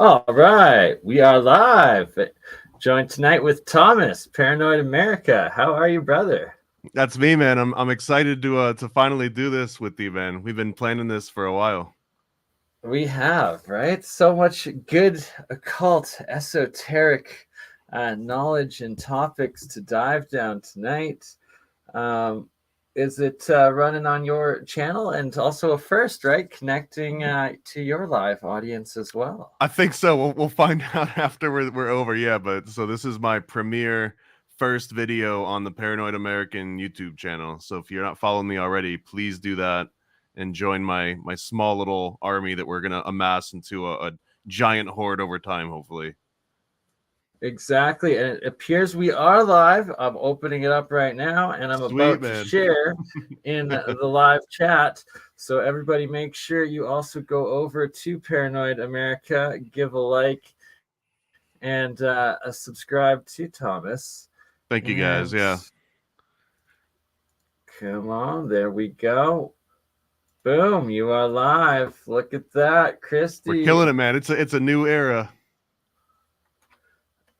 All right, we are live. Joined tonight with Thomas, Paranoid America. How are you, brother? That's me, man. I'm excited to finally do this with you, man. We've been planning this for a while. We have, right? So much good occult, esoteric knowledge and topics to dive down tonight. Um, is it running on your channel and also a first, right? Connecting to your live audience as well. I think so. We'll find out after we're over. Yeah, but so this is my premiere first video on the Paranoid American YouTube channel. So if you're not following me already, please do that and join my small little army that we're gonna amass into a giant horde over time, hopefully. Exactly. And it appears we are live. I'm opening it up right now and I'm Sweet, about to man. share in the live chat. So, everybody, make sure you also go over to Paranoid America, give a like, and a subscribe to Thomas. Thank you, guys. And Yeah. come on, there we go. Boom, you are live. Look at that, We're killing Christy. it, man. It's a new era.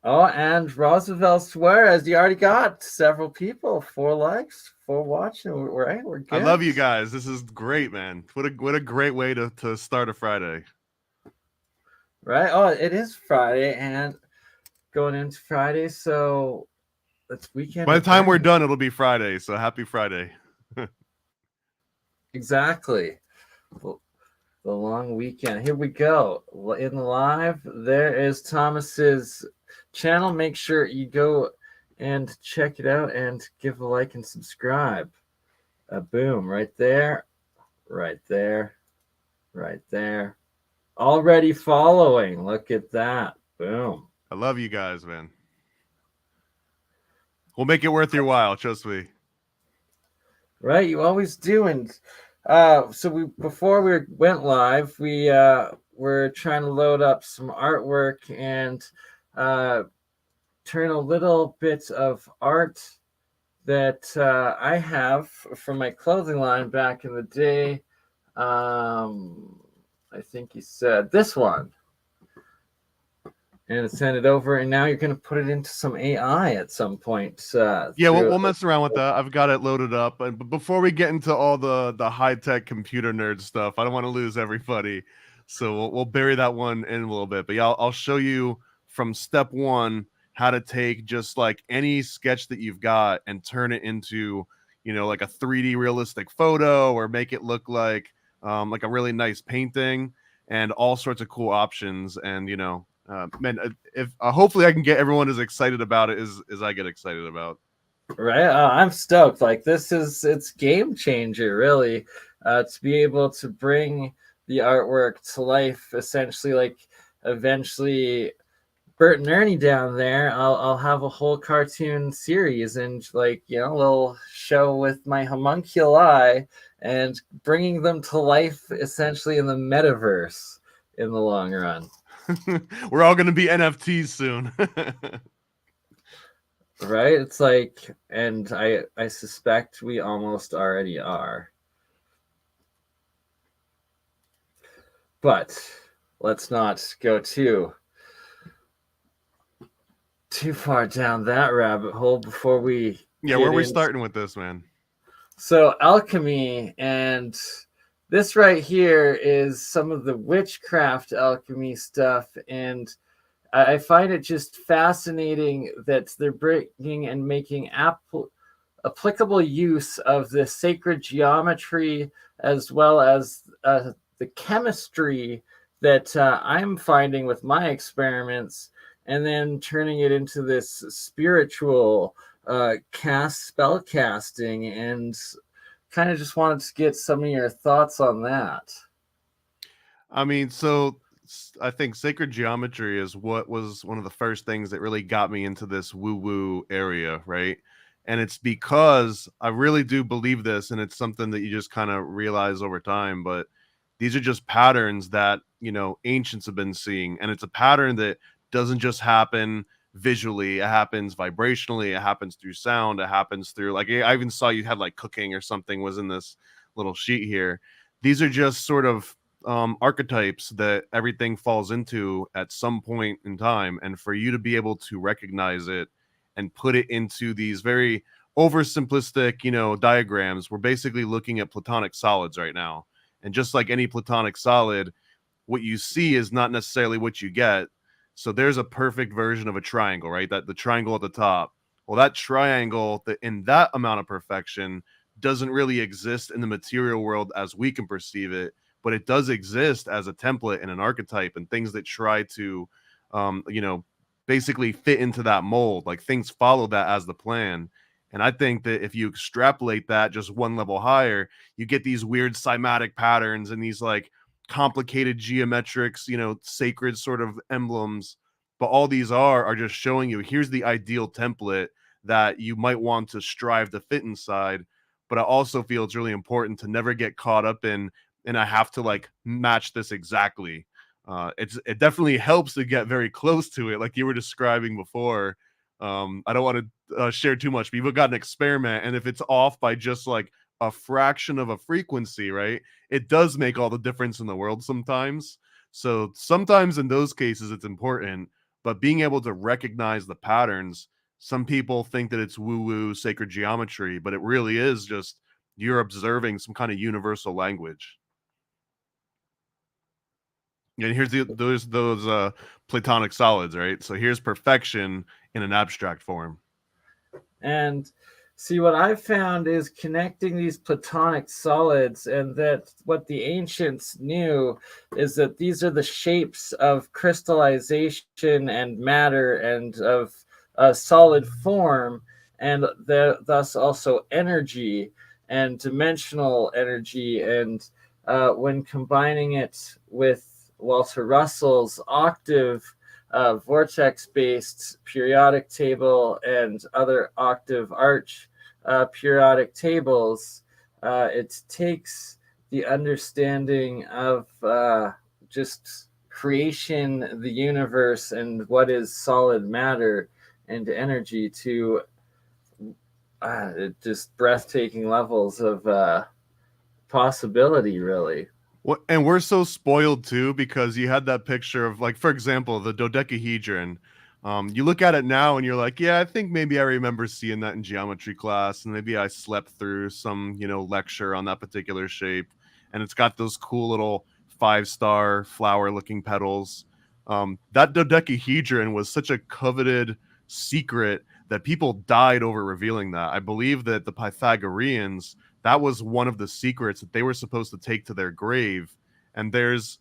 Oh, and Roosevelt Suarez, you already got several people, 4 likes, 4 watching. Right, we're I good. love you guys. This is great, man. What a great way to start a Friday. Right. Oh, it is Friday and going into Friday, so it's weekend By the of time we're burning. done, it'll be Friday. So happy Friday. Exactly. The long weekend. Here we go. In the live, there is Thomas's channel. Make sure you go and check it out and give a like and subscribe. Boom, right there, right there, right there. Already following. Look at that. Boom. I love you guys, man. We'll make it worth your while. Trust me. Right, you always do. And so we before we went live, we were trying to load up some artwork and uh, turn a little bit of art that I have from my clothing line back in the day. I think you said this one. And send it over, and now you're going to put it into some AI at some point. Yeah, we'll, Through we'll mess around with that. I've got it loaded up. But before we get into all the high tech computer nerd stuff, I don't want to lose everybody. So we'll bury that one in a little bit. But yeah, I'll show you from step one how to take just like any sketch that you've got and turn it into, like a 3D realistic photo, or make it look like a really nice painting, and all sorts of cool options. And man, if hopefully I can get everyone as excited about it as I get excited about. right. I'm stoked. Like, it's game changer, really, to be able to bring the artwork to life. Essentially, like, eventually, Bert and Ernie down there, I'll have a whole cartoon series and, like, a little show with my homunculi and bringing them to life essentially in the metaverse in the long run. We're all going to be NFTs soon. Right? It's like, and I suspect we almost already are. But let's not go too far down that rabbit hole before we Yeah, where get are we in. starting with this, man? So, alchemy, and this right here is some of the witchcraft alchemy stuff, and I find it just fascinating that they're bringing and making applicable use of the sacred geometry as well as the chemistry that I'm finding with my experiments, and then turning it into this spiritual spell casting, and kind of just wanted to get some of your thoughts on that. I mean, so I think sacred geometry is what was one of the first things that really got me into this woo-woo area, right? And it's because I really do believe this, and it's something that you just kind of realize over time. But these are just patterns that, ancients have been seeing. And it's a pattern that doesn't just happen visually, it happens vibrationally, it happens through sound, it happens through, like, I even saw you had like cooking or something was in this little sheet here. These are just sort of archetypes that everything falls into at some point in time, and for you to be able to recognize it and put it into these very oversimplistic, diagrams. We're basically looking at platonic solids right now, and just like any platonic solid, what you see is not necessarily what you get. So there's a perfect version of a triangle, right? That the triangle at the top. Well, that triangle, in that amount of perfection, doesn't really exist in the material world as we can perceive it, but it does exist as a template and an archetype and things that try to, um, you know, basically fit into that mold. Like things follow that as the plan. And I think that if you extrapolate that just one level higher, you get these weird cymatic patterns and these like complicated geometrics, sacred sort of emblems. But all these are just showing you here's the ideal template that you might want to strive to fit inside. But I also feel it's really important to never get caught up in, and I have to like match this exactly. It definitely helps to get very close to it, like you were describing before. I don't want to share too much, but you've got an experiment, and if it's off by just like a fraction of a frequency, right, it does make all the difference in the world sometimes. So sometimes in those cases, it's important, but being able to recognize the patterns, some people think that it's woo-woo sacred geometry, but it really is just you're observing some kind of universal language. And here's those platonic solids, right? So here's perfection in an abstract form. And see, what I've found is connecting these platonic solids, and that what the ancients knew is that these are the shapes of crystallization and matter and of a solid form, and thus also energy and dimensional energy. And when combining it with Walter Russell's octave vortex-based periodic table and other octave arch periodic tables, it takes the understanding of just creation, the universe, and what is solid matter and energy to just breathtaking levels of possibility, really. Well, and we're so spoiled too, because you had that picture of, like, for example, the dodecahedron. You look at it now and you're like, yeah, I think maybe I remember seeing that in geometry class, and maybe I slept through some, lecture on that particular shape. And it's got those cool little 5-star flower-looking petals. That dodecahedron was such a coveted secret that people died over revealing that. I believe that the Pythagoreans, that was one of the secrets that they were supposed to take to their grave. And there's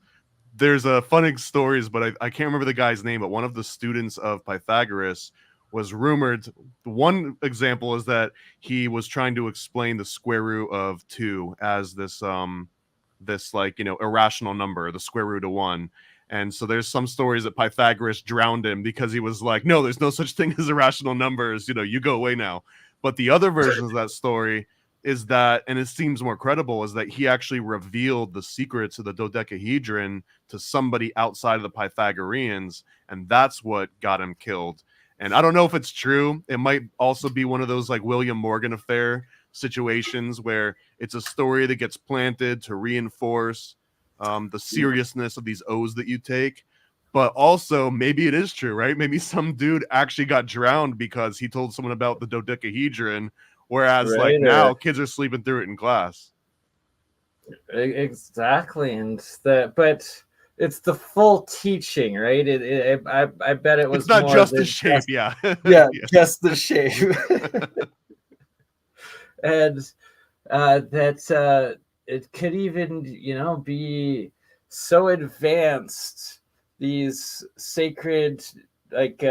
a funny stories, but I can't remember the guy's name, but one of the students of Pythagoras was rumored. One example is that he was trying to explain the square root of 2 as this irrational number, the square root of 1. And so there's some stories that Pythagoras drowned him because he was like, no, there's no such thing as irrational numbers, you go away now. But the other versions of that story is that, and it seems more credible, is that he actually revealed the secrets of the dodecahedron to somebody outside of the Pythagoreans, and that's what got him killed. And I don't know if it's true. It might also be one of those like William Morgan affair situations where it's a story that gets planted to reinforce the seriousness of these O's that you take. But also, maybe it is true, right? Maybe some dude actually got drowned because he told someone about the dodecahedron, whereas Right, like now kids are sleeping through it in class. Exactly. But it's the full teaching, right? I bet it was It's not more just than the shape, yeah. yeah, just the shape. And that it could even, be so advanced, these sacred, like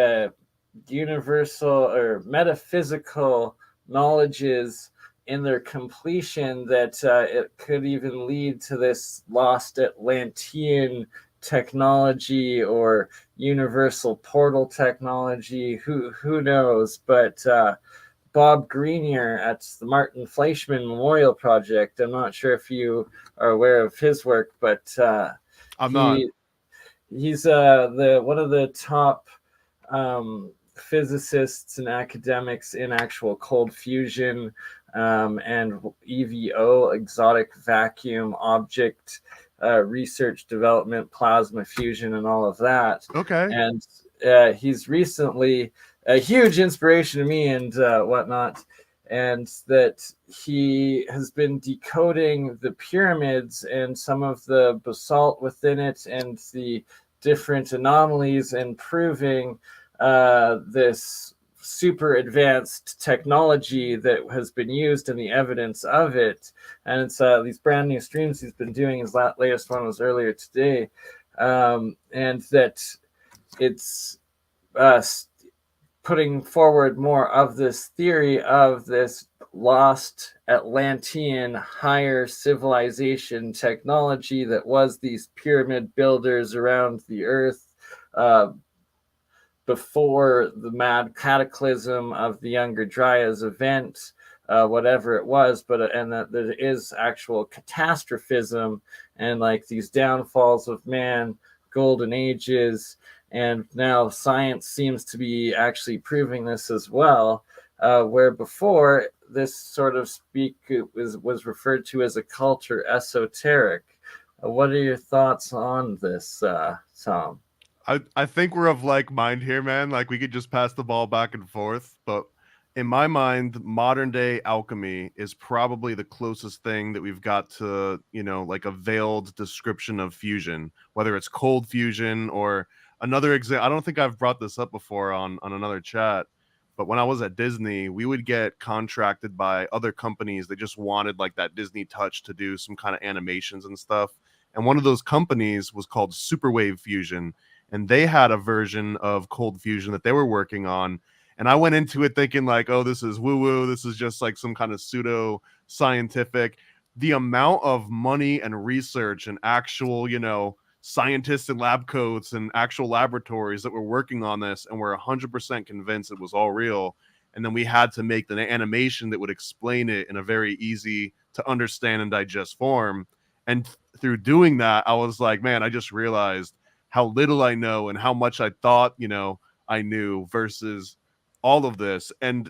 universal or metaphysical knowledges in their completion, that it could even lead to this lost Atlantean technology or universal portal technology. Who knows? But Bob Greenier at the Martin Fleischmann Memorial Project, I'm not sure if you are aware of his work, but I'm not. He's the one of the top physicists and academics in actual cold fusion and EVO, exotic vacuum object research, development, plasma fusion, and all of that. Okay. And he's recently a huge inspiration to me and whatnot. And that he has been decoding the pyramids and some of the basalt within it and the different anomalies and proving this super advanced technology that has been used and the evidence of it. And it's these brand new streams he's been doing. His latest one was earlier today. And that it's putting forward more of this theory of this lost Atlantean higher civilization technology that was these pyramid builders around the earth before the mad cataclysm of the Younger Dryas event, whatever it was, and that there is actual catastrophism and like these downfalls of man, golden ages, and now science seems to be actually proving this as well, where before this sort of speak was referred to as occult or esoteric. What are your thoughts on this, Tom? I think we're of like mind here, man. Like we could just pass the ball back and forth, but in my mind, modern day alchemy is probably the closest thing that we've got to, like a veiled description of fusion, whether it's cold fusion or another example. I don't think I've brought this up before on another chat, but when I was at Disney, we would get contracted by other companies that just wanted like that Disney touch to do some kind of animations and stuff. And one of those companies was called Superwave Fusion, and they had a version of cold fusion that they were working on. And I went into it thinking like, oh, this is woo-woo. This is just like some kind of pseudo scientific. The amount of money and research and actual, scientists and lab coats and actual laboratories that were working on this and were 100% convinced it was all real. And then we had to make the animation that would explain it in a very easy to understand and digest form. And through doing that, I was like, man, I just realized how little I know and how much I thought, I knew versus all of this. And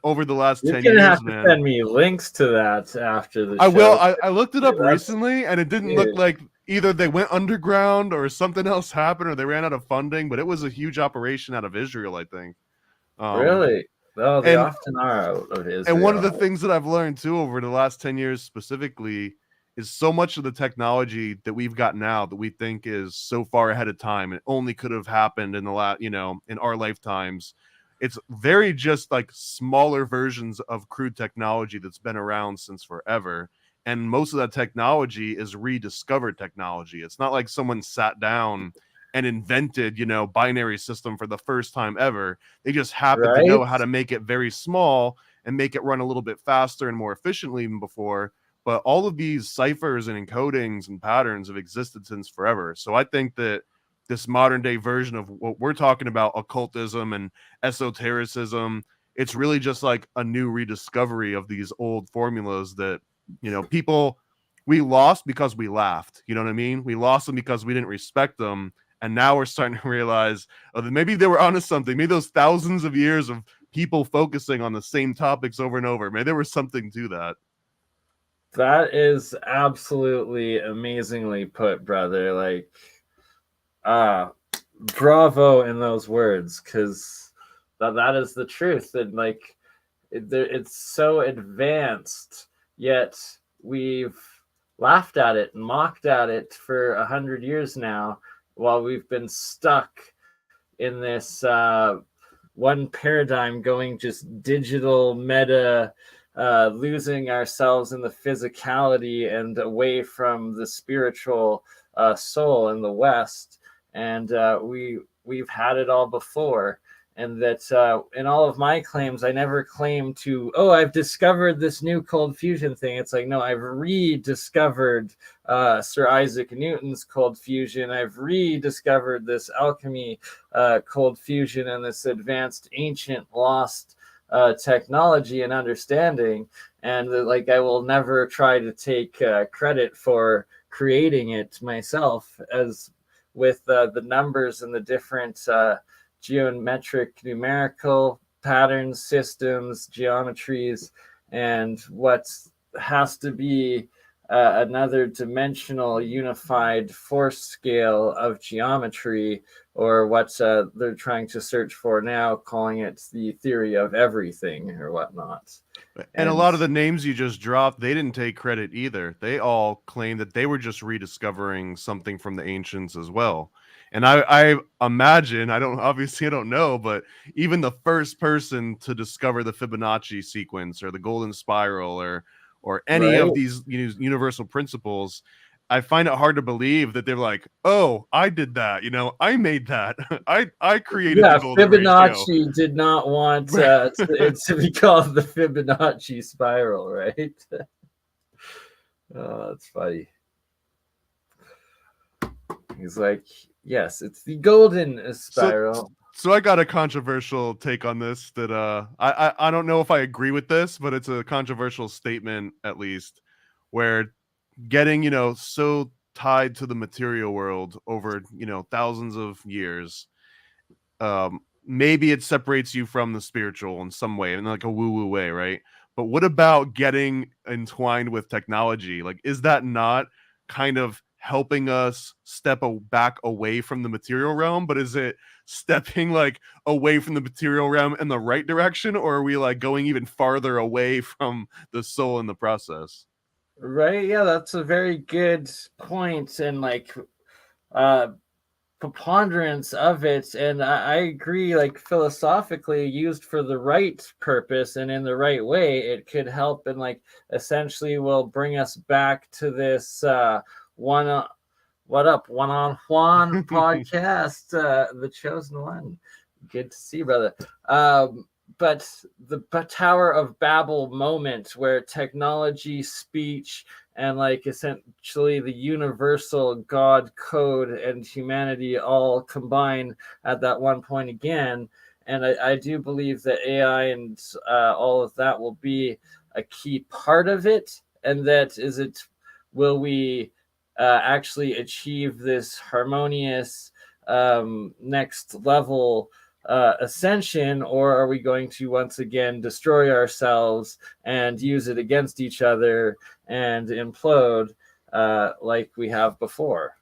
over the last You're 10 gonna years, have to man, send me links to that after the I will. show. I looked it up That's recently, and it didn't look huge. like either they went underground or something else happened or they ran out of funding, but it was a huge operation out of Israel, I think. Really? No, they And often are out of one of the Israel. things that I've learned too over the last 10 years specifically is so much of the technology that we've got now that we think is so far ahead of time and only could have happened in the last, in our lifetimes. It's very just like smaller versions of crude technology that's been around since forever. And most of that technology is rediscovered technology. It's not like someone sat down and invented, binary system for the first time ever. They just happened to know Right? how to make it very small and make it run a little bit faster and more efficiently than before. But all of these ciphers and encodings and patterns have existed since forever. So I think that this modern day version of what we're talking about, occultism and esotericism, it's really just like a new rediscovery of these old formulas that, people, we lost because we laughed. You know what I mean? We lost them because we didn't respect them. And now we're starting to realize that maybe they were onto something. Maybe those thousands of years of people focusing on the same topics over and over, maybe there was something to that. That is absolutely amazingly put, brother. Like, bravo in those words, because that is the truth. And like, it's so advanced, yet we've laughed at it and mocked at it for 100 years now, while we've been stuck in this one paradigm going just digital meta, losing ourselves in the physicality and away from the spiritual soul in the West. And we've had it all before. And that in all of my claims, I never claim to, I've discovered this new cold fusion thing. It's like, no, I've rediscovered Sir Isaac Newton's cold fusion. I've rediscovered this alchemy cold fusion and this advanced, ancient, lost technology and understanding. And like, I will never try to take credit for creating it myself, as with the numbers and the different geometric numerical patterns, systems, geometries, and what has to be another dimensional unified force scale of geometry, or what they're trying to search for now, calling it the theory of everything or whatnot. And a And lot of the names you just dropped, they didn't take credit either. They all claim that they were just rediscovering something from the ancients as well. And I imagine, I don't know, but even the first person to discover the Fibonacci sequence or the golden spiral or any right, of these universal principles, I find it hard to believe that they're like, oh, I did that. I made that. I created the yeah, golden ratio. Fibonacci did not want it to be called the Fibonacci spiral, right? Oh, that's funny. He's like, yes, it's the golden So spiral. so I got a controversial take on this that I don't know if I agree with this, but it's a controversial statement at least, where getting, so tied to the material world over, thousands of years, maybe it separates you from the spiritual in some way, in like a woo-woo way, right? But what about getting entwined with technology? Like, is that not kind of helping us step back away from the material realm? But is it stepping like away from the material realm in the right direction, or are we like going even farther away from the soul in the process? Right? Yeah, that's a very good point, and like uh preponderance of it. And I agree, like philosophically used for the right purpose and in the right way, it could help and like essentially will bring us back to this one what up one on one podcast, the chosen one. Good to see, brother. But the Tower of Babel moment where technology, speech, and like essentially the universal God code and humanity all combine at that one point again. And I do believe that AI and all of that will be a key part of it. And that is it, will we actually achieve this harmonious next level ascension, or are we going to once again destroy ourselves and use it against each other and implode like we have before?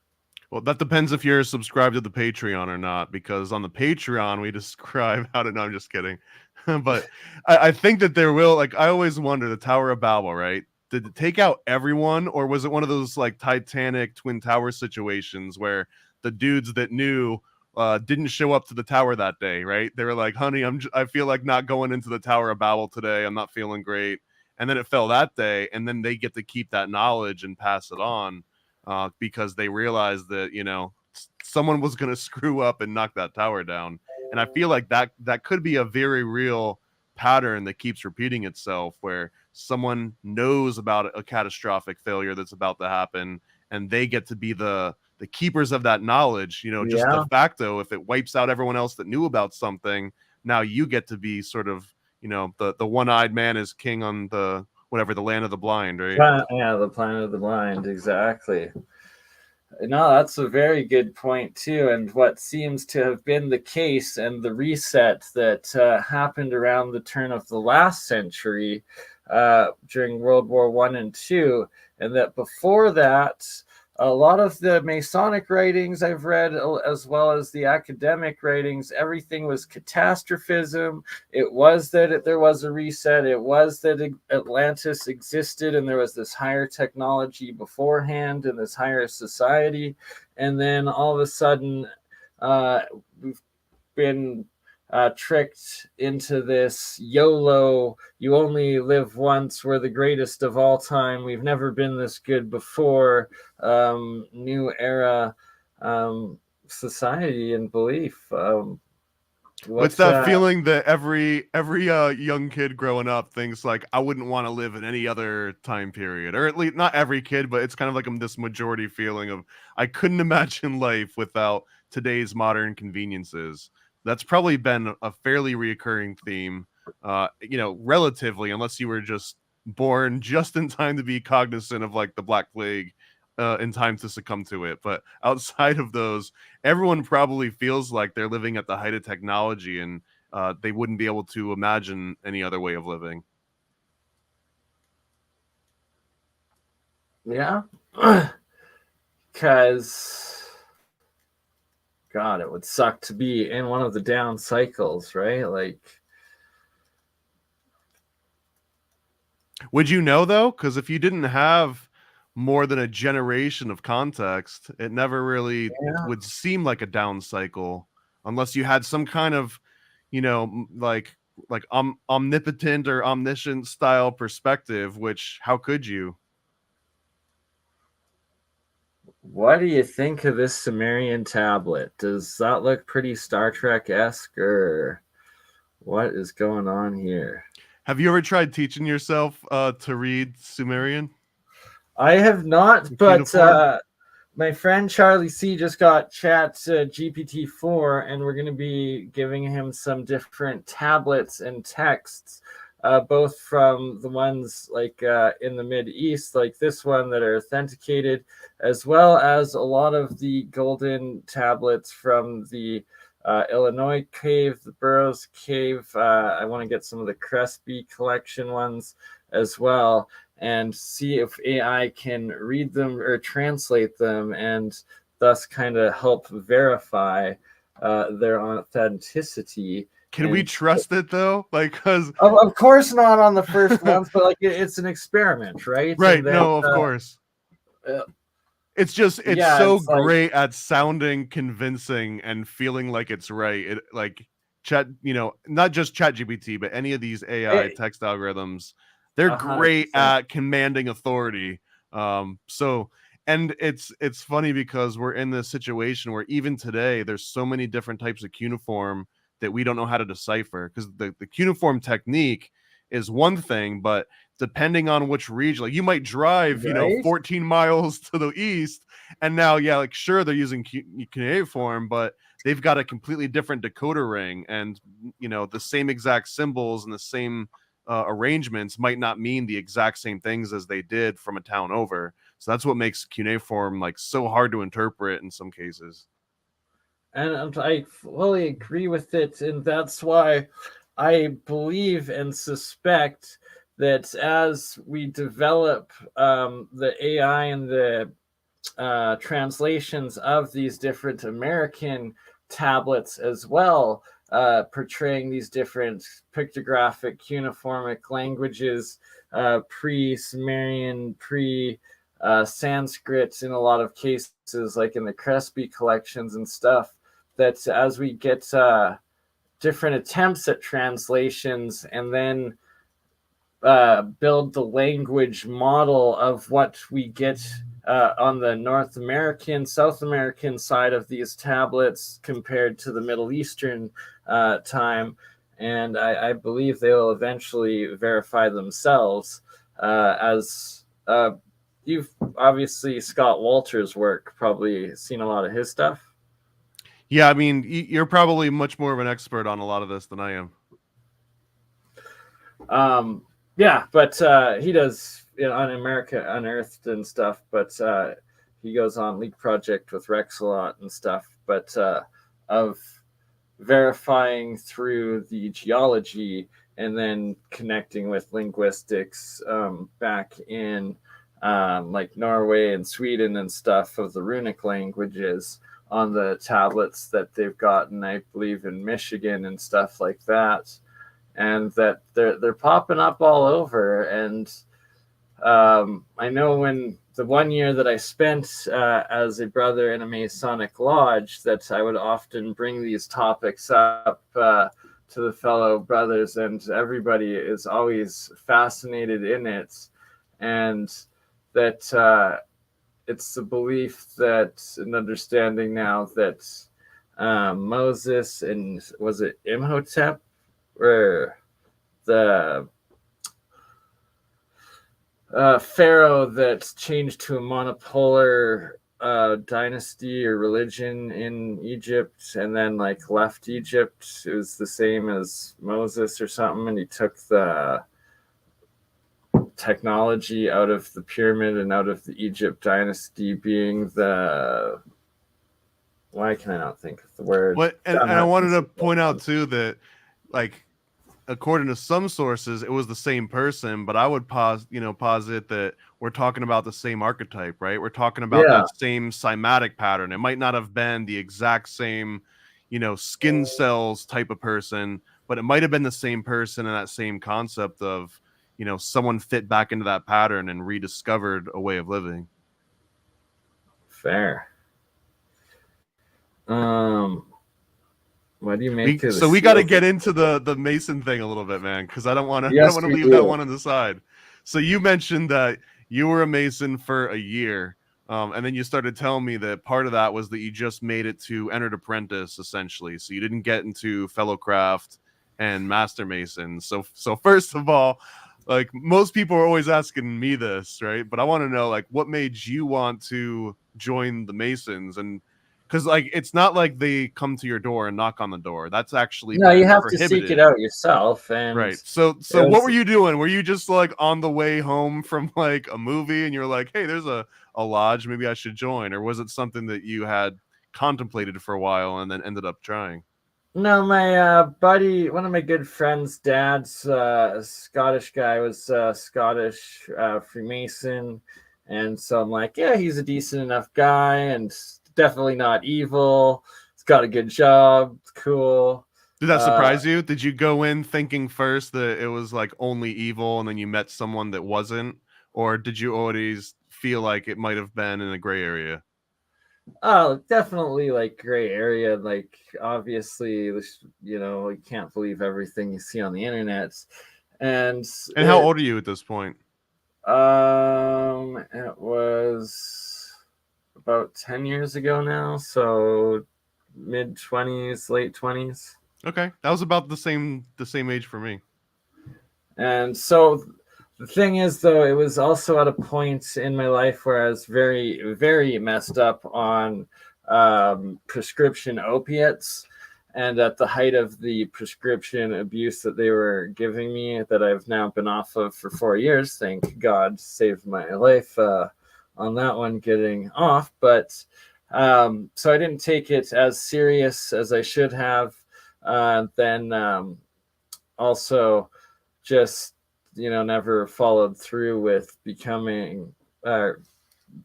Well, that depends if you're subscribed to the Patreon or not, because on the Patreon we describe how to. No, I'm just kidding. But I think that there will. Like, I always wonder, the Tower of Babel, right? Did it take out everyone, or was it one of those like Titanic Twin Tower situations where the dudes that knew didn't show up to the tower that day, right? They were like, "Honey, I feel like not going into the Tower of Babel today. I'm not feeling great." And then it fell that day, and then they get to keep that knowledge and pass it on because they realized that someone was going to screw up and knock that tower down. And I feel like that could be a very real pattern that keeps repeating itself, where someone knows about a catastrophic failure that's about to happen, and they get to be the keepers of that knowledge. Just de Yeah, facto, if it wipes out everyone else that knew about something, now you get to be sort of the one-eyed man is king on the whatever, the land of the blind, right? yeah, the planet of the blind, exactly. No, that's a very good point too, and what seems to have been the case and the reset that happened around the turn of the last century during World War I and II, and that before that, a lot of the Masonic writings I've read, as well as the academic writings, everything was catastrophism. It was that there was a reset. It was that Atlantis existed and there was this higher technology beforehand and this higher society. And then all of a sudden, we've been tricked into this YOLO, you only live once, we're the greatest of all time, we've never been this good before, new era society and belief. It's that feeling that every young kid growing up thinks like, I wouldn't want to live in any other time period, or at least not every kid, but it's kind of like this majority feeling of, I couldn't imagine life without today's modern conveniences. That's probably been a fairly reoccurring theme, relatively, unless you were just born just in time to be cognizant of like the Black Plague, in time to succumb to it. But outside of those, everyone probably feels like they're living at the height of technology, and they wouldn't be able to imagine any other way of living. Yeah. Because, God, it would suck to be in one of the down cycles, right? Like, Would you know though? Because if you didn't have more than a generation of context, it never really yeah. would seem like a down cycle unless you had some kind of, like omnipotent or omniscient style perspective. Which how could you? What do you think of this Sumerian tablet? Does that look pretty Star Trek-esque, or what is going on here? Have you ever tried teaching yourself to read Sumerian I have not, in but cuneiform? my friend Charlie C just got Chat GPT-4, and we're going to be giving him some different tablets and texts, both from the ones like in the Mid East, like this one that are authenticated, as well as a lot of the golden tablets from the Illinois cave, the Burroughs cave. I want to get some of the Crespi collection ones as well, and see if AI can read them or translate them, and thus kind of help verify their authenticity. Can we And trust it though? Like, cause of course not on the first ones, but like it's an experiment, right? right? And then No, of course. uh, It's yeah, so it's like great at sounding convincing and feeling like it's right. It like chat, not just chat GPT, but any of these AI it, text algorithms, they're 100%. great at commanding authority. So and it's funny because we're in this situation where even today there's so many different types of cuneiform that we don't know how to decipher, because the cuneiform technique is one thing, but depending on which region, like you might drive, Right? 14 miles to the east, and now, yeah, like sure they're using cuneiform, but they've got a completely different decoder ring, and the same exact symbols and the same arrangements might not mean the exact same things as they did from a town over. So that's what makes cuneiform like so hard to interpret in some cases. And I fully agree with it, and that's why I believe and suspect that as we develop the AI and the translations of these different American tablets as well, portraying these different pictographic cuneiformic languages, pre-Sumerian, pre-Sanskrit in a lot of cases, like in the Crespi collections and stuff, that as we get different attempts at translations and then build the language model of what we get on the North American, South American side of these tablets compared to the Middle Eastern time. And I believe they will eventually verify themselves as you've obviously Scott Walter's work, probably seen a lot of his stuff. Yeah, I mean, you're probably much more of an expert on a lot of this than I am. Yeah, but he does on America Unearthed and stuff. But he goes on Leak Project with Rex a lot and stuff. But of verifying through the geology and then connecting with linguistics back in like Norway and Sweden and stuff of the runic languages on the tablets that they've gotten, I believe, in Michigan and stuff like that, and that they're popping up all over. And I know when the 1 year that I spent as a brother in a Masonic lodge, that I would often bring these topics up to the fellow brothers, and everybody is always fascinated in it. And that it's the belief that and understanding now that Moses and was it Imhotep, or the pharaoh that changed to a monopolar dynasty or religion in Egypt, and then like left Egypt. It was the same as Moses or something, and he took the technology out of the pyramid and out of the Egypt dynasty, being the, why can I not think of the word? What and I wanted to point out too that like according to some sources, it was the same person, but I would posit that we're talking about the same archetype, right? We're talking about Yeah, that same cymatic pattern. It might not have been the exact same, skin cells type of person, but it might have been the same person and that same concept of, someone fit back into that pattern and rediscovered a way of living. fair. Um, what do you make of the We got to seals? get into the Mason thing a little bit, man, because I don't want to Yes, we leave that do. one on the side. So you mentioned that you were a Mason for a year, and then you started telling me that part of that was that you just made it to entered apprentice, essentially. So you didn't get into fellow craft and master Mason. So first of all, like most people are always asking me this, right? But I want to know, like, what made you want to join the Masons? And because like it's not like they come to your door and knock on the door. That's actually No, you been have to seek it prohibited. out yourself, and Right. So it what were was you doing? Were you just like on the way home from like a movie and you're like, hey, there's a lodge, maybe I should join? Or was it something that you had contemplated for a while and then ended up trying? no, my buddy, one of my good friends' dad's a Scottish guy, was Scottish Freemason, and so I'm like, yeah, he's a decent enough guy, and definitely not evil. He's got a good job, it's cool. Did that Uh, surprise you? Did you go in thinking first that it was like only evil and then you met someone that wasn't? Or did you always feel like it might have been in a gray area? oh, definitely like gray area. Like obviously, you can't believe everything you see on the internet, and And how old are you at this point? it was about 10 years ago now, so mid 20s, late 20s. Okay, that was about the same age for me. And so the thing is, though, it was also at a point in my life where I was very, very messed up on prescription opiates. And at the height of the prescription abuse that they were giving me, that I've now been off of for 4 years, thank God saved my life on that one getting off. But so I didn't take it as serious as I should have. Then also just never followed through with becoming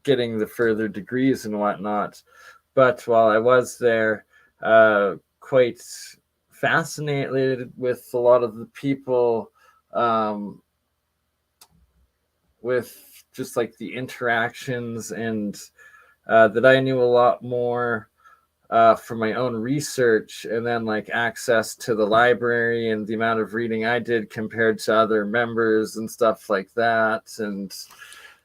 getting the further degrees and whatnot. But while I was there, quite fascinated with a lot of the people, with just like the interactions, and that I knew a lot more for my own research, and then like access to the library and the amount of reading I did compared to other members and stuff like that. And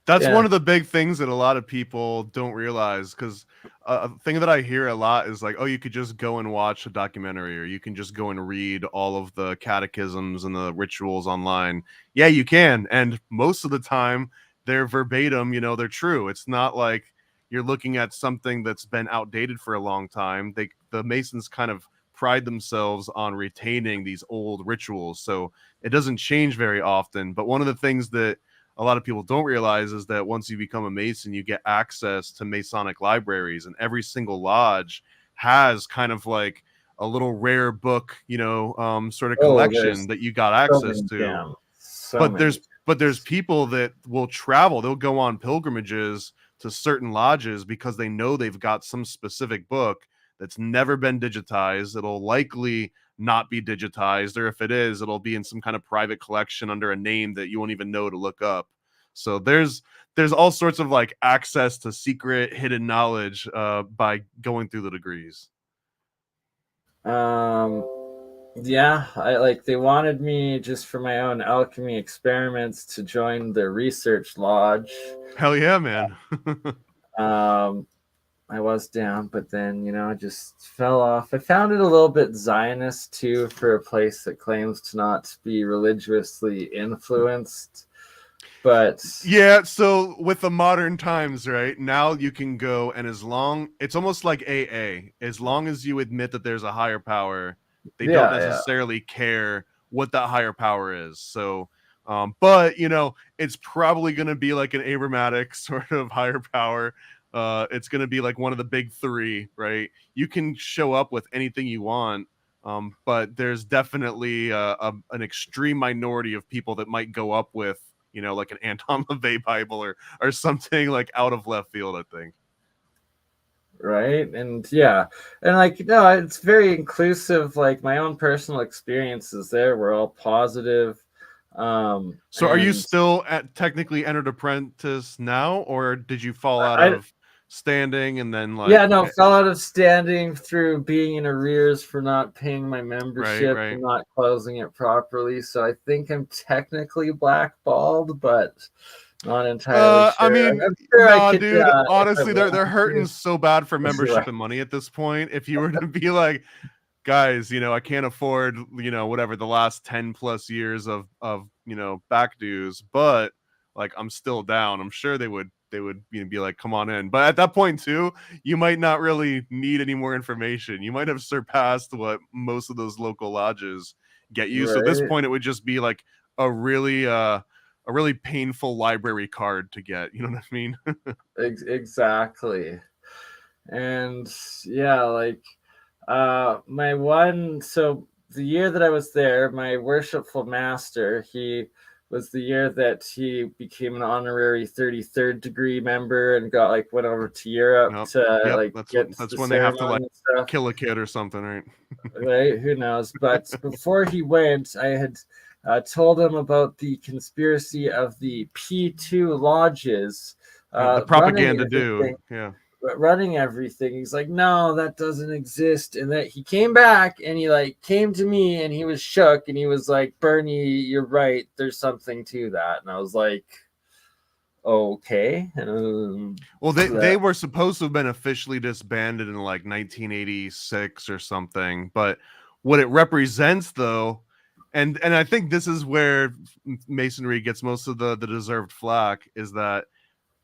That's yeah. one of the big things that a lot of people don't realize, because a thing that I hear a lot is like, oh, you could just go and watch a documentary, or you can just go and read all of the catechisms and the rituals online. Yeah, you can. And most of the time, they're verbatim, they're true. It's not like you're looking at something that's been outdated for a long time. The Masons kind of pride themselves on retaining these old rituals. So it doesn't change very often. But one of the things that a lot of people don't realize is that once you become a Mason, you get access to Masonic libraries, and every single lodge has kind of like a little rare book, sort of Oh, collection there's that you got so access many to. jams. So But many. there's people that will travel, they'll go on pilgrimages to certain lodges because they know they've got some specific book that's never been digitized. It'll likely not be digitized, or if it is, it'll be in some kind of private collection under a name that you won't even know to look up. So there's all sorts of like access to secret hidden knowledge by going through the degrees. Um, yeah, I like they wanted me just for my own alchemy experiments to join their research lodge. Hell yeah, man. Um, I was down, but then I just fell off. I found it a little bit Zionist too, for a place that claims to not be religiously influenced. But Yeah, so with the modern times, right, now you can go, and it's almost like AA. As long as you admit that there's a higher power, they don't yeah, yeah. necessarily care what that higher power is. So, but it's probably going to be like an Abramatic sort of higher power. It's going to be like one of the big three, right? You can show up with anything you want, But there's definitely an extreme minority of people that might go up with, you know, like an Anton LaVey Bible or something like out of left field, I think. Right. And yeah, and like, no, it's very inclusive. Like my own personal experiences there were all positive. So are you And still technically entered apprentice now, or did you fall out I, of standing and then yeah, like no, fell out of standing through being in arrears for not paying my right, membership right. and not closing it properly. So I think I'm technically blackballed, but not entirely I sure. mean, I'm sure I nah, could, dude. if I Honestly, they're wanted hurting to. so bad for Right. membership and money at this point. If you were to be like, guys, you know, I can't afford, you know, whatever the last 10 plus years of you know, back dues, but like I'm still down. I'm sure they would you know, be like, come on in. But at that point too, you might not really need any more information. You might have surpassed what most of those local lodges get you. So at this Right. point, it would just be like a really a really painful library card to get. You know what I mean? Exactly. And yeah, like so the year that I was there, my worshipful master, he was the year that he became an honorary 33rd degree member and went over to Europe Yep. to Yep. like That's get that's the when they have to like ceremony and stuff. kill a kid or something, right? Right? Who knows? But before he went, I had told him about the conspiracy of the P2 lodges Yeah, the running propaganda everything. dude. Yeah. Running everything. He's like, no, that doesn't exist. And that he came back and he like came to me and he was shook and he was like, Bernie, you're right. There's something to that. And I was like, okay. Well, they were supposed to have been officially disbanded in like 1986 or something, but what it represents though, and I think this is where Masonry gets most of the deserved flack, is that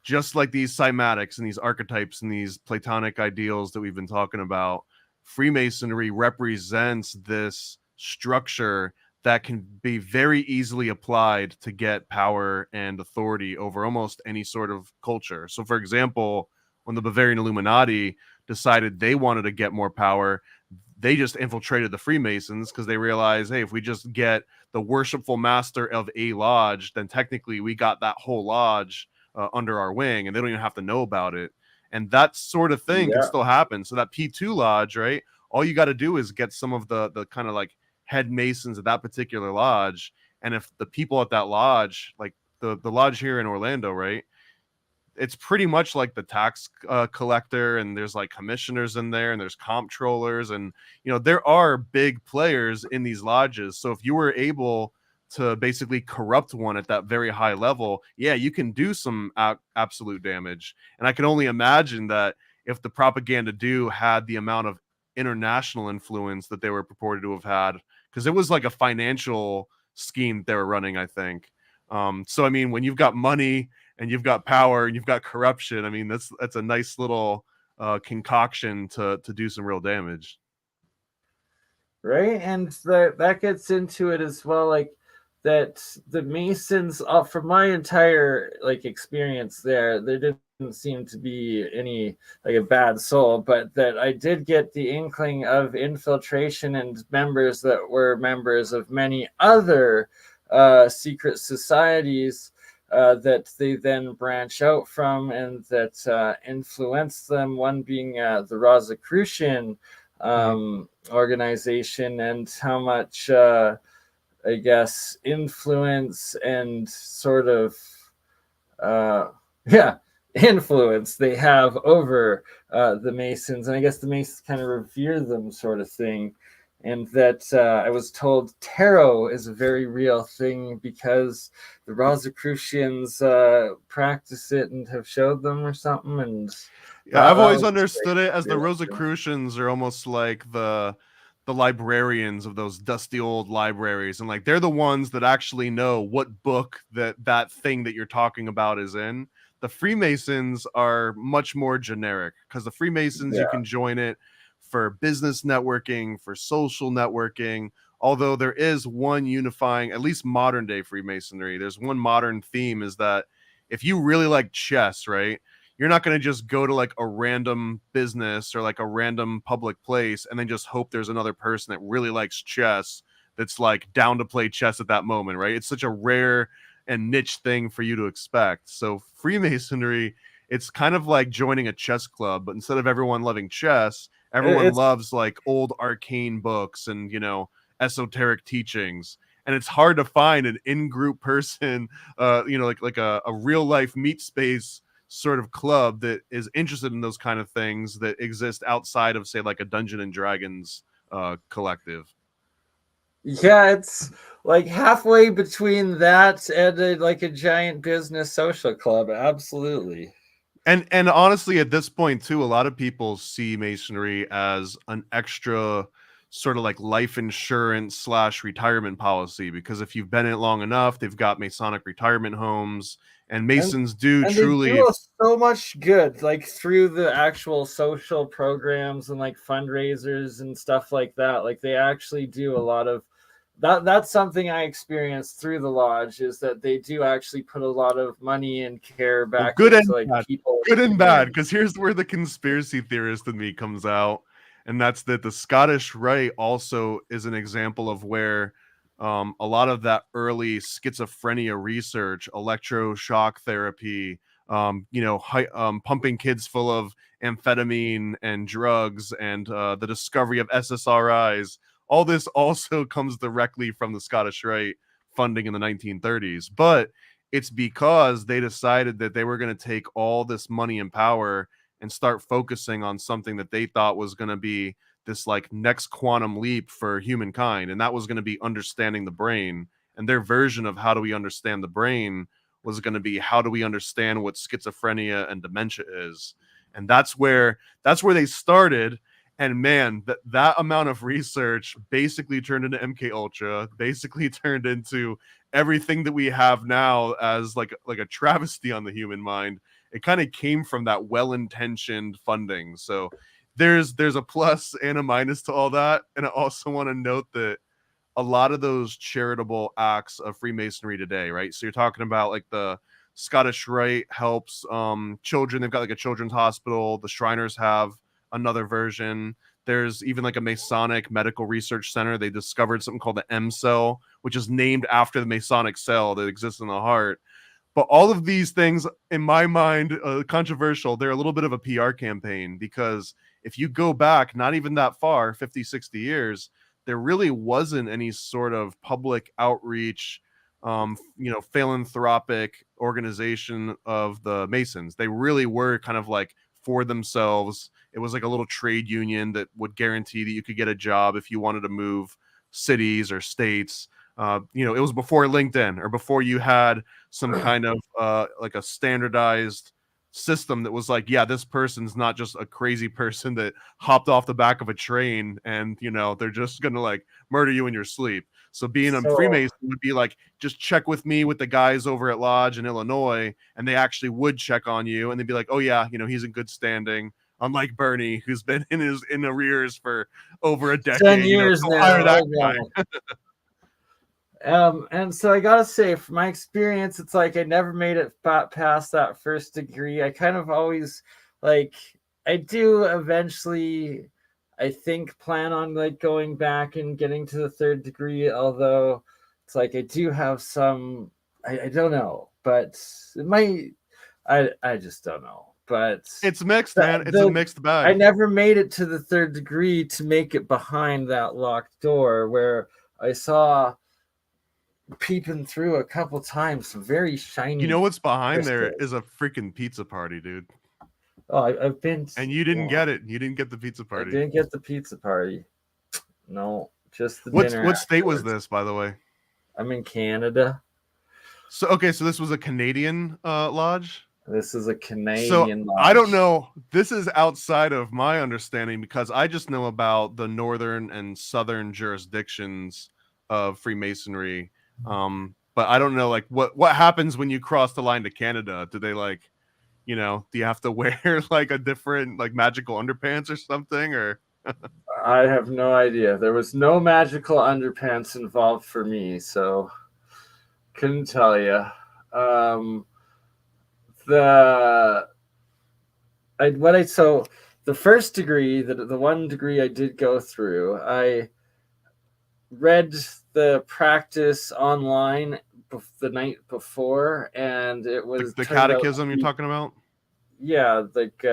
just like these cymatics and these archetypes and these Platonic ideals that we've been talking about, Freemasonry represents this structure that can be very easily applied to get power and authority over almost any sort of culture. So, for example, when the Bavarian Illuminati decided they wanted to get more power, they just infiltrated the Freemasons because they realized, hey, if we just get the worshipful master of a lodge, then technically we got that whole lodge under our wing, and they don't even have to know about it. And that sort of thing can yeah, still happen. So that P2 lodge, right? All you got to do is get some of the kind of like head masons of that particular lodge, and if the people at that lodge, like the lodge here in Orlando, right? It's pretty much like the tax collector, and there's like commissioners in there, and there's comptrollers, and you know there are big players in these lodges. So if you were able to basically corrupt one at that very high level, yeah, you can do some absolute damage. And I can only imagine that if the propaganda do had the amount of international influence that they were purported to have had, because it was like a financial scheme they were running, I think. So I mean, when you've got money and you've got power and you've got corruption, I mean that's a nice little concoction to do some real damage. right. And that gets into it as well, like that the Masons, from my entire like experience there didn't seem to be any like a bad soul, but that I did get the inkling of infiltration and members that were members of many other secret societies that they then branch out from and that influence them. One being the Rosicrucian Mhm. organization, and how much I guess influence and sort of uh, yeah, influence they have over the Masons, and I guess the Masons kind of revere them, sort of thing. And that I was told tarot is a very real thing because the Rosicrucians practice it and have showed them or something. And Yeah, that I've always was understood it as the like, Rosicrucians are almost like the librarians of those dusty old libraries, and like they're the ones that actually know what book that thing that you're talking about is in. The Freemasons are much more generic because the Freemasons, you yeah, can join it for business networking, for social networking. Although there is one unifying, at least modern day Freemasonry, there's one modern theme, is that if you really like chess, right, you're not going to just go to like a random business or like a random public place and then just hope there's another person that really likes chess that's like down to play chess at that moment, right? It's such a rare and niche thing for you to expect. So Freemasonry, it's kind of like joining a chess club, but instead of everyone loving chess, everyone It's loves like old arcane books and, you know, esoteric teachings. And it's hard to find an in-group person, you know, like a real life meet space sort of club that is interested in those kind of things that exist outside of, say, like a Dungeon and Dragons collective. yeah, it's like halfway between that and like a giant business social club. Absolutely. And honestly, at this point too, a lot of people see masonry as an extra sort of like life insurance slash retirement policy, because if you've been in it long enough, they've got Masonic retirement homes, and And Masons do and they truly. do us so much good, like through the actual social programs and like fundraisers and stuff like that. Like they actually do a lot of that's something I experienced through the lodge, is that they do actually put a lot of money and care Well, back good and into like bad. people. Good and bad, because here's where the conspiracy theorist in me comes out, and that's that the Scottish Rite also is an example of where a lot of that early schizophrenia research, electroshock therapy, you know, pumping kids full of amphetamine and drugs, and the discovery of SSRIs, all this also comes directly from the Scottish Rite funding in the 1930s. But it's because they decided that they were going to take all this money and power and start focusing on something that they thought was going to be this like next quantum leap for humankind, and that was going to be understanding the brain. And their version of how do we understand the brain was going to be how do we understand what schizophrenia and dementia is. And that's where they started. And man, that amount of research basically turned into MK Ultra, basically turned into everything that we have now as like a travesty on the human mind. It kind of came from that well-intentioned funding. So there's a plus and a minus to all that. And I also want to note that a lot of those charitable acts of Freemasonry today, right? So you're talking about like the Scottish Rite helps children. They've got like a children's hospital. The Shriners have another version. There's even like a Masonic medical research center. They discovered something called the M cell, which is named after the Masonic cell that exists in the heart. But all of these things, in my mind, controversial. They're a little bit of a PR campaign, because if you go back not even that far, 50, 60 years, there really wasn't any sort of public outreach, you know, philanthropic organization of the Masons. They really were kind of like for themselves. It was like a little trade union that would guarantee that you could get a job if you wanted to move cities or states. You know, it was before LinkedIn, or before you had some kind of like a standardized system that was like, yeah, this person's not just a crazy person that hopped off the back of a train and, you know, they're just gonna like murder you in your sleep. So being a So Freemason would be like, just check with me with the guys over at Lodge in Illinois, and they actually would check on you, and they'd be like, oh yeah, you know, he's in good standing. Unlike BurnEye, who's been in arrears for over a 10 decade, you know, years go hire now. that Oh, guy. wow. And so I gotta say, from my experience, it's like I never made it past that first degree. I kind of always like I do eventually, I think, plan on like going back and getting to the third degree. Although it's like I do have some, I don't know, but it might. I just don't know. But It's mixed, man. It's a mixed I bag. never made it to the third degree to make it behind that locked door where I saw peeping through a couple times some very You shiny know what's behind there crystals. is a freaking pizza party, dude. Oh, I've been. And you didn't Well, get it. You didn't get the pizza I party. didn't get the pizza party. No, just the What's dinner what state was afterwards. this, by the way? I'm in Canada. So okay, so this was a Canadian lodge. This is a So Canadian I don't lodge. know. This is outside of my understanding, because I just know about the northern and southern jurisdictions of Freemasonry. But I don't know like what happens when you cross the line to Canada. Do they like, you know, do you have to wear like a different like magical underpants or something, or I have no idea. There was no magical underpants involved for me, so couldn't tell you. The So the first degree, the one degree I did go through, I read the practice online the night before, and it was The turned out catechism you're talking about? yeah, like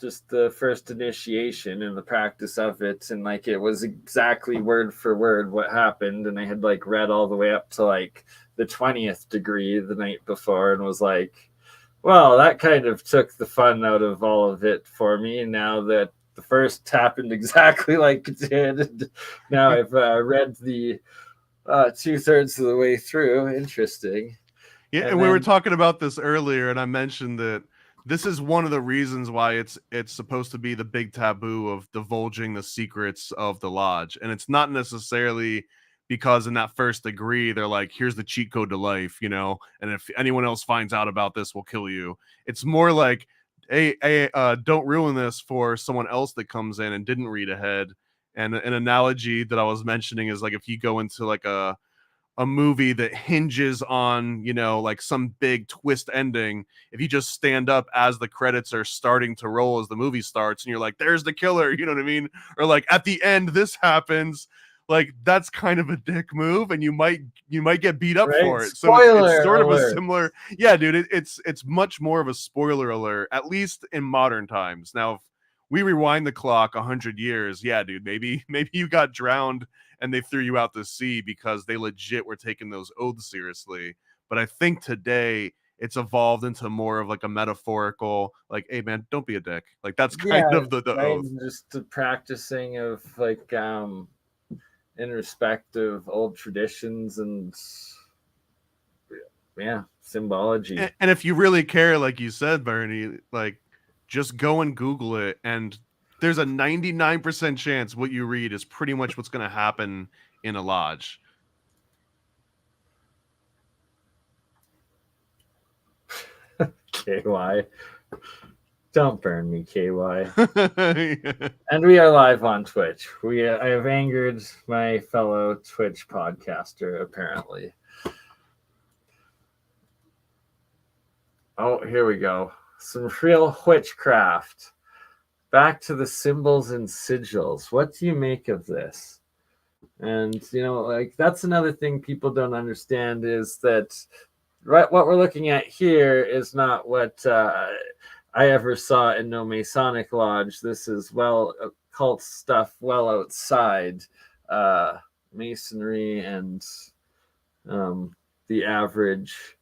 just the first initiation and the practice of it, and like it was exactly word for word what happened, and I had like read all the way up to like the 20th degree the night before, and was like, well, that kind of took the fun out of all of it for me. Now that the first happened exactly like it did, now I've read the 2/3 of the way through. Interesting. Yeah, And and we were then talking about this earlier, and I mentioned that this is one of the reasons why it's supposed to be the big taboo of divulging the secrets of the lodge. And it's not necessarily because in that first degree they're like, here's the cheat code to life, and if anyone else finds out about this, we'll kill you. It's more like, hey, don't ruin this for someone else that comes in and didn't read ahead. And an analogy that I was mentioning is like if you go into like a movie that hinges on, like some big twist ending, if you just stand up as the credits are starting to roll as the movie starts and you're like, there's the killer, you know what I mean? Or like at the end, this happens, like that's kind of a dick move, and you might get beat up right, for it. So it's spoiler sort of a alert. similar, yeah, dude, it's much more of a spoiler alert, at least in modern times. Now, if we rewind the clock 100 years, yeah, dude, maybe you got drowned and they threw you out to sea because they legit were taking those oaths seriously. But I think today it's evolved into more of like a metaphorical, like, hey man, don't be a dick. Like that's kind Yeah, of the right. oath. And just the practicing of like in respect of old traditions and yeah, symbology. And if you really care, like you said, Bernie, like just go and Google it, and there's a 99% chance what you read is pretty much what's going to happen in a lodge. KY. Don't burn me, KY. Yeah. And we are live on Twitch. I have angered my fellow Twitch podcaster, apparently. Oh, here we go. Some real witchcraft. Back to the symbols and sigils. What do you make of this? And, like that's another thing people don't understand is that what we're looking at here is not what I ever saw in no Masonic lodge. This is occult stuff well outside Masonry and the average.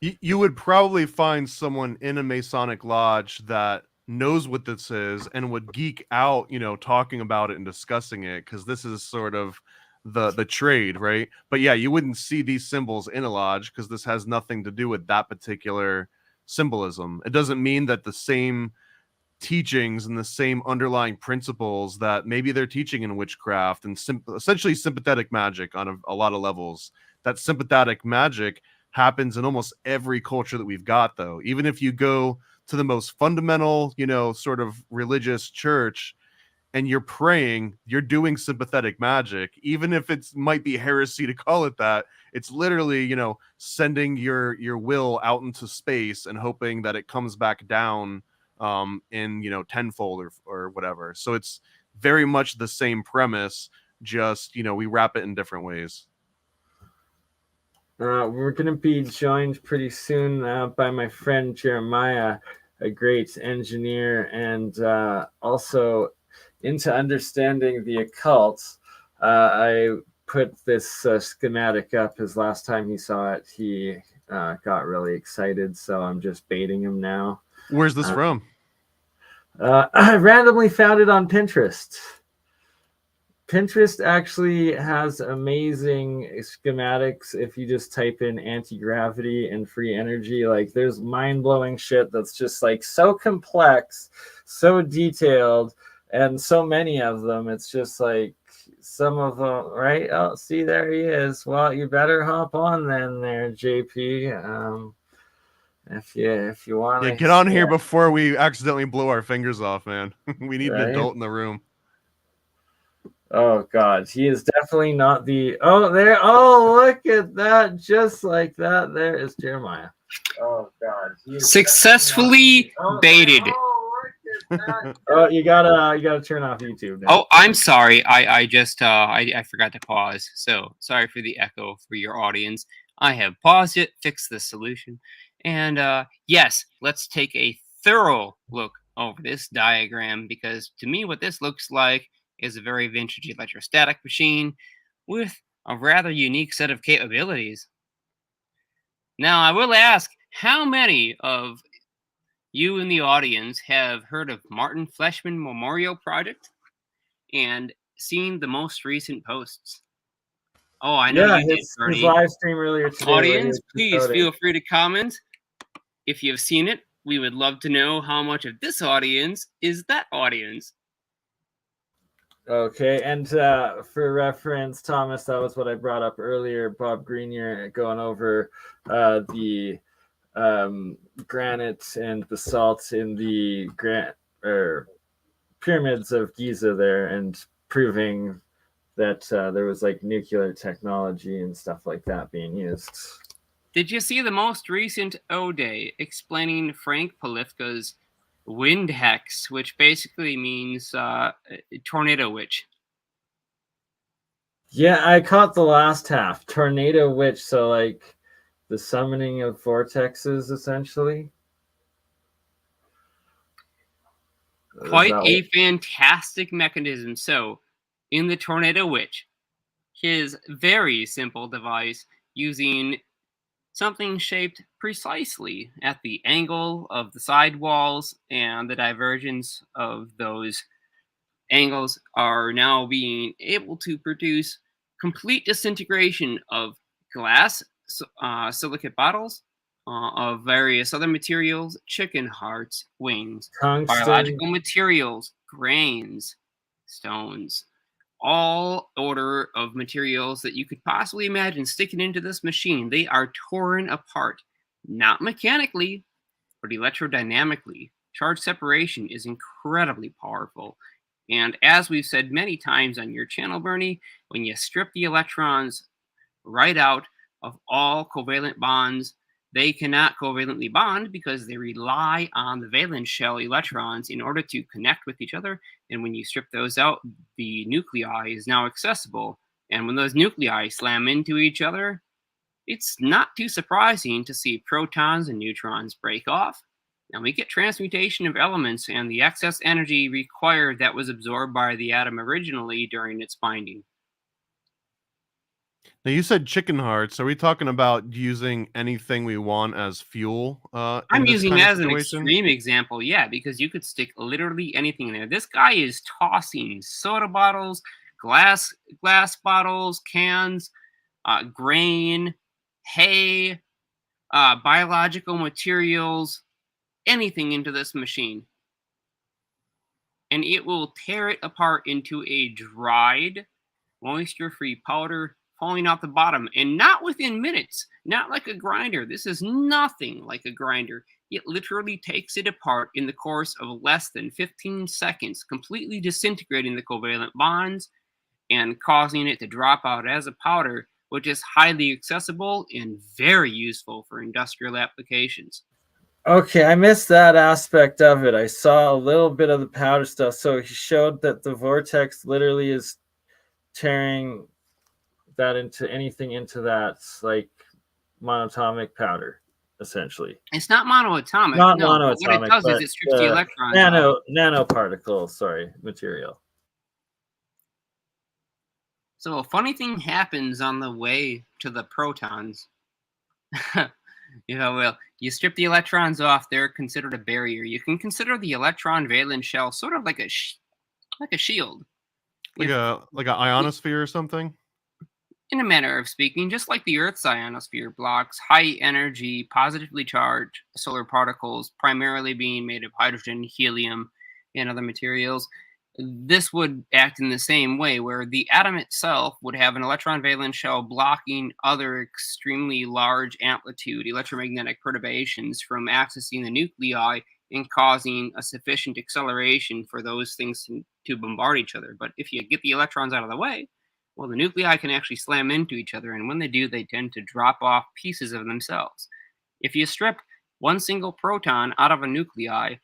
You would probably find someone in a Masonic lodge that knows what this is and would geek out, talking about it and discussing it, because this is sort of the trade, right? But yeah, you wouldn't see these symbols in a lodge because this has nothing to do with that particular symbolism. It doesn't mean that the same teachings and the same underlying principles that maybe they're teaching in witchcraft and essentially sympathetic magic on a lot of levels, that sympathetic magic happens in almost every culture that we've got, though. Even if you go to the most fundamental, sort of religious church and you're praying, you're doing sympathetic magic, even if it might be heresy to call it that. It's literally, sending your will out into space and hoping that it comes back down in tenfold or whatever. So it's very much the same premise, just we wrap it in different ways. We're going to be joined pretty soon by my friend Jeremiah, a great engineer and also into understanding the occult. I put this schematic up his last time he saw it. He got really excited, so I'm just baiting him now. Where's this from? I randomly found it on Pinterest. Pinterest actually has amazing schematics if you just type in anti-gravity and free energy. Like there's mind-blowing shit that's just like so complex, so detailed, and so many of them. It's just like some of them, right? Oh, see, there he is. Well, you better hop on then there, JP. If you want Yeah, to, get on here before we accidentally blow our fingers off, man. We need an right? adult in the room. Oh God, he is definitely not the. Oh, there. Oh, look at that! Just like that, there is Jeremiah. Oh God, he is Successfully baited. Oh, look at that! Oh, you gotta turn off YouTube now. Oh, I'm sorry. I just I forgot to pause. So sorry for the echo for your audience. I have paused it, fixed the solution, and yes, let's take a thorough look over this diagram, because to me, what this looks like is a very vintage electrostatic machine with a rather unique set of capabilities. Now, I will ask, how many of you in the audience have heard of Martin Fleshman Memorial Project and seen the most recent posts? Oh, I know you did, his Bernie. live stream earlier today. Audience, please feel free to comment if you've seen it. We would love to know how much of this audience is that audience. Okay, and for reference, Thomas, that was what I brought up earlier. Bob Grenier going over the granite and basalt in the pyramids of Giza there, and proving that there was like nuclear technology and stuff like that being used. Did you see the most recent O-Day explaining Frank Polifka's wind hex, which basically means tornado witch? Yeah, I caught the last half. Tornado witch, so like the summoning of vortexes, essentially. Quite a fantastic mechanism. So, in the Tornado Witch, his very simple device using something shaped precisely at the angle of the side walls, and the divergence of those angles are now being able to produce complete disintegration of glass, silicate bottles, of various other materials, chicken hearts, wings, tungsten, biological materials, grains, stones, all order of materials that you could possibly imagine sticking into this machine. They are torn apart, not mechanically, but electrodynamically. Charge separation is incredibly powerful. And as we've said many times on your channel, Bernie, when you strip the electrons right out of all covalent bonds, they cannot covalently bond because they rely on the valence shell electrons in order to connect with each other. And when you strip those out, the nuclei is now accessible. And when those nuclei slam into each other, it's not too surprising to see protons and neutrons break off. And we get transmutation of elements and the excess energy required that was absorbed by the atom originally during its binding. Now, you said chicken hearts. Are we talking about using anything we want as fuel? I'm using that as an extreme example, yeah, because you could stick literally anything in there. This guy is tossing soda bottles, glass bottles, cans, grain, hay, biological materials, anything into this machine. And it will tear it apart into a dried, moisture-free powder falling out the bottom, and not within minutes, not like a grinder. This is nothing like a grinder. It literally takes it apart in the course of less than 15 seconds, completely disintegrating the covalent bonds and causing it to drop out as a powder, which is highly accessible and very useful for industrial applications. Okay, I missed that aspect of it. I saw a little bit of the powder stuff. So he showed that the vortex literally is tearing that into anything into that, like monatomic powder, essentially. It's not monoatomic. Not no, monoatomic. What it does is it strips the electrons nanoparticle, material. So a funny thing happens on the way to the protons. Well, you strip the electrons off, they're considered a barrier. You can consider the electron valence shell sort of like a shield. Like an ionosphere or something? In a manner of speaking, just like the Earth's ionosphere blocks high energy, positively charged solar particles, primarily being made of hydrogen, helium, and other materials. This would act in the same way, where the atom itself would have an electron valence shell blocking other extremely large amplitude electromagnetic perturbations from accessing the nuclei and causing a sufficient acceleration for those things to bombard each other. But if you get the electrons out of the way, well, the nuclei can actually slam into each other, and when they do, they tend to drop off pieces of themselves. If you strip one single proton out of a nuclei,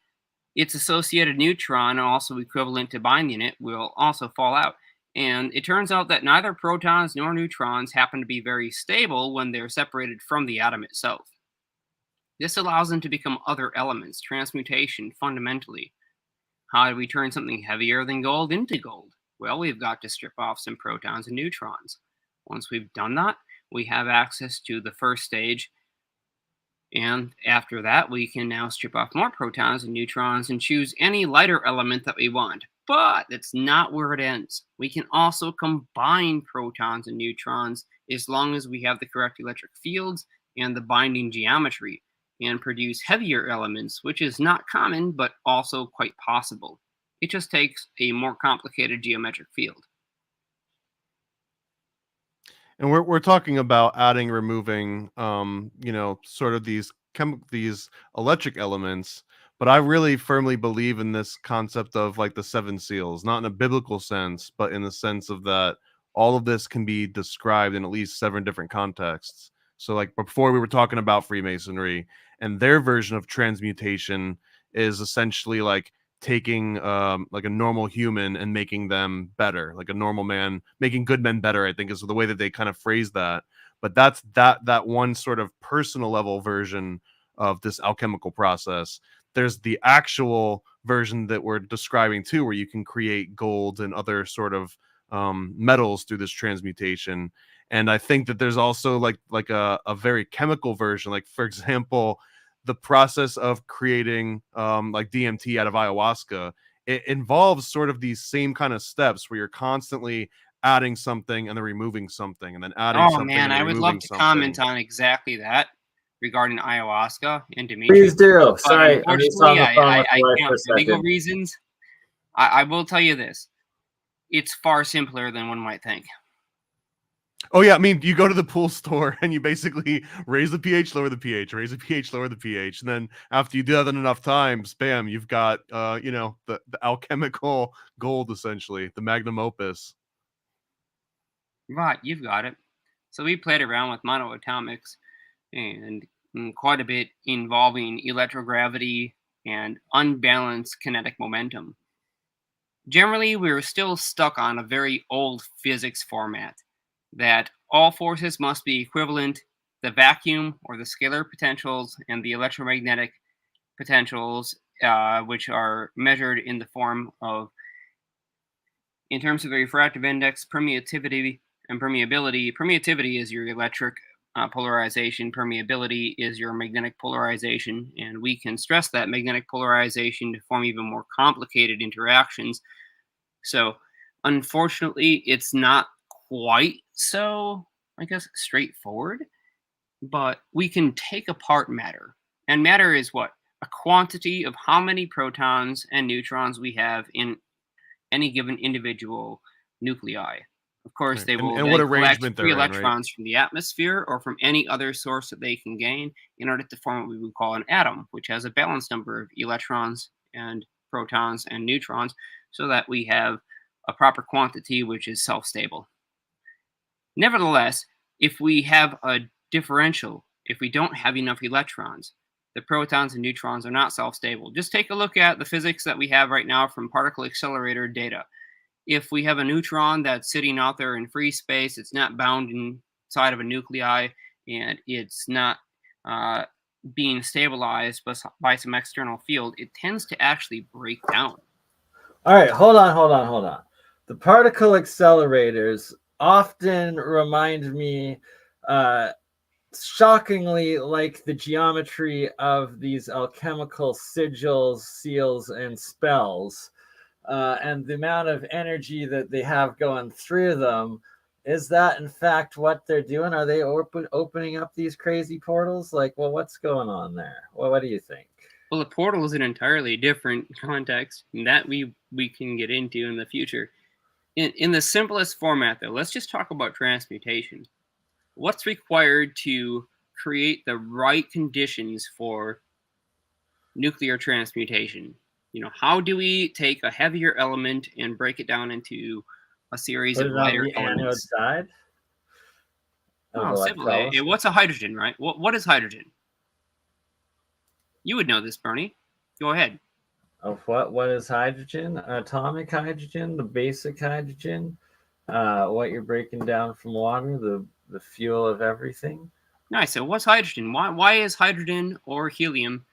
its associated neutron, also equivalent to binding it, will also fall out. And it turns out that neither protons nor neutrons happen to be very stable when they're separated from the atom itself. This allows them to become other elements, transmutation, fundamentally. How do we turn something heavier than gold into gold? Well, we've got to strip off some protons and neutrons. Once we've done that, we have access to the first stage. And after that, we can now strip off more protons and neutrons and choose any lighter element that we want. But that's not where it ends. We can also combine protons and neutrons as long as we have the correct electric fields and the binding geometry, and produce heavier elements, which is not common, but also quite possible. It just takes a more complicated geometric field. And we're talking about adding, removing, sort of these electric elements. But I really firmly believe in this concept of like the 7 seals, not in a biblical sense, but in the sense of that all of this can be described in at least 7 different contexts. So like before we were talking about Freemasonry, and their version of transmutation is essentially like taking like a normal human and making them better, like a normal man making good men better, I think is the way that they kind of phrase that. But that's that one sort of personal level version of this alchemical process. There's the actual version that we're describing too, where you can create gold and other sort of metals through this transmutation. And I think that there's also like a very chemical version, like for example, the process of creating like DMT out of ayahuasca. It involves sort of these same kind of steps where you're constantly adding something and then removing something and then adding something. Oh man, and I would love to comment on exactly that regarding ayahuasca and Dimitri. Please do. But sorry, I'm just on unfortunately, the phone I with my wife can't for a for legal second. reasons. I will tell you this. It's far simpler than one might think. Oh yeah, I mean, you go to the pool store and you basically raise the pH, lower the pH, raise the pH, lower the pH, and then after you do that enough times, bam, you've got the alchemical gold, essentially, the magnum opus. Right, you've got it. So we played around with monoatomics and quite a bit involving electrogravity and unbalanced kinetic momentum. Generally, we're still stuck on a very old physics format that all forces must be equivalent. The vacuum or the scalar potentials and the electromagnetic potentials, which are measured in the form of, in terms of the refractive index, permittivity and permeability. Permittivity is your electric polarization. Permeability is your magnetic polarization. And we can stress that magnetic polarization to form even more complicated interactions. So unfortunately, it's not quite so, I guess, straightforward, but we can take apart matter. And matter is what? A quantity of how many protons and neutrons we have in any given individual nuclei. Of course, Right. they will and what then collect arrangement free they're in, right? electrons from the atmosphere or from any other source that they can gain in order to form what we would call an atom, which has a balanced number of electrons and protons and neutrons, so that we have a proper quantity which is self-stable. Nevertheless, if we have a differential, if we don't have enough electrons, the protons and neutrons are not self-stable. Just take a look at the physics that we have right now from particle accelerator data. If we have a neutron that's sitting out there in free space, it's not bound inside of a nuclei, and it's not being stabilized by some external field, it tends to actually break down. All right, hold on. The particle accelerators often remind me shockingly like the geometry of these alchemical sigils, seals, and spells, and the amount of energy that they have going through them. Is that in fact what they're doing? Are they opening up these crazy portals? Like, well, what's going on there? Well, what do you think? Well, the portal is an entirely different context that we can get into in the future. In the simplest format, though, let's just talk about transmutation. What's required to create the right conditions for nuclear transmutation. How do we take a heavier element and break it down into a series Put of it on lighter the anode elements? side of Oh, simple. electrolysis. What's a hydrogen, right? What is hydrogen? You would know this, Bernie. Go ahead. Of what is hydrogen? Atomic hydrogen, the basic hydrogen, what you're breaking down from water, the fuel of everything. Nice. So what's hydrogen? Why is hydrogen or helium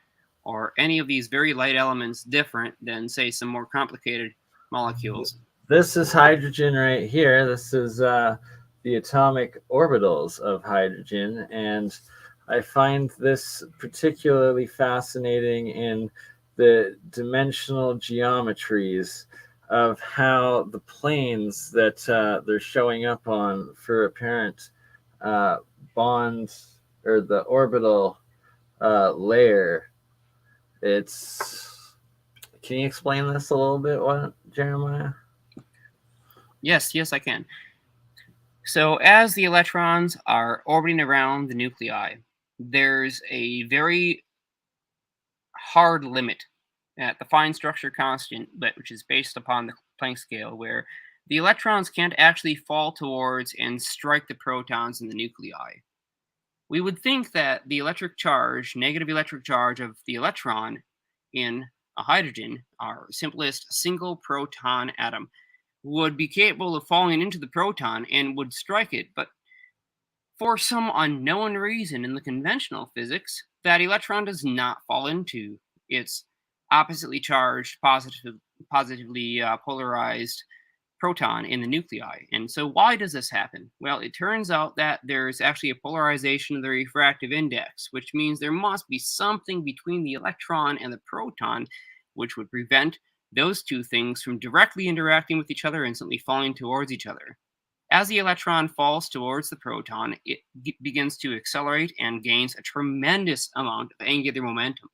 or any of these very light elements different than, say, some more complicated molecules? This is hydrogen right here. This is the atomic orbitals of hydrogen, and I find this particularly fascinating in the dimensional geometries of how the planes that they're showing up on for apparent bond or the orbital layer. Can you explain this a little bit, Jeremiah? Yes, I can. So as the electrons are orbiting around the nuclei, there's a very hard limit at the fine structure constant, which is based upon the Planck scale, where the electrons can't actually fall towards and strike the protons in the nuclei. We would think that the negative electric charge of the electron in a hydrogen, our simplest single proton atom, would be capable of falling into the proton and would strike it, but for some unknown reason in the conventional physics, that electron does not fall into its oppositely charged, positively polarized proton in the nuclei. And so why does this happen? Well, it turns out that there's actually a polarization of the refractive index, which means there must be something between the electron and the proton which would prevent those two things from directly interacting with each other and simply falling towards each other. As the electron falls towards the proton, it begins to accelerate and gains a tremendous amount of angular momentum.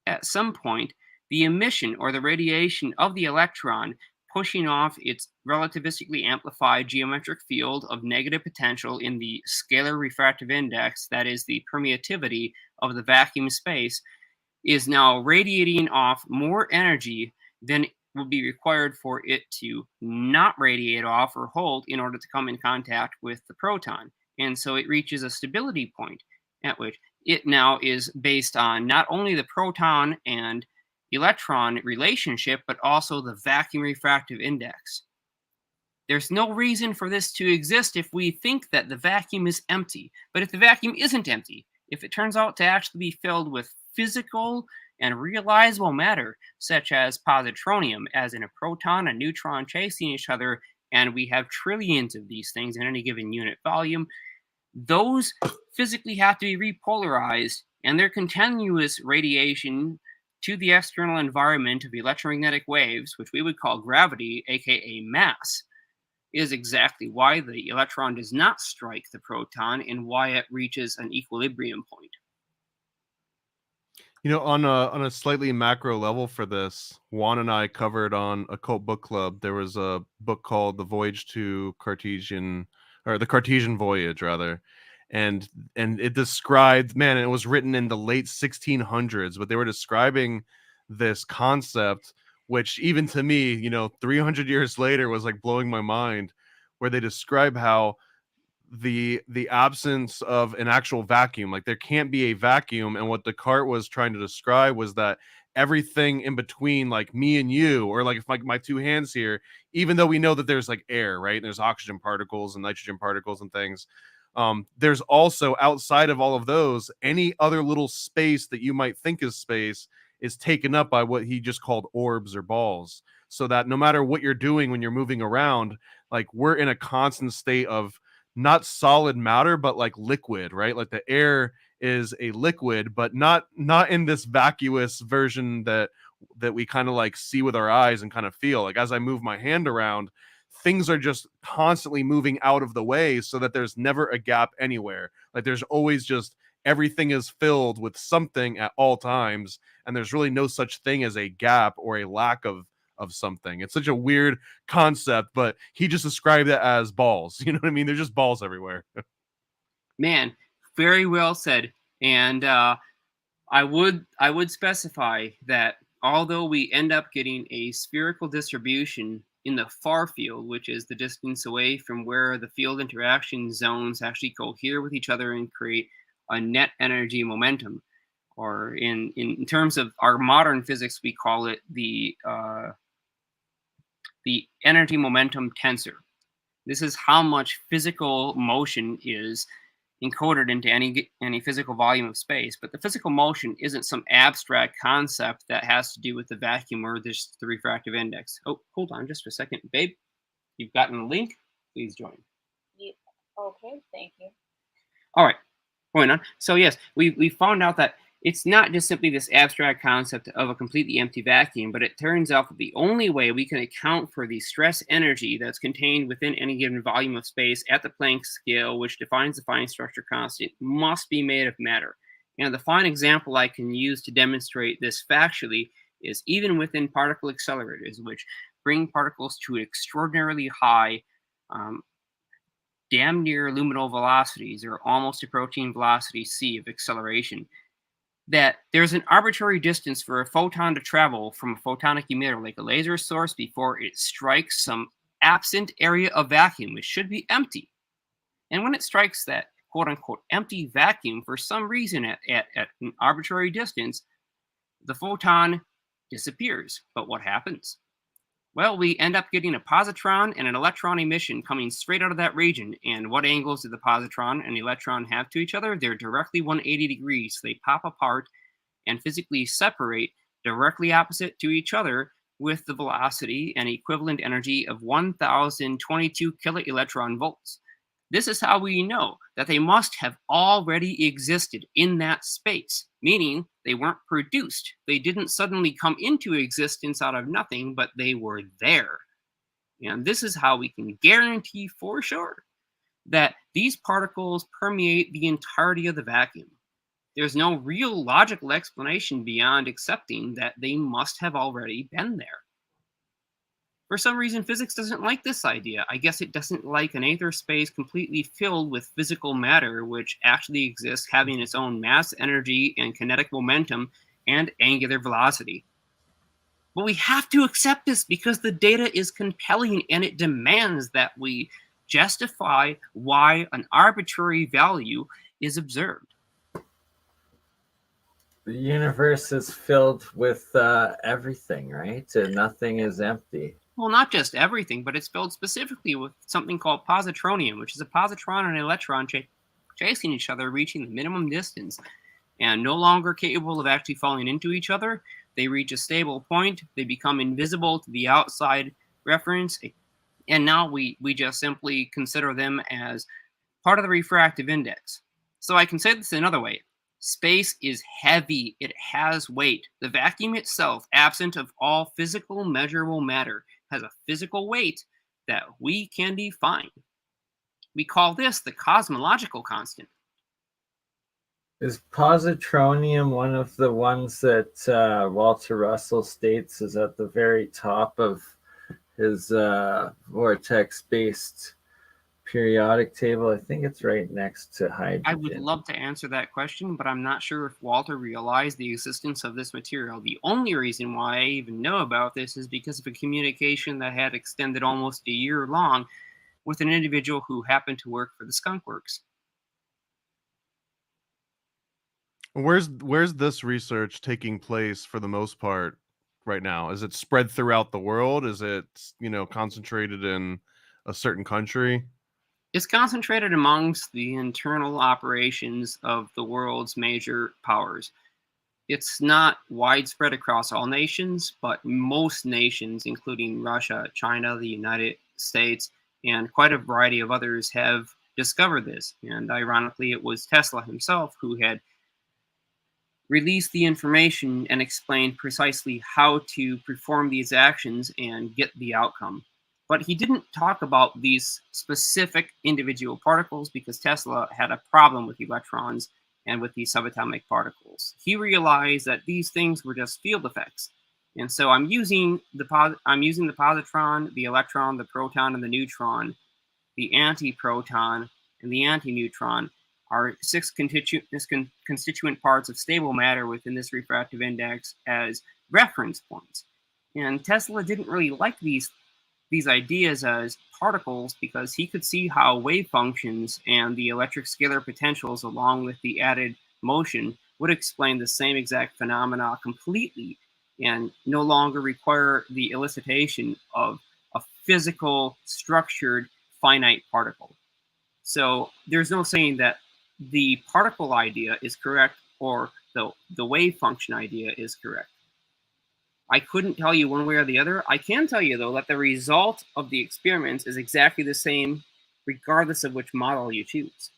At some point, the emission or the radiation of the electron pushing off its relativistically amplified geometric field of negative potential in the scalar refractive index, that is the permeativity of the vacuum space, is now radiating off more energy than will be required for it to not radiate off or hold in order to come in contact with the proton. And so it reaches a stability point at which it now is based on not only the proton and electron relationship, but also the vacuum refractive index. There's no reason for this to exist if we think that the vacuum is empty. But if the vacuum isn't empty, if it turns out to actually be filled with physical and realizable matter, such as positronium, as in a proton and neutron chasing each other, and we have trillions of these things in any given unit volume, those physically have to be repolarized, and their continuous radiation to the external environment of electromagnetic waves, which we would call gravity, aka mass, is exactly why the electron does not strike the proton and why it reaches an equilibrium point. On a slightly macro level for this, Juan and I covered on Occult Book Club. There was a book called The Voyage to Cartesian, or The Cartesian Voyage, rather. And it described, man, it was written in the late 1600s, but they were describing this concept, which even to me, 300 years later was like blowing my mind, where they describe how the absence of an actual vacuum, like there can't be a vacuum, and what Descartes was trying to describe was that everything in between, like me and you, or like if my two hands here, even though we know that there's like air, right, and there's oxygen particles and nitrogen particles and things, there's also outside of all of those, any other little space that you might think is space is taken up by what he just called orbs or balls, so that no matter what you're doing when you're moving around, like we're in a constant state of not solid matter, but like liquid, right? Like the air is a liquid, but not in this vacuous version that we kind of like see with our eyes and kind of feel. Like as I move my hand around, things are just constantly moving out of the way so that there's never a gap anywhere. Like there's always just everything is filled with something at all times, and there's really no such thing as a gap or a lack of something. It's such a weird concept, but he just described it as balls. You know what I mean? They're just balls everywhere. Man, very well said. And I would specify that although we end up getting a spherical distribution in the far field, which is the distance away from where the field interaction zones actually cohere with each other and create a net energy momentum, or in terms of our modern physics, we call it the energy momentum tensor. This is how much physical motion is encoded into any physical volume of space. But the physical motion isn't some abstract concept that has to do with the vacuum or the refractive index. Oh, hold on just a second. Babe, you've gotten a link. Please join. Yeah. Okay, thank you. All right, going on. So yes, we found out that it's not just simply this abstract concept of a completely empty vacuum, but it turns out that the only way we can account for the stress energy that's contained within any given volume of space at the Planck scale, which defines the fine structure constant, must be made of matter. And the fine example I can use to demonstrate this factually is even within particle accelerators, which bring particles to extraordinarily high damn near luminal velocities, or almost approaching velocity c of acceleration, that there's an arbitrary distance for a photon to travel from a photonic emitter, like a laser source, before it strikes some absent area of vacuum, which should be empty. And when it strikes that quote-unquote empty vacuum, for some reason at an arbitrary distance, the photon disappears. But what happens? Well, we end up getting a positron and an electron emission coming straight out of that region. And what angles do the positron and the electron have to each other? They're directly 180 degrees. They pop apart and physically separate directly opposite to each other with the velocity and equivalent energy of 1022 kiloelectron volts. This is how we know that they must have already existed in that space, meaning they weren't produced. They didn't suddenly come into existence out of nothing, but they were there. And this is how we can guarantee for sure that these particles permeate the entirety of the vacuum. There's no real logical explanation beyond accepting that they must have already been there. For some reason, physics doesn't like this idea. I guess it doesn't like an aether space completely filled with physical matter, which actually exists having its own mass, energy, and kinetic momentum and angular velocity. But we have to accept this because the data is compelling and it demands that we justify why an arbitrary value is observed. The universe is filled with everything, right? And nothing is empty. Well, not just everything, but it's filled specifically with something called positronium, which is a positron and an electron chasing each other, reaching the minimum distance, and no longer capable of actually falling into each other. They reach a stable point, they become invisible to the outside reference, and now we just simply consider them as part of the refractive index. So I can say this another way. Space is heavy. It has weight. The vacuum itself, absent of all physical measurable matter, has a physical weight that we can define. We call this the cosmological constant. Is positronium one of the ones that Walter Russell states is at the very top of his vortex-based periodic table? I think it's right next to hydrogen. I would love to answer that question, but I'm not sure if Walter realized the existence of this material. The only reason why I even know about this is because of a communication that had extended almost a year long with an individual who happened to work for the Skunk Works. Where's this research taking place for the most part right now? Is it spread throughout the world? Is it, concentrated in a certain country? It's concentrated amongst the internal operations of the world's major powers. It's not widespread across all nations, but most nations, including Russia, China, the United States, and quite a variety of others, have discovered this. And ironically, it was Tesla himself who had released the information and explained precisely how to perform these actions and get the outcome. But he didn't talk about these specific individual particles because Tesla had a problem with electrons and with these subatomic particles. He realized that these things were just field effects. And so I'm using the positron, the electron, the proton, and the neutron, the antiproton, and the antineutron. are 6 constituent parts of stable matter within this refractive index as reference points. And Tesla didn't really like these ideas as particles because he could see how wave functions and the electric scalar potentials along with the added motion would explain the same exact phenomena completely and no longer require the elicitation of a physical, structured, finite particle. So there's no saying that the particle idea is correct or the wave function idea is correct. I couldn't tell you one way or the other. I can tell you, though, that the result of the experiments is exactly the same regardless of which model you choose.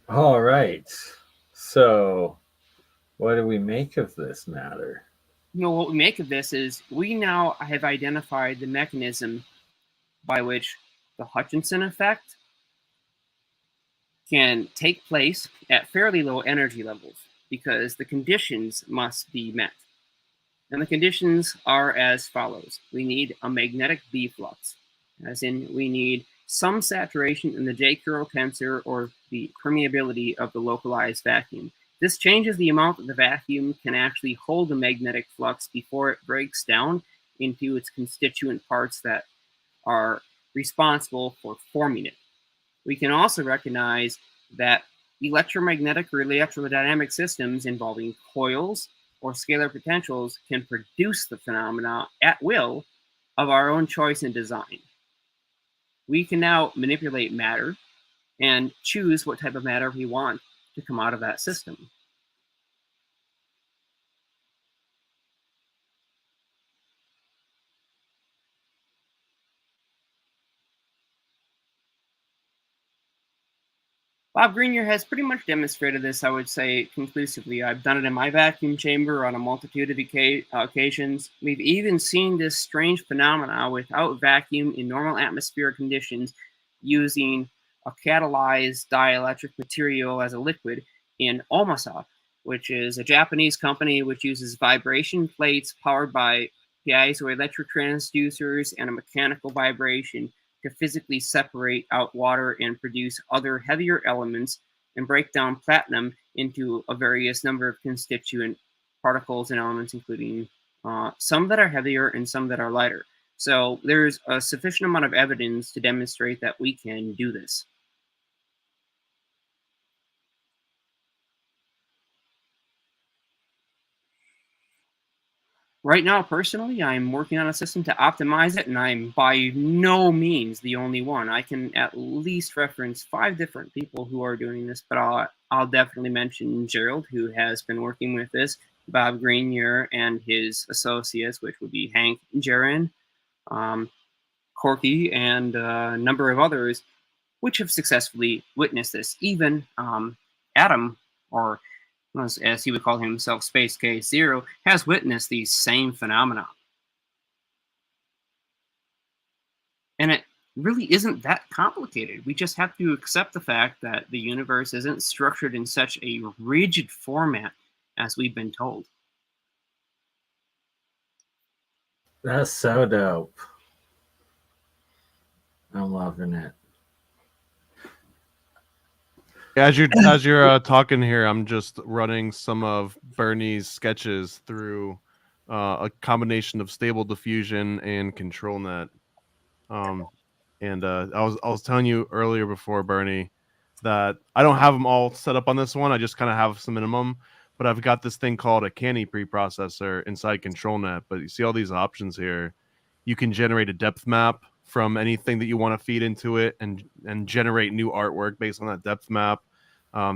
All right. So what do we make of this matter? What we make of this is we now have identified the mechanism by which the Hutchinson effect can take place at fairly low energy levels because the conditions must be met. And the conditions are as follows. We need a magnetic B flux, as in we need some saturation in the J-curl tensor or the permeability of the localized vacuum. This changes the amount that the vacuum can actually hold the magnetic flux before it breaks down into its constituent parts that are responsible for forming it. We can also recognize that electromagnetic or electrodynamic systems involving coils or scalar potentials can produce the phenomena at will of our own choice and design. We can now manipulate matter and choose what type of matter we want to come out of that system. Bob Grenier has pretty much demonstrated this, I would say, conclusively. I've done it in my vacuum chamber on a multitude of occasions. We've even seen this strange phenomena without vacuum in normal atmospheric conditions using a catalyzed dielectric material as a liquid in Omasa, which is a Japanese company which uses vibration plates powered by piezoelectric transducers and a mechanical vibration to physically separate out water and produce other heavier elements and break down platinum into a various number of constituent particles and elements, including some that are heavier and some that are lighter. So there's a sufficient amount of evidence to demonstrate that we can do this. Right now, personally, I'm working on a system to optimize it, and I'm by no means the only one. I can at least reference 5 different people who are doing this, but I'll definitely mention Gerald, who has been working with this, Bob Grenier and his associates, which would be Hank Jarin, Corky, and a number of others, which have successfully witnessed this. Even Adam, or as he would call himself, Space K0, has witnessed these same phenomena. And it really isn't that complicated. We just have to accept the fact that the universe isn't structured in such a rigid format as we've been told. That's so dope. I'm loving it. As you're talking here, I'm just running some of BurnEye's sketches through a combination of stable diffusion and control net. I was telling you earlier before, BurnEye, that I don't have them all set up on this one. I just kind of have some minimum, but I've got this thing called a Canny preprocessor inside control net. But you see all these options here. You can generate a depth map from anything that you want to feed into it and generate new artwork based on that depth map.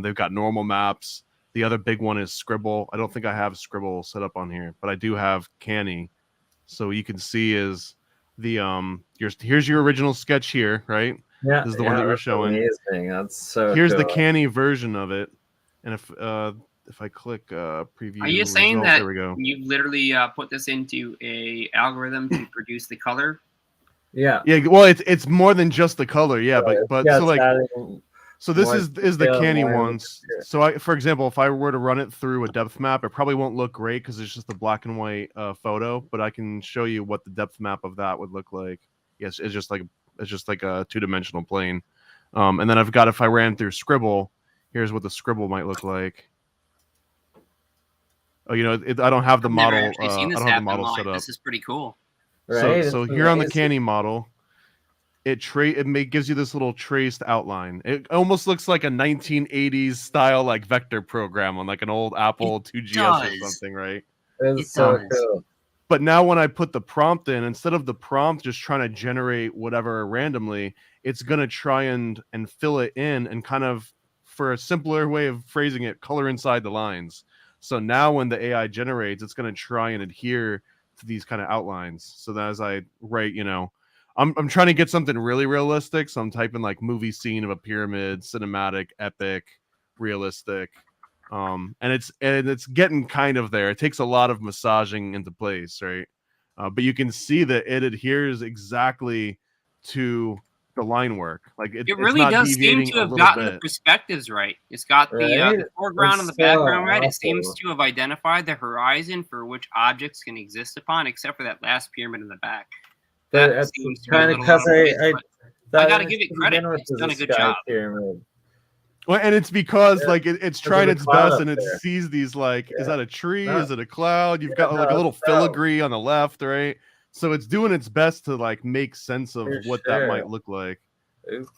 They've got normal maps. The other big one is Scribble. I don't think I have Scribble set up on here, but I do have Canny. So you can see is the here's your original sketch here, right? Yeah, this is the one that you were showing. Amazing. That's so here's cool. the Canny version of it. And if I click preview, are you saying result, that there we go. you literally put this into a algorithm to produce the color? Yeah. Yeah, well, it's more than just the color, yeah, but yeah, so like adding So this more is the detailed, canny more ones. So for example, if I were to run it through a depth map, it probably won't look great because it's just a black and white photo. But I can show you what the depth map of that would look like. Yes, it's just like a 2-dimensional plane. And then I've got, if I ran through Scribble, here's what the Scribble might look like. Oh, I don't have the I've model. never actually seen I this don't have the happen model live. set up. This is pretty cool. right? So It's here on the amazing. canny model, it gives you this little traced outline. It almost looks like a 1980s style like vector program on like an old Apple 2GS or does. something, right? It's It so does. cool. But now when I put the prompt in, instead of the prompt just trying to generate whatever randomly, it's gonna try and fill it in and kind of, for a simpler way of phrasing it, color inside the lines. So now when the AI generates, it's gonna try and adhere to these kind of outlines. So that as I write, I'm trying to get something really realistic. So I'm typing like movie scene of a pyramid, cinematic, epic, realistic. And it's getting kind of there. It takes a lot of massaging into place, right? But you can see that it adheres exactly to the line work. Like It it's really not does seem deviating to a have little gotten the bit. perspectives right. It's got the Right? foreground It's and the so background right. It seems awesome. to have identified the horizon for which objects can exist upon, except for that last pyramid in the back. But That it's seems to be a kind of little out because of place, I but I thought gotta it give it to credit. begin with It's was done a a good sky job. pyramid. Well, and it's because Yeah. like it's There's trying a its cloud best up and it there. sees these like, is Yeah. that a tree? No. Is it a cloud? You've Yeah, got like a no, little it's cloud. filigree on the left, right? So it's doing its best to like make sense of For what that sure. might look like.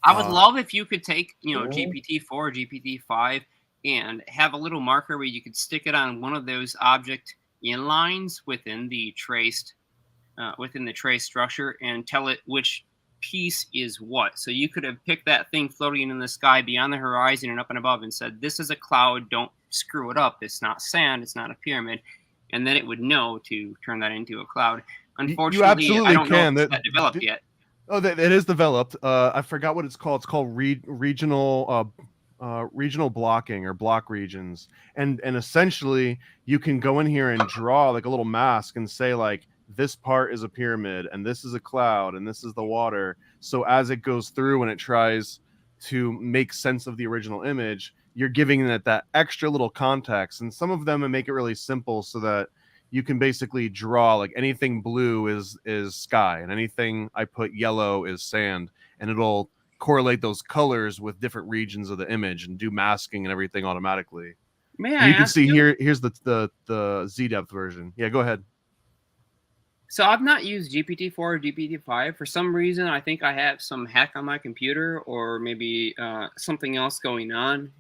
I would love if you could take, Mhm. GPT-4 or GPT-5 and have a little marker where you could stick it on one of those object inlines within the traced structure and tell it which piece is what. So you could have picked that thing floating in the sky beyond the horizon and up and above and said, "This is a cloud. Don't screw it up. It's not sand. It's not a pyramid." And then it would know to turn that into a cloud. Unfortunately, absolutely I don't know can. if it's that developed yet. Oh, that it is developed. I forgot what it's called. It's called regional blocking or block regions. And essentially you can go in here and draw like a little mask and say like, this part is a pyramid and this is a cloud and this is the water. So as it goes through and it tries to make sense of the original image, you're giving it that extra little context. And some of them make it really simple so that you can basically draw like anything blue is sky and anything I put yellow is sand, and it'll correlate those colors with different regions of the image and do masking and everything automatically. May And I you can ask see you? here's the Z depth version. Yeah, go ahead. So I've not used GPT-4 or GPT-5. For some reason, I think I have some hack on my computer or maybe something else going on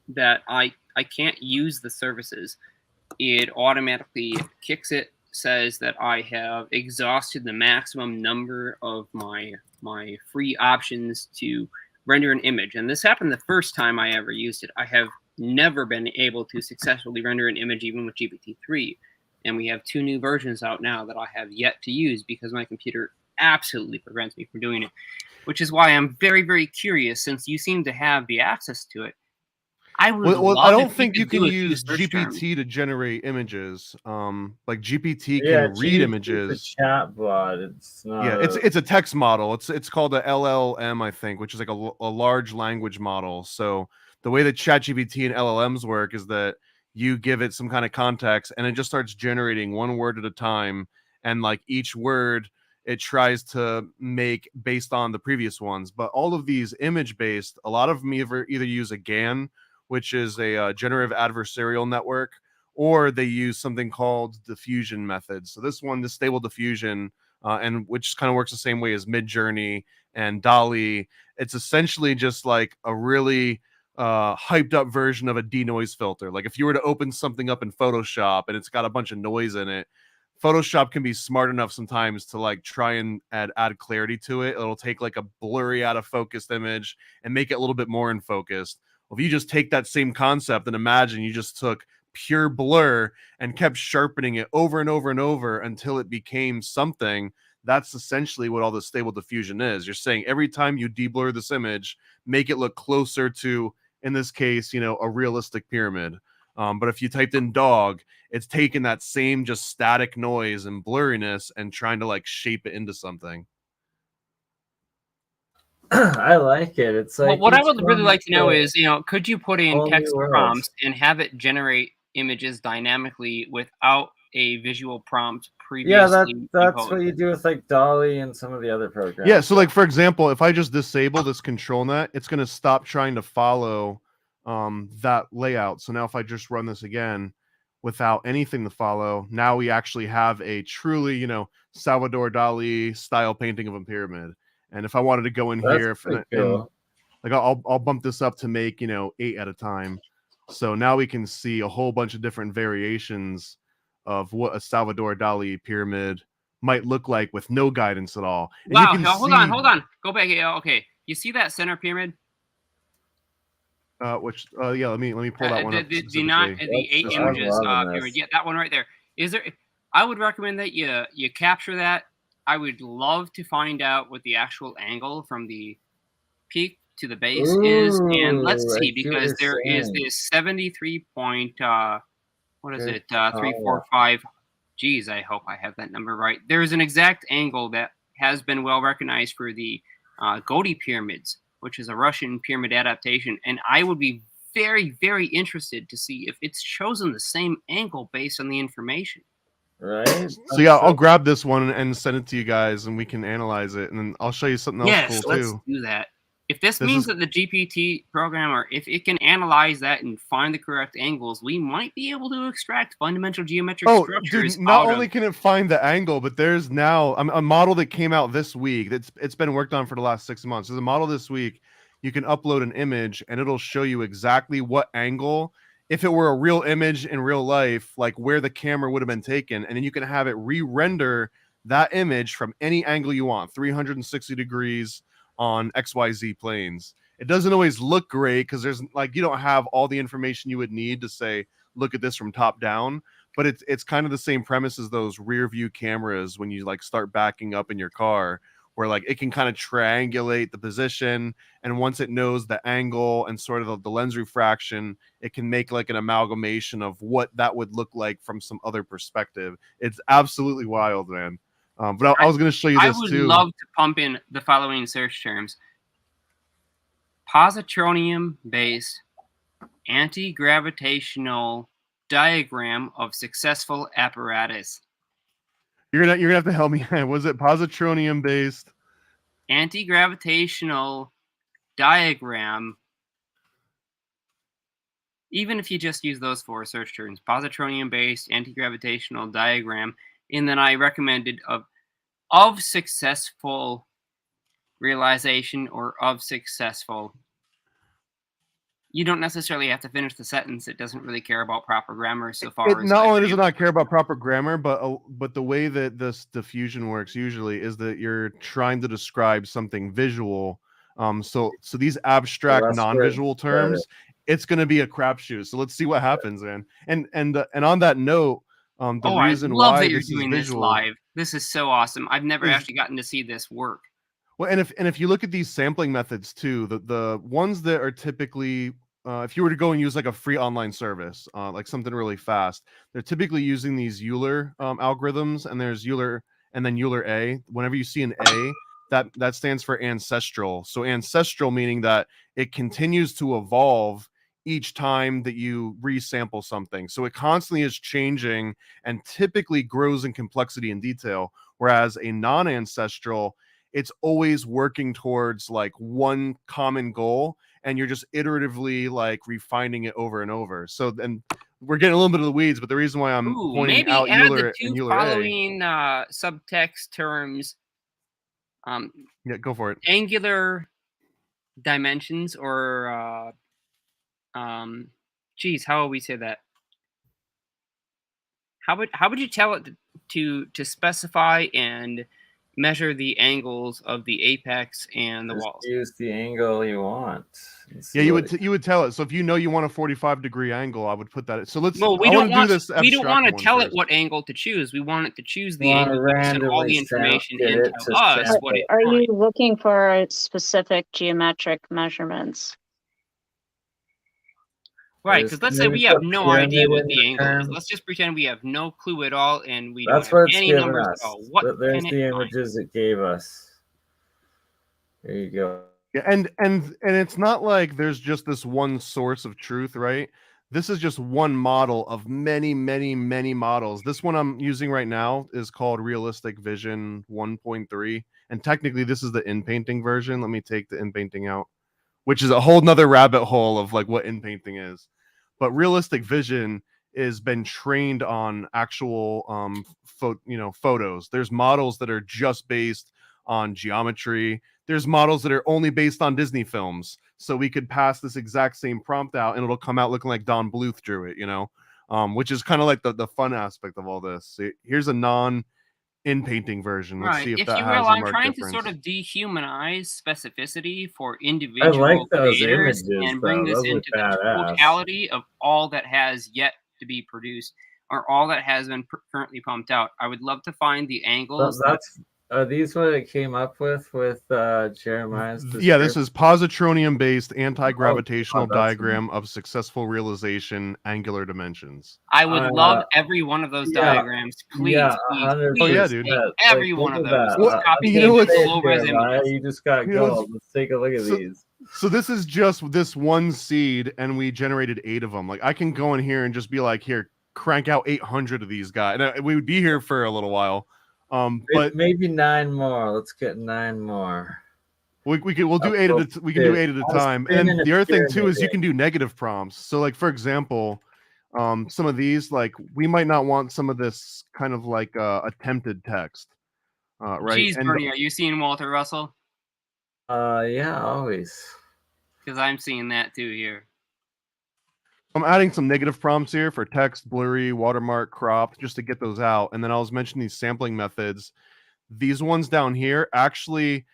that I can't use the services. It automatically kicks it, says that I have exhausted the maximum number of my free options to render an image. And this happened the first time I ever used it. I have never been able to successfully render an image even with GPT-3. And we have 2 new versions out now that I have yet to use because my computer absolutely prevents me from doing it, which is why I'm very, very curious, since you seem to have the access to it. I would Well, love I don't if think you could can do a few use search terms. GPT to generate images. Like GPT Yeah, can read GPT images. is a chat bot. It's not. Yeah, it's a text model. It's called a LLM, I think, which is like a large language model. So the way that ChatGPT and LLMs work is that you give it some kind of context and it just starts generating one word at a time, and like each word it tries to make based on the previous ones. But all of these image based, a lot of them either use a GAN, which is a generative adversarial network, or they use something called diffusion methods. So this stable diffusion, and which kind of works the same way as Midjourney and DALL-E. It's essentially just like a really hyped up version of a denoise filter. Like if you were to open something up in Photoshop and it's got a bunch of noise in it, Photoshop can be smart enough sometimes to like try and add clarity to it. It'll take like a blurry out of focused image and make it a little bit more in focus. Well, if you just take that same concept and imagine you just took pure blur and kept sharpening it over and over and over until it became something, that's essentially what all the stable diffusion is. You're saying every time you deblur this image, make it look closer to, in this case, a realistic pyramid. But if you typed in dog, it's taking that same just static noise and blurriness and trying to like shape it into something. I like it. It's Well, like what I each would really one like to know is is, could you put in whole new text world. prompts and have it generate images dynamically without a visual prompt Yeah, previously that's imposed? what you do with like Dolly and some of the other programs. Yeah, so like for example, if I just disable this control net, it's going to stop trying to follow that layout. So now if I just run this again without anything to follow, now we actually have a truly, Salvador Dali style painting of a pyramid. And if I wanted to go in That's here pretty and cool. like I'll bump this up to make 8 at a time. So now we can see a whole bunch of different variations of what a Salvador Dali pyramid might look like with no guidance at all. And you Wow, can hold see on. Go back here. Okay. You see that center pyramid? yeah, let me pull that one up The specifically. 8 I'm images loving pyramid. this. Yeah, that one right there. I would recommend that you capture that. I would love to find out what the actual angle from the peak to the base is, and let's Ooh, I see, see what because you're there is saying. this 73 point what is Good it 345. Geez, I hope I have that number right. There's an exact angle that has been well recognized for the Godi pyramids, which is a Russian pyramid adaptation, and I would be very, very interested to see if it's chosen the same angle based on the information. Right? So yeah, I'll grab this one and send it to you guys, and we can analyze it, and then I'll show you something else Yes, cool let's too. do that. If this means that the GPT program, or if it can analyze that and find the correct angles, we might be able to extract fundamental geometric structures. Dude, not only can it find the angle, but there's now a model that came out this week. It's been worked on for the last 6 months. There's a model this week. You can upload an image, and it'll show you exactly what angle, if it were a real image in real life, like where the camera would have been taken, and then you can have it re-render that image from any angle you want, 360 degrees on XYZ planes. It doesn't always look great because there's you don't have all the information you would need to say, look at this from top down, but it's kind of the same premise as those rear view cameras when you start backing up in your car, where it can kind of triangulate the position, and once it knows the angle and sort of the lens refraction, it can make an amalgamation of what that would look like from some other perspective. It's absolutely wild, man. But I was going to show you this too. I would love to pump in the following search terms: positronium-based anti-gravitational diagram of successful apparatus. You're gonna have to help me. Was it positronium-based anti-gravitational diagram? Even if you just use those 4 search terms: positronium-based anti-gravitational diagram, and then I recommended of successful realization or of successful. You don't necessarily have to finish the sentence. It doesn't really care about proper grammar so far as not only does it not care about proper grammar, but the way that this diffusion works usually is that you're trying to describe something visual. So these abstract non-visual terms, it's going to be a crapshoot. So let's see what happens, man. And on that note, the reason I love why that you're this doing is this visual, live. This is so awesome. I've never actually gotten to see this work. Well, and if you look at these sampling methods too, the ones that are typically, if you were to go and use a free online service, like something really fast, they're typically using these Euler algorithms, and there's Euler and then Euler A. Whenever you see an A, that stands for ancestral. So ancestral meaning that it continues to evolve each time that you resample something. So it constantly is changing and typically grows in complexity and detail. Whereas a non-ancestral, it's always working towards one common goal, and you're just iteratively refining it over and over. So then we're getting a little bit of the weeds, but the reason why I'm pointing out Euler and Euler following subtext terms. Yeah, go for it. Angular dimensions, or geez, how would we say that? How would you tell it to specify and measure the angles of the apex and the walls? Use the angle you want. Yeah, you would tell it. So if you want a 45-degree angle, I would put that. So let's. Well, we don't want to tell it what angle to choose. We want it to choose the angle based on all the information and tell us what it. Are you looking for specific geometric measurements? Right, because let's say we have no idea what the angle is. Let's just pretend we have no clue at all, and we don't have any numbers at all. There's the images it gave us. There you go. Yeah, and it's not like there's just this one source of truth, right? This is just one model of many, many, many models. This one I'm using right now is called Realistic Vision 1.3, and technically this is the in-painting version. Let me take the in-painting out, which is a whole nother rabbit hole of like what in-painting is. But Realistic Vision is been trained on actual photos. There's models that are just based on geometry. There's models that are only based on Disney films. So we could pass this exact same prompt out and it'll come out looking like Don Bluth drew it, which is kind of like the fun aspect of all this. So here's a non-in-painting version. Let's see if that you has will, a I'm marked trying difference. to sort of dehumanize specificity for I individual like those creators images, and bring though. this Those look into the badass. totality of all that has yet to be produced or all that has been currently pumped out. I would love to find the angles. Are these what it came up with Jeremiah's description? Yeah, this is positronium-based anti-gravitational that's diagram of successful realization angular dimensions. I would love every one of those diagrams. Please, Yeah, please, 100%. please, yeah, dude. take every Like, one look of at those. that. Let's copy you know paste what's- them over as Jeremiah, images. you just got gold. Let's take a look at these. So this is just this one seed, and we generated 8 of them. Like I can go in here and just be like, here, crank out 800 of these guys, and we would be here for a little while. But maybe 9 more. Let's get 9 more. we'll do 8 at a we can do 8 at a time. And then the other thing too is you can do negative prompts. So like for example, some of these, like we might not want some of this kind of like attempted text, right? Jeez, Bernie, are you seeing Walter Russell? Yeah, always. Because I'm seeing that too here. I'm adding some negative prompts here for text, blurry, watermark, cropped, just to get those out. And then I was mentioning these sampling methods. These ones down here actually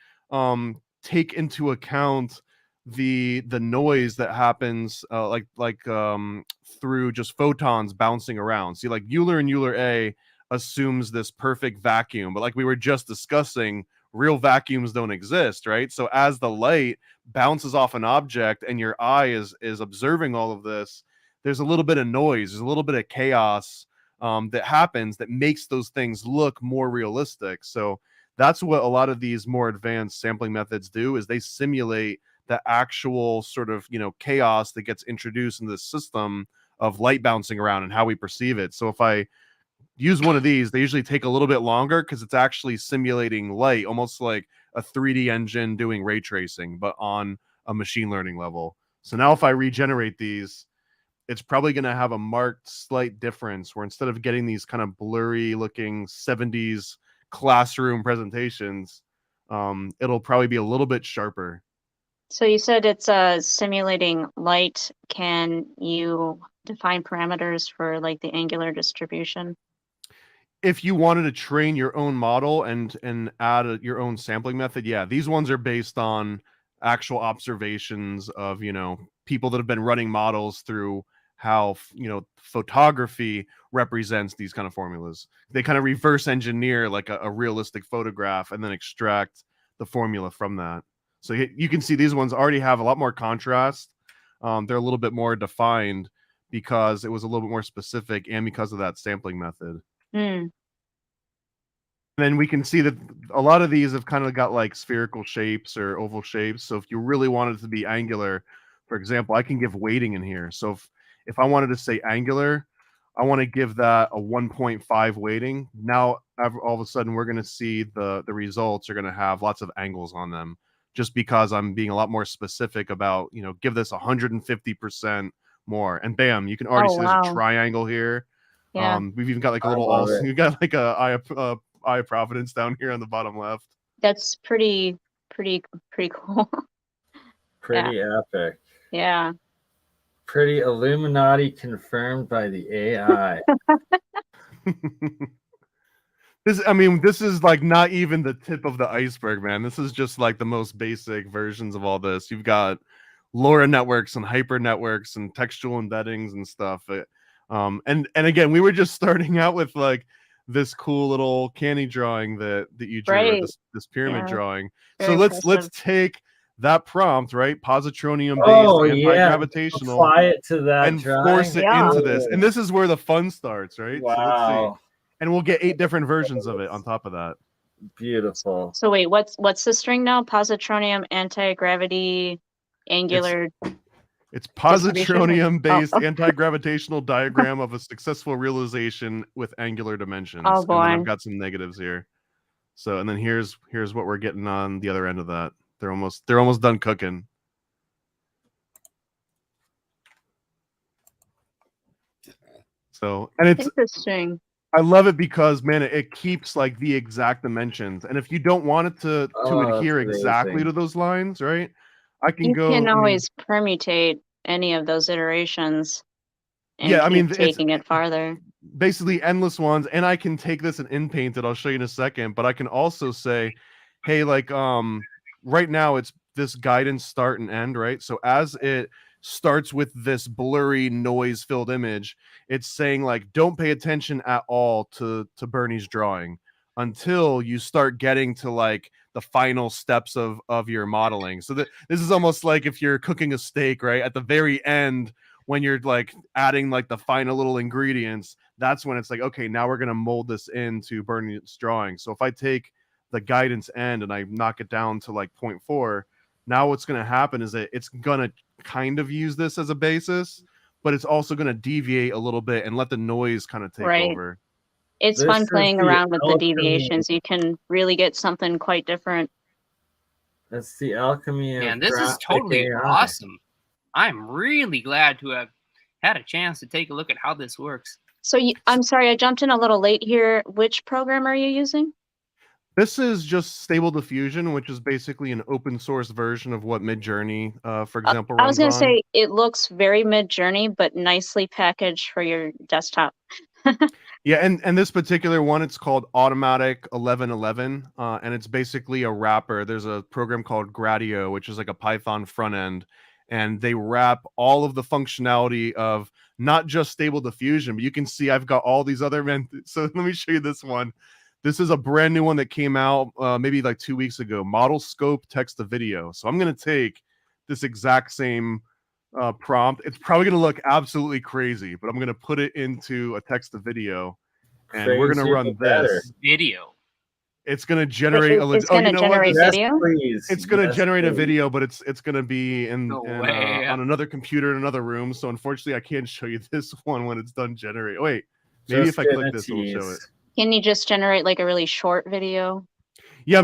take into account the noise that happens through just photons bouncing around. See, like Euler and Euler A assumes this perfect vacuum, but like we were just discussing, real vacuums don't exist, right? So as the light bounces off an object and your eye is observing all of this, there's a little bit of noise, there's a little bit of chaos that happens that makes those things look more realistic. So that's what a lot of these more advanced sampling methods do, is they simulate the actual sort of chaos that gets introduced into the system of light bouncing around and how we perceive it. So if I use one of these, they usually take a little bit longer because it's actually simulating light, almost like a 3D engine doing ray tracing, but on a machine learning level. So now if I regenerate these, it's probably going to have a marked slight difference where instead of getting these kind of blurry looking 70s classroom presentations, it'll probably be a little bit sharper. So you said it's simulating light. Can you define parameters for like the angular distribution? If you wanted to train your own model and add your own sampling method, yeah, these ones are based on actual observations of people that have been running models through how photography represents these kind of formulas. They kind of reverse engineer like a realistic photograph and then extract the formula from that. So you can see these ones already have a lot more contrast. They're a little bit more defined because it was a little bit more specific and because of that sampling method. And then we can see that a lot of these have kind of got like spherical shapes or oval shapes. So if you really wanted it to be angular, for example, I can give weighting in here. So if I wanted to say angular, I want to give that a 1.5 weighting. Now, all of a sudden, we're going to see the results are going to have lots of angles on them, just because I'm being a lot more specific about, give this 150% more. And bam, you can already see there's a triangle here. Yeah. We've even got like a little, you've got like a eye of Providence down here on the bottom left. That's pretty cool. Pretty epic. Yeah. Pretty Illuminati confirmed by the AI. This is like not even the tip of the iceberg, man. This is just like the most basic versions of all this. You've got LoRa networks and hyper networks and textual embeddings and stuff. And again, we were just starting out with like this cool little canny drawing that you drew, right. this pyramid drawing. Very So impressive. let's take that prompt, right? Positronium based anti-gravitational. Apply it to that and drawing. force it into this. And this is where the fun starts, right? Wow. So let's see. And we'll get 8 different versions of it on top of that. Beautiful. So wait, what's the string now? Positronium, anti-gravity, angular. It's Distribution? positronium-based Oh. anti-gravitational diagram of a successful realization with angular dimensions. Oh, And then I've boy. got some negatives here. So, and then here's what we're getting on the other end of that. They're almost done cooking. So, and it's Interesting. I love it because, man, it keeps like the exact dimensions. And if you don't want it to adhere that's exactly amazing. to those lines, right? I can You go. can always permutate any of those iterations and Yeah, I mean, keep it's taking it farther. basically endless ones. And I can take this and inpaint it. I'll show you in a second. But I can also say, hey, like right now it's this guidance start and end, right? So as it starts with this blurry noise filled image, it's saying like don't pay attention at all to Bernie's drawing until you start getting to like the final steps of your modeling. So that this is almost like if you're cooking a steak, right? At the very end, when you're like adding like the final little ingredients, that's when it's like, okay, now we're gonna mold this into Bernie's drawing. So if I take the guidance end and I knock it down to like 0.4, now what's going to happen is that it's going to kind of use this as a basis, but it's also going to deviate a little bit and let the noise kind of take Right. over. It's This fun is playing the around with the Alchemy. deviations. You can really get something quite different. That's the alchemy of And this is graphic totally AI. awesome. I'm really glad to have had a chance to take a look at how this works. So I'm sorry, I jumped in a little late here. Which program are you using? This is just Stable Diffusion, which is basically an open source version of what Midjourney, for example, I was runs going to on. say it looks very Midjourney, but nicely packaged for your desktop. Yeah, and this particular one, it's called Automatic 1111, and it's basically a wrapper. There's a program called Gradio, which is like a Python front end, and they wrap all of the functionality of not just Stable Diffusion, but you can see I've got all these other So let me show you this one. This is a brand new one that came out maybe like 2 weeks ago. Model Scope Text to Video. So I'm going to take this exact same prompt. It's probably going to look absolutely crazy, but I'm going to put it into a text to video, and we're going to run this video. It's going to generate It's going to generate video. Please. It's going to generate a please. video, but it's going to be on another computer in another room. So unfortunately, I can't show you this one when it's done generate. Wait, maybe Just if I click this, it'll show it. Can you just generate like a really short video? Yeah,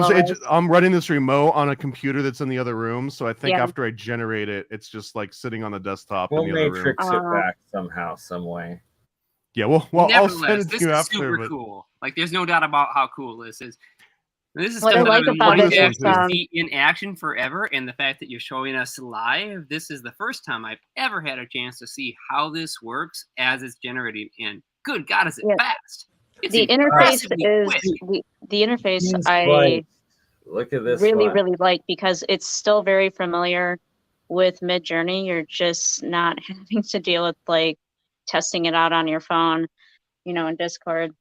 I'm running this remote on a computer that's in the other room. So I think Yeah. after I generate it, it's just like sitting on the desktop We'll in the other room. matrix it back somehow, some way. Yeah, well, I'll send it this to you is after. super cool. Like, there's no doubt about how cool this is. This is What I stuff that like I've been about wanting it to is, actually see in action forever, and the fact that you're showing us live, this is the first time I've ever had a chance to see how this works as it's generating. And good God, is it fast! It's the interface is quick. the interface Seems I like- look at this really one. like, because it's still very familiar with Midjourney. You're just not having to deal with like testing it out on your phone, you know, in Discord.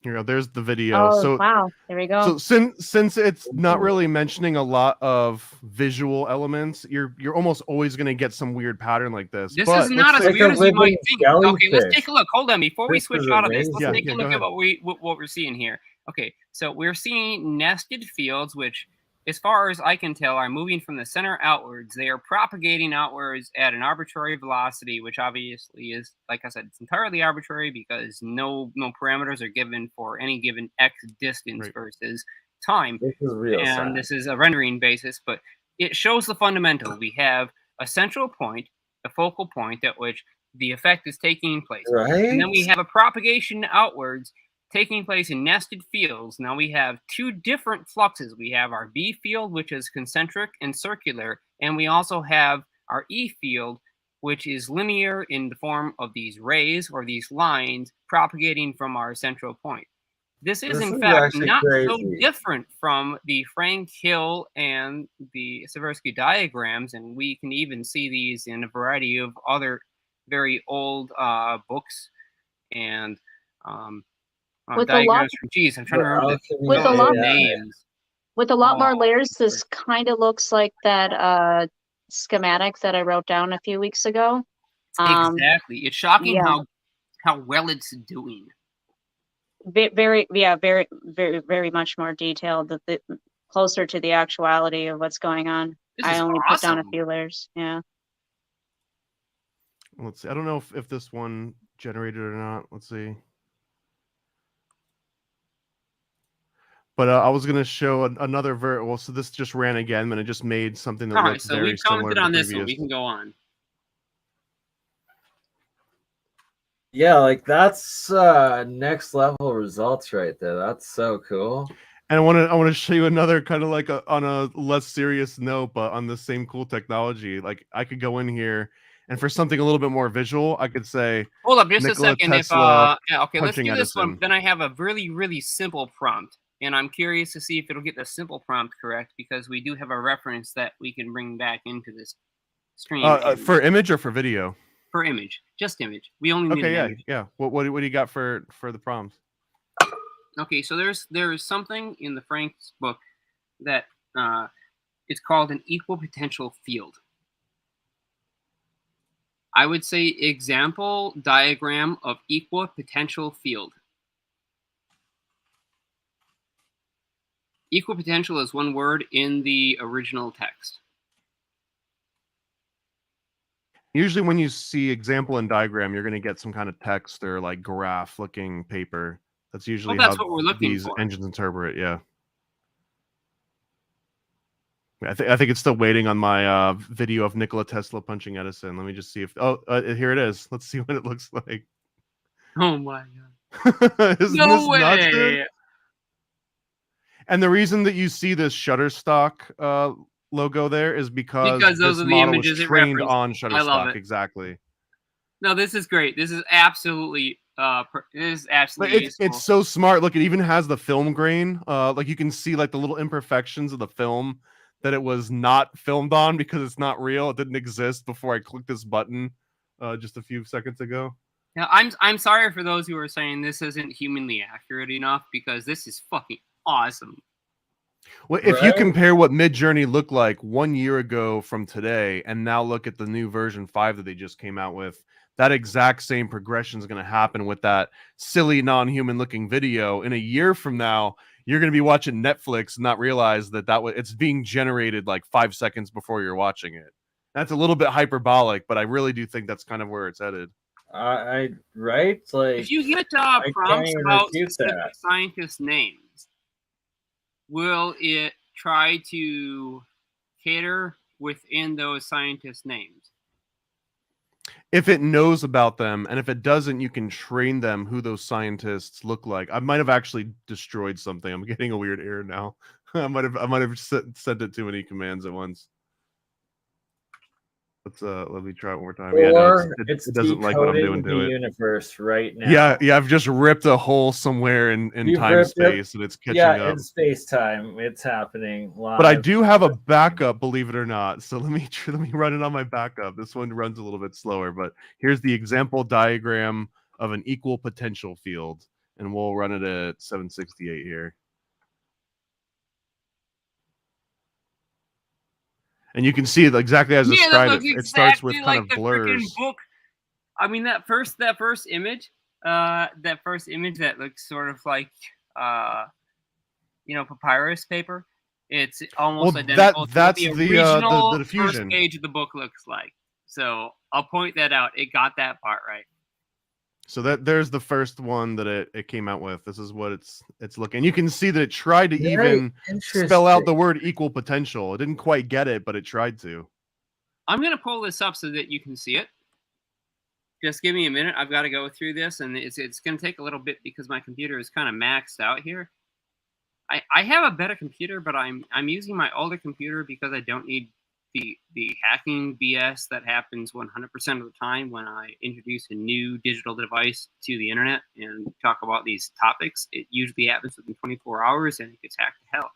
Here, there's the video. Oh, so wow, there we go. So since it's not really mentioning a lot of visual elements, you're almost always going to get some weird pattern like this. This but is not as let's weird as you might think. Okay, let's jellyfish. take a look. Hold on, before we This switch is out of this, amazing. let's take Yeah, a look go at what we're seeing here. Okay, so we're seeing nested fields, which, as far as I can tell, are moving from the center outwards. They are propagating outwards at an arbitrary velocity, which obviously is, like I said, it's entirely arbitrary because no parameters are given for any given x distance versus time. This is real and sad. this is a rendering basis, but it shows the fundamental. We have a central point, a focal point at which the effect is taking place. Right? And then we have a propagation outwards taking place in nested fields. Now we have two different fluxes. We have our B field, which is concentric and circular, and we also have our E field, which is linear in the form of these rays or these lines propagating from our central point. This is in fact not so different from the Frank Hill and the Seversky diagrams, and we can even see these in a variety of other very old books and diagrams from, geez, I'm trying to remember the names. With a lot more layers, this kind of looks like that schematic that I wrote down a few weeks ago. Exactly. It's shocking how well it's doing. very, very much more detailed. The closer to the actuality of what's going on. This I is only put down a awesome. few layers. Yeah. Let's see. I don't know if this one generated or not. Let's see. But I was going to show another well, so this just ran again, and it just made something that All right, looked so very we've similar commented to the on this one. previous. We can go on. Yeah, like that's next level results right there. That's so cool. And I want to show you another kind of like on a less serious note, but on the same cool technology. Like I could go in here, and for something a little bit more visual, I could say, Hold up just Nikola a second. Tesla Yeah, okay, let's punching do this one. Edison. Then I have a really simple prompt, and I'm curious to see if it'll get the simple prompt correct, because we do have a reference that we can bring back into this stream. For image or for video? For image, just image. We only need an image. Yeah. What do you got for the prompts? Okay, so there's something in the Frank's book that it's called an equal potential field. I would say example diagram of equal potential field. Equal potential is one word in the original text. Usually when you see example and diagram, you're going to get some kind of text or like graph looking paper. That's usually Well, that's how what we're looking these for. engines interpret it. Yeah. I think it's still waiting on my video of Nikola Tesla punching Edison. Let me just see if here it is. Let's see what it looks like. Oh my god! Isn't No this way! nuts, dude? And the reason that you see this Shutterstock logo there is because those this are the model was images it trained referenced. on I love Shutterstock. it. Exactly. No, this is great. This is absolutely this is absolutely useful. It's so smart. Look, it even has the film grain. Like you can see like the little imperfections of the film that it was not filmed on because it's not real. It didn't exist before I clicked this button just a few seconds ago. Now, I'm sorry for those who are saying this isn't humanly accurate enough, because this is fucking awesome. Well, if you compare what Midjourney looked like 1 year ago from today, and now look at the new version 5 that they just came out with, that exact same progression is going to happen with that silly, non-human looking video. In a year from now, you're going to be watching Netflix and not realize that it's being generated like 5 seconds before you're watching it. That's a little bit hyperbolic, but I really do think that's kind of where it's headed. Right? Like if you get prompts about specific scientist names, will it try to cater within those scientist names? If it knows about them, and if it doesn't, you can train them who those scientists look like. I might have actually destroyed something. I'm getting a weird error now. I might have sent it too many commands at once. Let me try it one more time. Or it doesn't like what I'm doing to it. Universe right now. Yeah. I've just ripped a hole somewhere in time space, and it's catching up. Yeah, in space time, it's happening live. But I do have a backup, believe it or not. So let me run it on my backup. This one runs a little bit slower, but here's the example diagram of an equal potential field, and we'll run it at 768 here. And you can see it exactly as described. It starts with kind of blurs. Book. I mean, that first image, that looks sort of like, papyrus paper. It's almost identical to that's the original the diffusion. First page of the book looks like. So I'll point that out. It got that part right. So there's the first one that it came out with. This is what it's looking. You can see that it tried to even spell out the word equal potential. It didn't quite get it, but it tried to. I'm going to pull this up so that you can see it. Just give me a minute. I've got to go through this, and it's going to take a little bit because my computer is kind of maxed out here. I have a better computer, but I'm using my older computer because I don't need the hacking BS that happens 100% of the time when I introduce a new digital device to the internet and talk about these topics. It usually happens within 24 hours and it gets hacked to hell.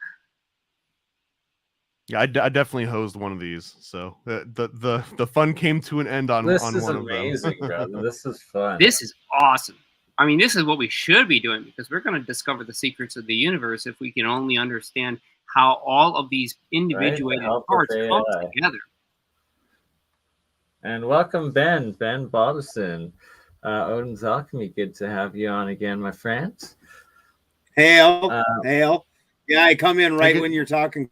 Yeah, I definitely hosed one of these, so the fun came to an end on one of them. This is amazing, brother. This is fun. This is awesome. I mean, this is what we should be doing, because we're going to discover the secrets of the universe if we can only understand how all of these individuated parts come together. And welcome, Ben Bobbison. Odin's Alchemy, good to have you on again, my friend. Hail. Yeah, I come in right Take it- when you're talking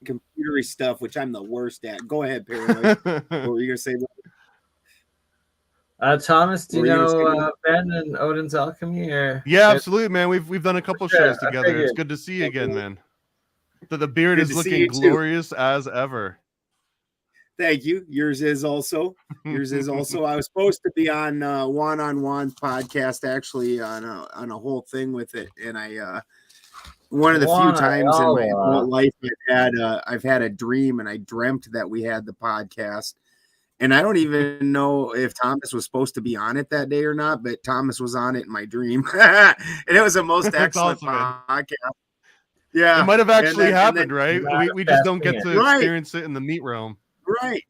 computery stuff, which I'm the worst at. Go ahead, Paranoid. What were you gonna say? Thomas, do you Were you gonna know Ben and Odin's Alchemy? Or Yeah, absolutely, man. We've done a couple Sure, shows I together. It's figured. good to see you again, man. The beard Good is to see looking you too. glorious as ever. Thank you. Yours is also. Yours is also. I was supposed to be on one-on-one podcast, actually, on a whole thing with it, and I one of the few times in my whole life I've had a dream, and I dreamt that we had the podcast, and I don't even know if Thomas was supposed to be on it that day or not, but Thomas was on it in my dream, and it was a most excellent awesome, man. podcast. Yeah, It might have actually happened, then- right? We just don't get to Right. experience it in the meat realm. Right.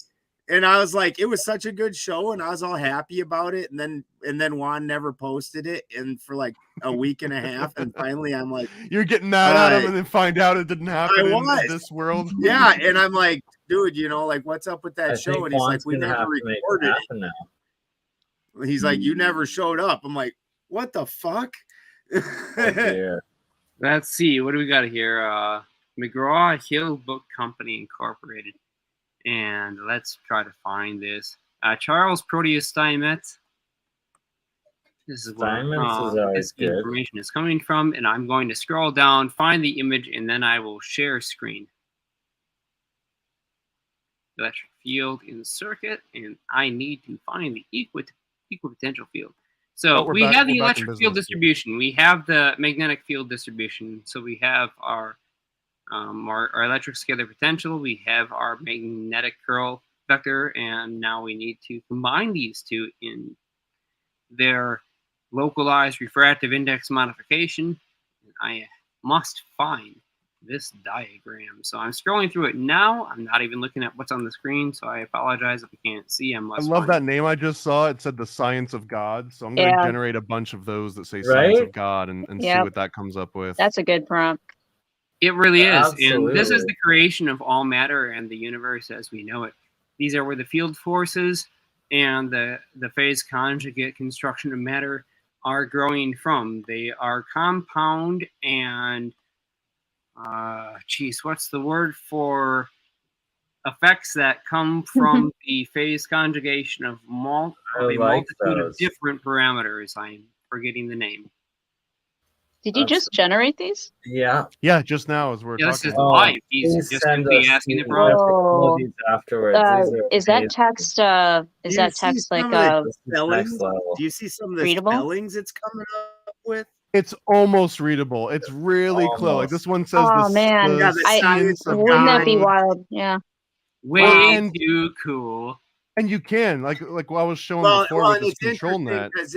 And I was like, it was such a good show, and I was all happy about it. And then Juan never posted it, and for like a week and a half, and finally I'm like, You're getting mad at him and then find out it didn't happen in this world. yeah. And I'm like, dude, like, what's up with that I show? think And he's like, Juan's we gonna never have to make it recorded happen now. it. He's like, you never showed up. I'm like, what the fuck? Oh, dear. Let's see. What do we got here? McGraw Hill Book Company Incorporated. And let's try to find this. Charles Proteus Steinmetz. This is where Steinmetz is always this good. information is coming from. And I'm going to scroll down, find the image, and then I will share screen. Electric field in circuit, and I need to find the equipotential field. So we have the electric field distribution. We have the magnetic field distribution. So we have our electric scalar potential. We have our magnetic curl vector, and now we need to combine these two in their localized refractive index modification. I must find this diagram. So I'm scrolling through it now. I'm not even looking at what's on the screen, so I apologize if I can't see. I love that name I just saw. It said the science of God. So I'm going to generate a bunch of those that say science of God and see what that comes up with. That's a good prompt. It really is. Absolutely. And this is the creation of all matter and the universe as we know it. These are where the field forces and the phase conjugate construction of matter are growing from. They are compound and what's the word for effects that come from the phase conjugation of a multitude of different parameters? I'm forgetting the name. Did you just generate these? Yeah. Yeah, just now as we're talking. This is live. He's just simply asking the prompt. Whoa. Afterwards. Is that text? Is that text like spellings? Do you see some of the readable? spellings it's coming up with? It's almost readable. It's really close. Like this one says Oh man, wouldn't that be wild? Yeah. Way too cool. And you can like what I was showing before with this control net. Because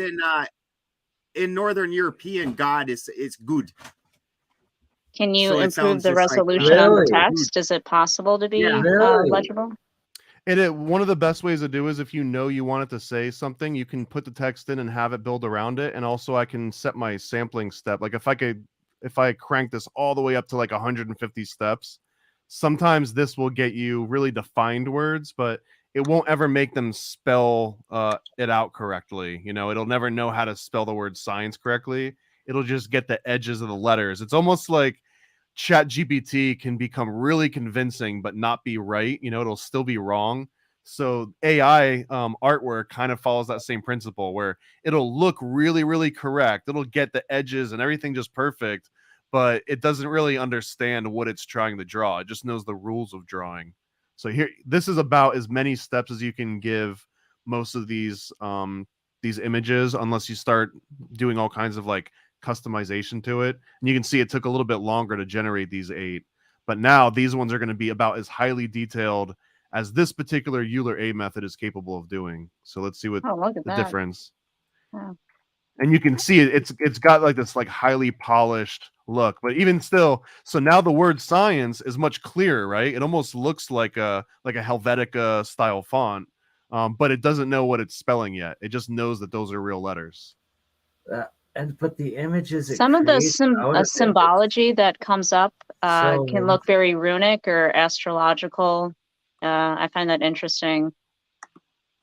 in Northern European, God is good. Can you So it improve sounds the just like resolution on the text? Is it possible to be legible? One of the best ways to do is if you know you want it to say something, you can put the text in and have it build around it. And also I can set my sampling step. Like if I crank this all the way up to like 150 steps, sometimes this will get you really defined words, but it won't ever make them spell it out correctly. It'll never know how to spell the word science correctly. It'll just get the edges of the letters. It's almost like ChatGPT can become really convincing, but not be right. It'll still be wrong. So AI artwork kind of follows that same principle where it'll look really, really correct. It'll get the edges and everything just perfect, but it doesn't really understand what it's trying to draw. It just knows the rules of drawing. So here, this is about as many steps as you can give most of these images, unless you start doing all kinds of like customization to it. And you can see it took a little bit longer to generate these 8, but now these ones are going to be about as highly detailed as this particular Euler A method is capable of doing. So let's see what the difference. Wow. And you can see it's got like this like highly polished look, but even still, so now the word science is much clearer, right? It almost looks like a Helvetica style font, but it doesn't know what it's spelling yet. It just knows that those are real letters. But the images, some of the symbology that comes up can look very runic or astrological. I find that interesting.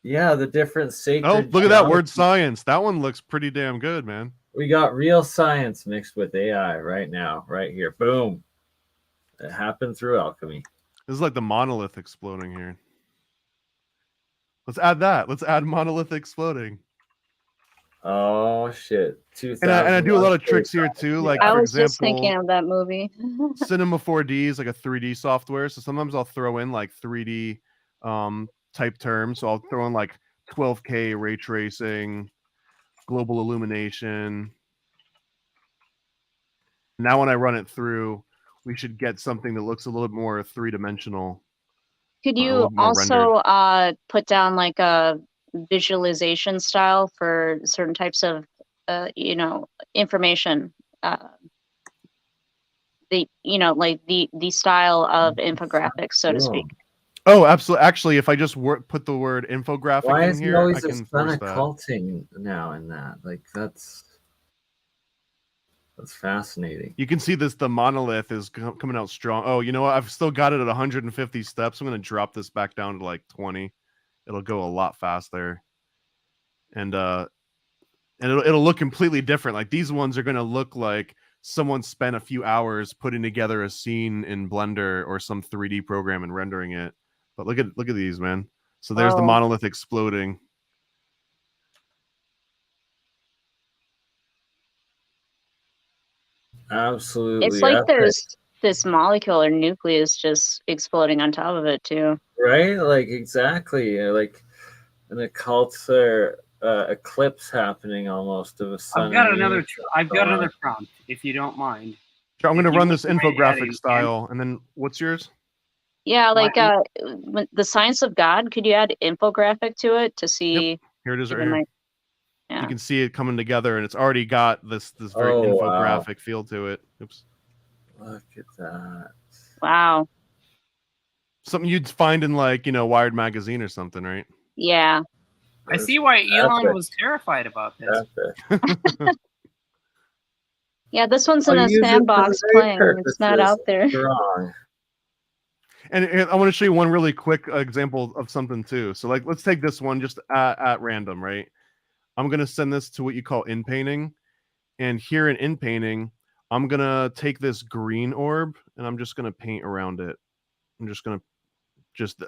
Yeah, the different sacred. Oh, look at that word geometry. science. That one looks pretty damn good, man. We got real science mixed with AI right now, right here. Boom. It happened through alchemy. This is like the monolith exploding here. Let's add that. Let's add monolith exploding. Oh shit! And I do a lot of tricks here too. Like I for was just thinking example, of that movie. Cinema 4D is like a 3D software. So sometimes I'll throw in like 3D type terms. So I'll throw in like 12K ray tracing, global illumination. Now when I run it through, we should get something that looks a little bit more three-dimensional. Could a you little more also put down like a visualization style for certain types of information? Like the style of infographics, so to speak. Oh, absolutely. Actually, if I just put the word infographic Why in is here, always I a can son force of that. culting now in that? Like that's fascinating. You can see the monolith is coming out strong. Oh, you know what? I've still got it at 150 steps. I'm going to drop this back down to like 20. It'll go a lot faster. And it'll look completely different. Like these ones are going to look like someone spent a few hours putting together a scene in Blender or some 3D program and rendering it. But look at these, man. So there's the monolith exploding. Absolutely. It's like epic. there's this molecule or nucleus just exploding on top of it too. Right? Like exactly. Like an occult or eclipse happening almost of a sun. I've got another prompt, if you don't mind. Sure, I'm going to run this wouldn't mind infographic adding style, and then what's yours? Yeah, like the science of God. Could you add infographic to it to see? Yep. Here it is right even here. like- yeah. You can see it coming together, and it's already got this very infographic feel to it. Oops. Look at that. Wow. Something you'd find in like, Wired magazine or something, right? Yeah. I see why Elon epic. was terrified about this. Epic. Yeah, this one's in I'll a use it for sandbox the very playing. It's not purposes. out there. Wrong. And I want to show you one really quick example of something too. So like, let's take this one just at random, right? I'm going to send this to what you call in painting. And here in painting, I'm going to take this green orb and I'm just going to paint around it. I'm just going to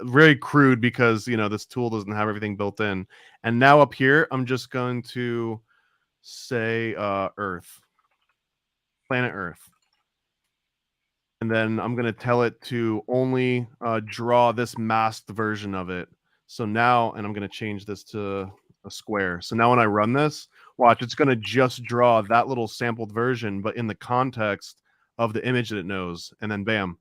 very crude because, this tool doesn't have everything built in. And now up here, I'm just going to say Earth, planet Earth. And then I'm going to tell it to only draw this masked version of it. So now, and I'm going to change this to a square. So now when I run this, watch, it's going to just draw that little sampled version, but in the context of the image that it knows. And then bam,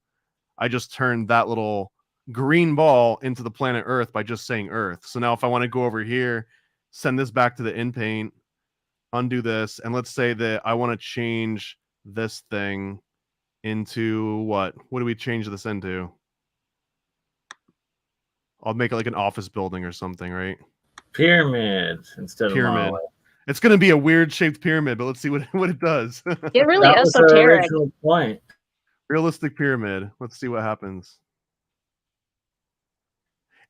I just turned that little green ball into the planet Earth by just saying Earth. So now if I want to go over here, send this back to the in paint, undo this, and let's say that I want to change this thing into what do we change this into? I'll make it like an office building or something, right? Pyramid instead of monolith. It's going to be a weird shaped pyramid, but let's see what it does. Get really That was our esoteric. original point. Realistic pyramid. Let's see what happens.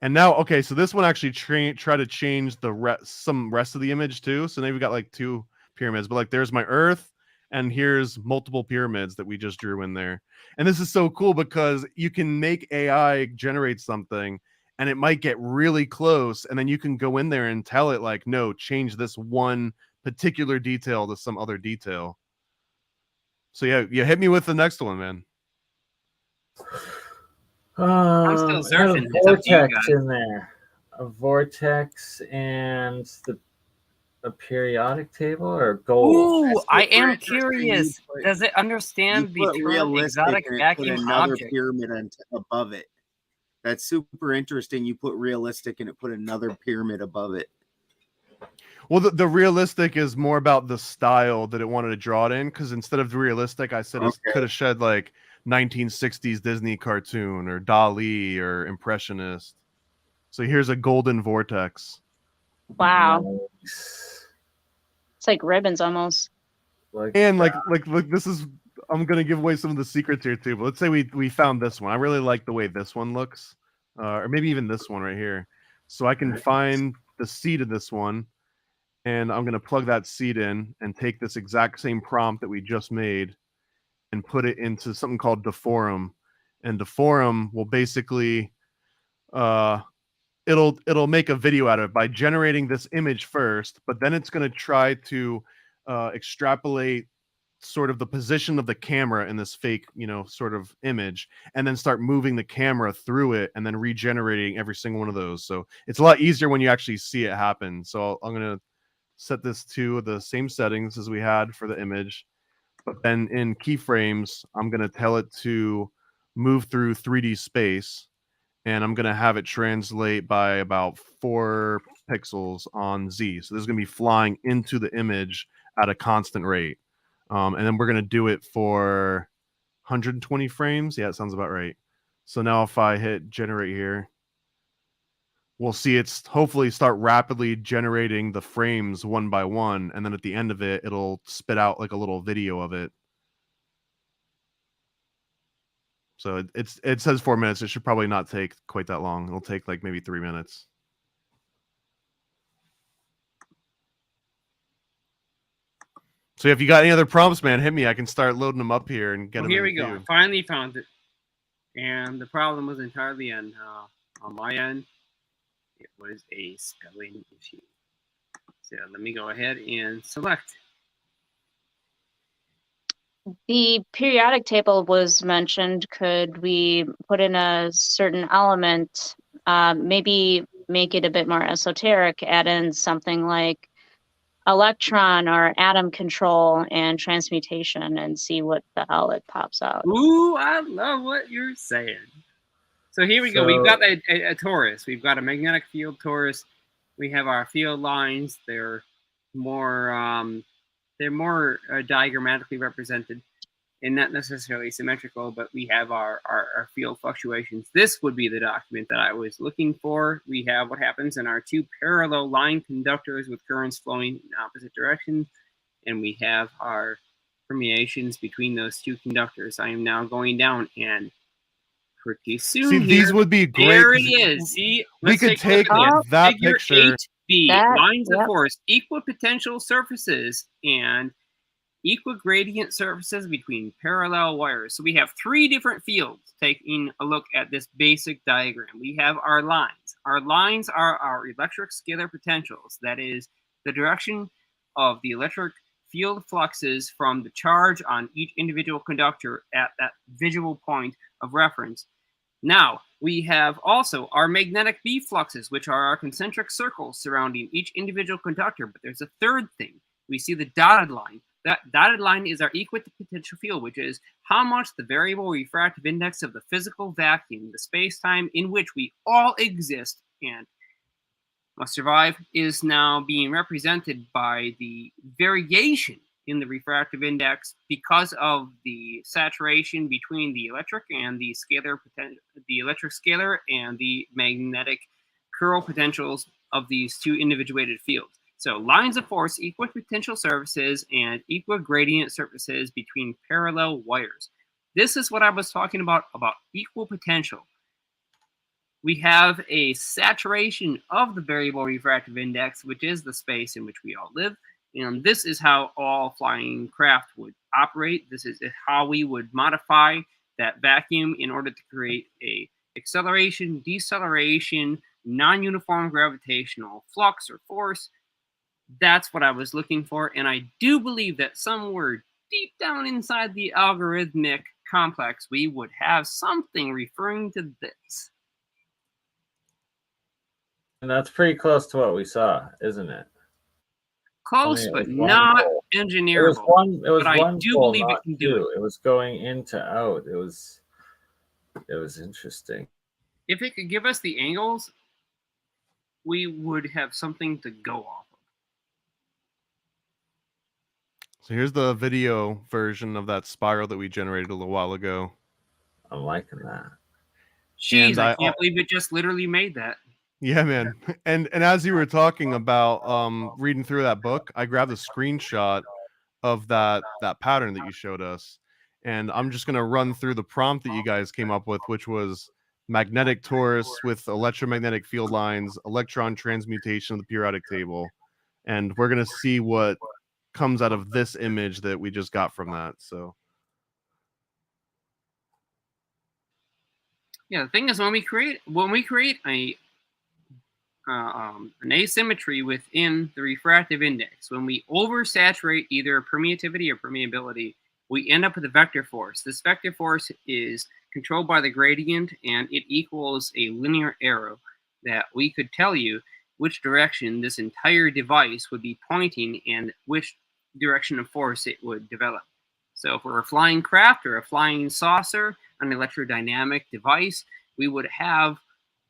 And now, okay, so this one actually try to change some rest of the image too. So now we've got like two pyramids, but like there's my Earth, and here's multiple pyramids that we just drew in there. And this is so cool because you can make AI generate something and it might get really close. And then you can go in there and tell it like, no, change this one particular detail to some other detail. So yeah, you hit me with the next one, man. I'm still surfing. A vortex in there. A vortex and a periodic table or gold. Ooh, I am curious. Does it understand the term realistic exotic and vacuum put another object? pyramid above it. That's super interesting. You put realistic and it put another pyramid above it. Well, the realistic is more about the style that it wanted to draw it in, because instead of the realistic, I said it could have shed like 1960s Disney cartoon or Dali or Impressionist. So here's a golden vortex. Wow. Nice. It's like ribbons almost. And like this is, I'm gonna give away some of the secrets here too. But let's say we found this one. I really like the way this one looks, or maybe even this one right here. So I can find the seed of this one, and I'm going to plug that seed in and take this exact same prompt that we just made and put it into something called Deforum. And Deforum will basically it'll make a video out of it by generating this image first, but then it's going to try to extrapolate sort of the position of the camera in this fake, sort of image, and then start moving the camera through it and then regenerating every single one of those. So it's a lot easier when you actually see it happen. So I'm going to set this to the same settings as we had for the image, but then in keyframes, I'm going to tell it to move through 3D space, and I'm going to have it translate by about 4 pixels on Z. So this is going to be flying into the image at a constant rate. And then we're going to do it for 120 frames. Yeah, it sounds about right. So now if I hit generate here, we'll see it's hopefully start rapidly generating the frames one by one. And then at the end of it, it'll spit out like a little video of it. So it says 4 minutes. It should probably not take quite that long. It'll take like maybe 3 minutes. So if you got any other prompts, man, hit me. I can start loading them up here and get them. Here we go. I finally found it. And the problem was entirely on my end. It was a spelling issue. So let me go ahead and select. The periodic table was mentioned. Could we put in a certain element, maybe make it a bit more esoteric, add in something like electron or atom control and transmutation, and see what the hell it pops out? Ooh, I love what you're saying. So here we go. We've got a torus. We've got a magnetic field torus. We have our field lines. They're more diagrammatically represented and not necessarily symmetrical, but we have our field fluctuations. This would be the document that I was looking for. We have what happens in our 2 parallel line conductors with currents flowing in opposite directions, and we have our permeations between those 2 conductors. I am now going down, and pretty soon see, these would be great. There it is. See, we could take that Figure picture. 8B, lines of force, equipotential surfaces, and equigradient surfaces between parallel wires. So we have 3 different fields taking a look at this basic diagram. We have our lines. Our lines are our electric scalar potentials. That is the direction of the electric field fluxes from the charge on each individual conductor at that visual point of reference. Now, we have also our magnetic B fluxes, which are our concentric circles surrounding each individual conductor. But there's a third thing. We see the dotted line. That dotted line is our equipotential field, which is how much the variable refractive index of the physical vacuum, the space-time in which we all exist and must survive, is now being represented by the variation in the refractive index because of the saturation between the electric and the scalar potential, the electric scalar and the magnetic curl potentials of these 2 individuated fields. So lines of force, equipotential surfaces, and equigradient surfaces between parallel wires. This is what I was talking about equal potential. We have a saturation of the variable refractive index, which is the space in which we all live. And this is how all flying craft would operate. This is how we would modify that vacuum in order to create a acceleration, deceleration, non-uniform gravitational flux or force. That's what I was looking for. And I do believe that somewhere deep down inside the algorithmic complex, we would have something referring to this. And that's pretty close to what we saw, isn't it? Close, but not engineerable. It was but I one do pole, believe it can do it. It was going in to out. It was interesting. If it could give us the angles, we would have something to go off of. So here's the video version of that spiral that we generated a little while ago. I'm liking that. Jeez, I can't believe it just literally made that. Yeah, man. And as you were talking about reading through that book, I grabbed a screenshot of that pattern that you showed us. And I'm just going to run through the prompt that you guys came up with, which was magnetic torus with electromagnetic field lines, electron transmutation of the periodic table, and we're going to see what comes out of this image that we just got from that. So Yeah, the thing is, when we create an asymmetry within the refractive index, when we oversaturate either permeativity or permeability, we end up with a vector force. This vector force is controlled by the gradient, and it equals a linear arrow that we could tell you which direction this entire device would be pointing and which direction of force it would develop. So if we're a flying craft or a flying saucer, an electrodynamic device, we would have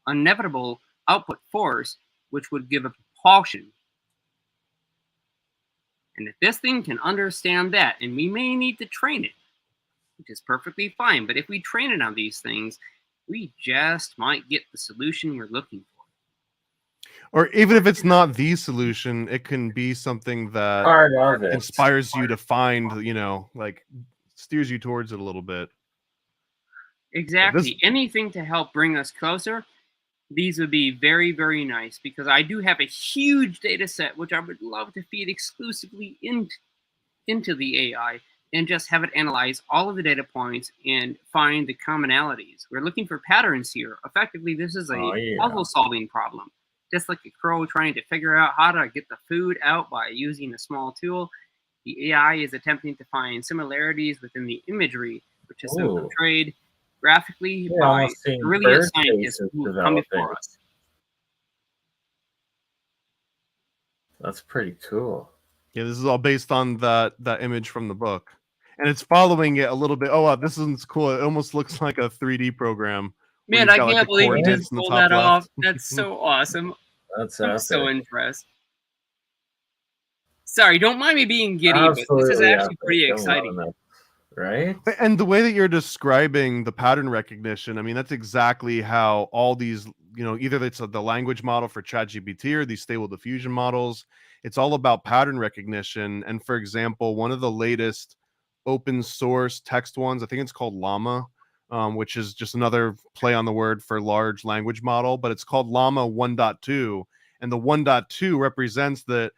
inevitable output force, which would give a propulsion. And if this thing can understand that, and we may need to train it, which is perfectly fine, but if we train it on these things, we just might get the solution we're looking for. or even if it's not the solution, it can be something that Part of it. inspires you to find, you know, like steers you towards it a little bit. Exactly. Anything to help bring us closer, these would be very, very nice, because I do have a huge data set which I would love to feed exclusively into the AI and just have it analyze all of the data points and find the commonalities. We're looking for patterns here. Effectively, this is a puzzle-solving problem. Just like a crow trying to figure out how to get the food out by using a small tool, the AI is attempting to find similarities within the imagery, which is so portrayed graphically by brilliant scientists who come before us. That's pretty cool. Yeah, this is all based on that image from the book, and it's following it a little bit. Oh wow, this is cool. It almost looks like a 3D program. Man, I can't believe you just pulled that off. That's so awesome. I'm so impressed. Sorry, don't mind me being giddy, but this is actually pretty exciting. Right? And the way that you're describing the pattern recognition, I mean, that's exactly how all these, you know, either it's the language model for ChatGPT or these stable diffusion models, it's all about pattern recognition. And for example, one of the latest open source text ones, I think it's called Llama, which is just another play on the word for large language model, but it's called Llama 1.2. And the 1.2 represents that,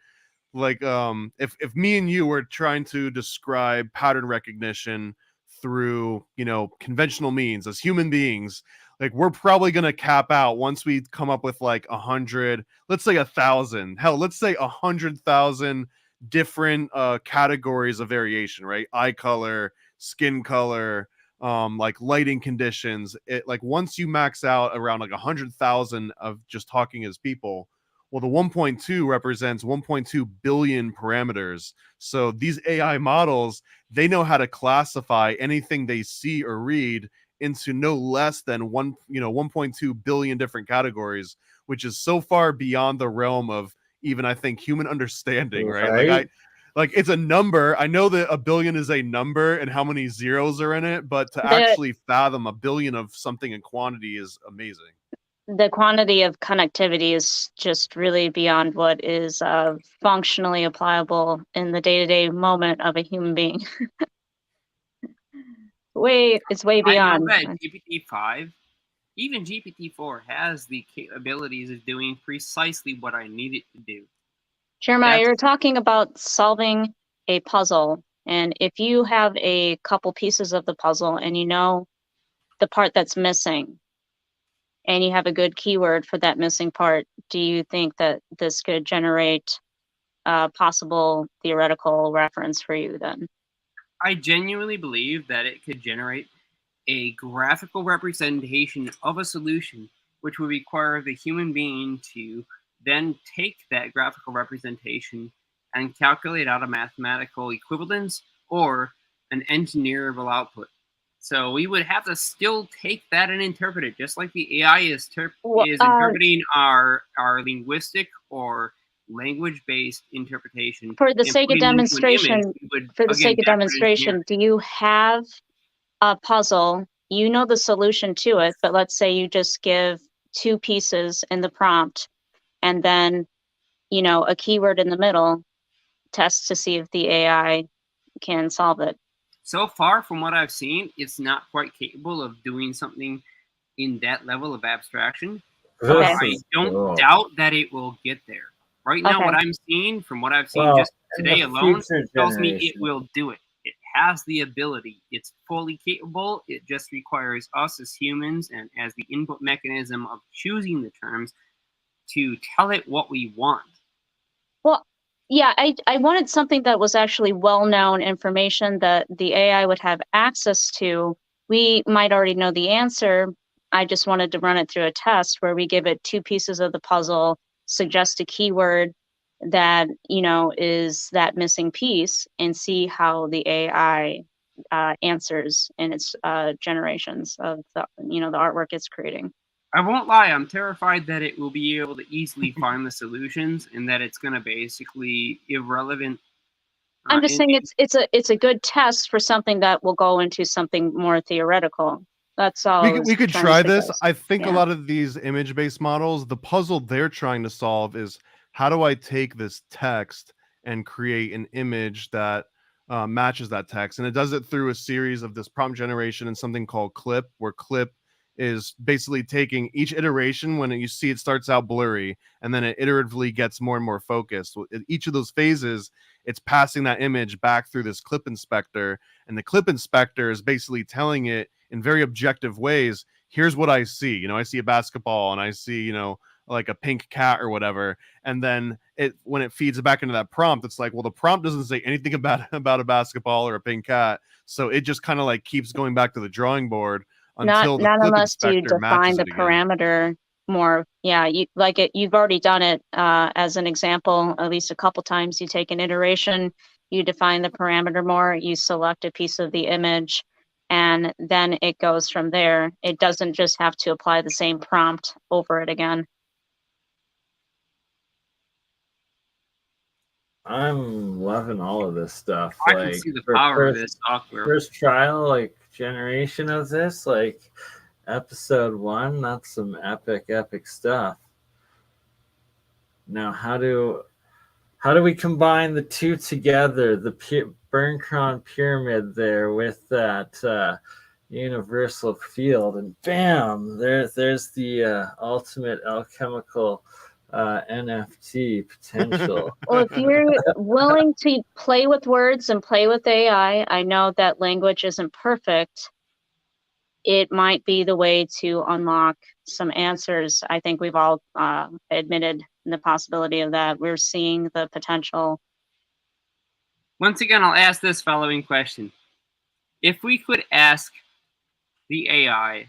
like, if me and you were trying to describe pattern recognition through, you know, conventional means as human beings, like, we're probably going to cap out once we come up with like 100, let's say 1,000, hell, let's say 100,000 different categories of variation, right? Eye color, skin color, like lighting conditions. It, like, once you max out around like 100,000 of just talking as people, well, the 1.2 represents 1.2 billion parameters. So these AI models, they know how to classify anything they see or read into no less than 1.2 billion different categories, which is so far beyond the realm of even, I think, human understanding, right? Like it's a number. I know that a billion is a number and how many zeros are in it, but to actually fathom a billion of something in quantity is amazing. The quantity of connectivity is just really beyond what is functionally applicable in the day-to-day moment of a human being. It's way beyond. I know that GPT-5, even GPT-4 has the capabilities of doing precisely what I need it to do. Jeremiah, you're talking about solving a puzzle, and if you have a couple pieces of the puzzle and you know the part that's missing, and you have a good keyword for that missing part, do you think that this could generate a possible theoretical reference for you then? I genuinely believe that it could generate a graphical representation of a solution, which would require the human being to then take that graphical representation and calculate out a mathematical equivalence or an engineerable output. So we would have to still take that and interpret it, just like the AI is interpreting our linguistic or language-based interpretation. For the sake of demonstration, do you have a puzzle? You know the solution to it, but let's say you just give 2 pieces in the prompt, and then, you know, a keyword in the middle, test to see if the AI can solve it. So far, from what I've seen, it's not quite capable of doing something in that level of abstraction. Okay. I don't doubt that it will get there. Right now, Okay. what I'm seeing, from what I've seen Well, just in today the alone, future tells me it generation. will do it. It has the ability. It's fully capable. It just requires us as humans and as the input mechanism of choosing the terms to tell it what we want. Well, yeah, I wanted something that was actually well-known information that the AI would have access to. We might already know the answer. I just wanted to run it through a test where we give it 2 pieces of the puzzle, suggest a keyword that, you know, is that missing piece, and see how the AI answers in its generations of the, you know, the artwork it's creating. I won't lie, I'm terrified that it will be able to easily find the solutions and that it's going to basically irrelevant. I'm just saying it's a good test for something that will go into something more theoretical. That's all. We could try this. I think a Yeah. lot of these image-based models, the puzzle they're trying to solve is how do I take this text and create an image that matches that text, and it does it through a series of this prompt generation and something called clip, where clip is basically taking each iteration. When you see it starts out blurry and then it iteratively gets more and more focused. In each of those phases, it's passing that image back through this clip inspector, and the clip inspector is basically telling it in very objective ways, here's what I see. You know, I see a basketball and I see, you know, like a pink cat or whatever. And then when it feeds it back into that prompt, it's like, well, the prompt doesn't say anything about a basketball or a pink cat. So it just kind of like keeps going back to the drawing board until the clip unless you inspector define matches the it again. parameter more. Yeah, you've already done it as an example at least a couple times. You take an iteration, you define the parameter more, you select a piece of the image, and then it goes from there. It doesn't just have to apply the same prompt over it again. I'm loving all of this stuff. I can see the power of this software. First trial, like generation of this, like episode 1, that's some epic stuff. Now, how do we combine the two together? The Bernkron pyramid there with that universal field, and bam, there's the ultimate alchemical NFT potential. Well, if you're willing to play with words and play with AI, I know that language isn't perfect. It might be the way to unlock some answers. I think we've all admitted the possibility of that. We're seeing the potential. Once again, I'll ask this following question. If we could ask the AI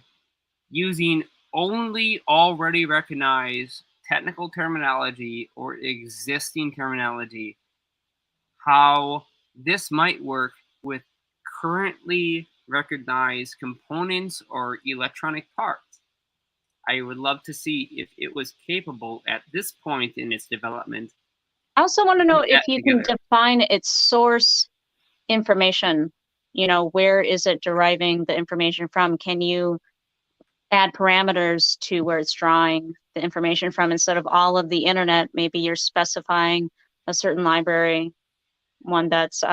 using only already recognized technical terminology or existing terminology, how this might work with currently recognized components or electronic parts. I would love to see if it was capable at this point in its development. I also want to know if you together. can define its source information. You know, where is it deriving the information from? Can you add parameters to where it's drawing the information from instead of all of the internet? Maybe you're specifying a certain library, one that's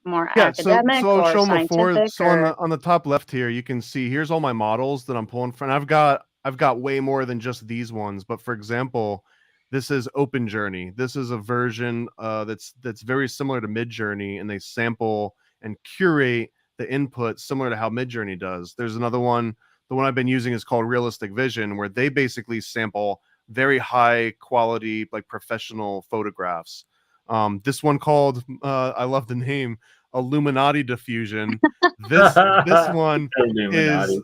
more academic so I'll or show them before. scientific. So on the top left here, you can see here's all my models that I'm pulling from. I've got way more than just these ones. But for example, this is Open Journey. This is a version that's very similar to Midjourney, and they sample and curate the input similar to how Midjourney does. There's another one. The one I've been using is called Realistic Vision, where they basically sample very high quality, like professional photographs. This one called I love the name, Illuminati Diffusion. This one is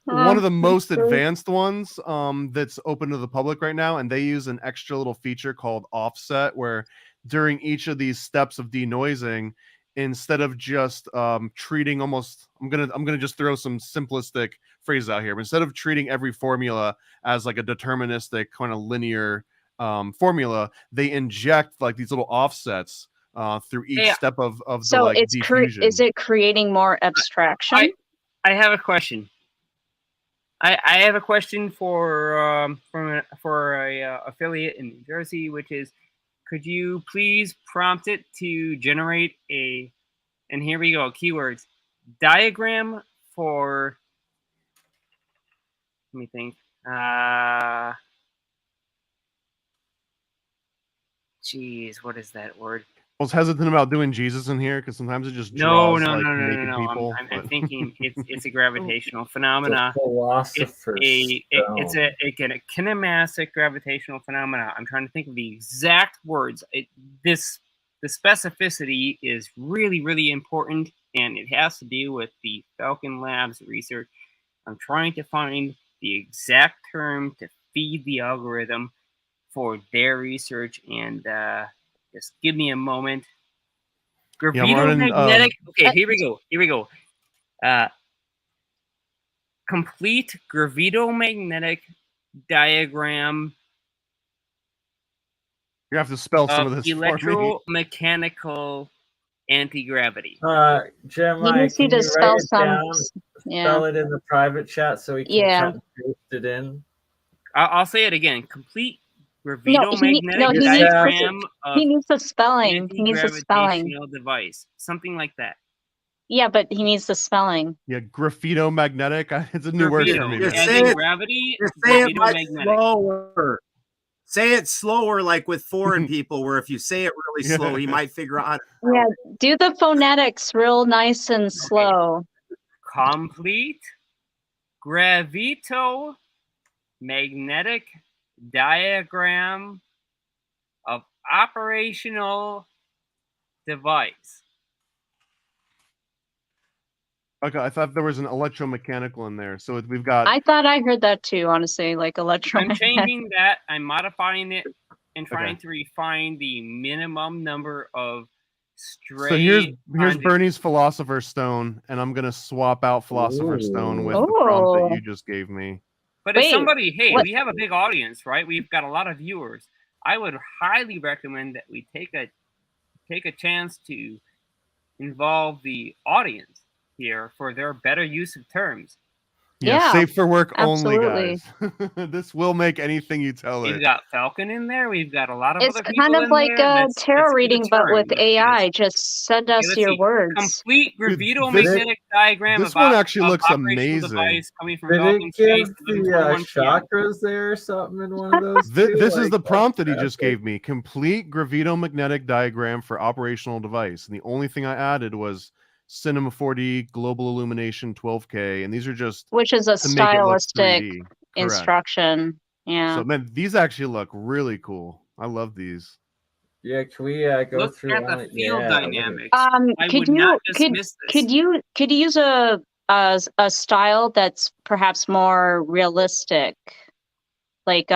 one of the most advanced ones that's open to the public right now, and they use an extra little feature called offset, where during each of these steps of denoising, instead of just treating almost, I'm gonna just throw some simplistic phrases out here, but instead of treating every formula as like a deterministic kind of linear formula, they inject like these little offsets through each step of so the like it's diffusion. is it creating more abstraction? I have a question. I have a question for a affiliate in New Jersey, which is, could you please prompt it to generate and here we go, keywords, diagram for Let me think. Geez, what is that word? I was hesitant about doing Jesus in here because sometimes it just No. draws like naked I'm people. thinking it's a gravitational phenomena. The philosopher's It's stone. a kinematic gravitational phenomena. I'm trying to think of the exact words. The specificity is really, really important, and it has to do with the Falcon Labs research. I'm trying to find the exact term to feed the algorithm for their research, and just give me a moment. Yeah, I'm running, Gravitomagnetic. Okay, here we go. Complete gravitomagnetic diagram You have to spell some of of this for me. electromechanical anti-gravity. Jeremiah, You just need can to you write spell it some. down? Yeah. Spell it in the private chat so we can Yeah. cut and paste it in. I'll say it again. Complete No, gravitomagnetic he diagram of needs the spelling. He needs the spelling. anti-gravitational device. Something like that. Yeah, but he needs the spelling. Yeah, graphitomagnetic. It's a new word for me. Just man. say it. Gravity. Just say it much gravitomagnetic. slower. Say it slower, like with foreign people, where if you say it really slow, he might figure out how to. Yeah, do the phonetics real nice and slow. Complete gravitomagnetic diagram of operational device. Okay, I thought there was an electromechanical in there. So we've got. I thought I heard that too, honestly, like I'm electromagnetic. changing that. I'm modifying it and trying to refine the minimum number of stray. So here's Bernie's Philosopher's Stone, and I'm gonna swap out Philosopher's Stone with the prompt that you just gave me. But if somebody, we have a big audience, right? We've got a lot of viewers. I would highly recommend that we take a chance to involve the audience here for their better use of terms. Yeah, safe for work absolutely. only, guys. This will make anything you tell it. We've got Falcon in there. We've got a lot of It's other people kind of in like there. a tarot reading, but with AI. Just send us your words. Complete gravitomagnetic diagram. This one actually looks amazing. Device coming from Did Falcon it give Space, the 11:21 p.m. chakras there or something in one of those? This is the prompt that he just gave me. Complete gravitomagnetic diagram for operational device. And the only thing I added was Cinema 4D, global illumination 12K, and these are just which is a stylistic instruction. Yeah. So man, these actually look really cool. I love these. Yeah, can we go look through at the field dynamics? Could you use a style that's perhaps more realistic? Like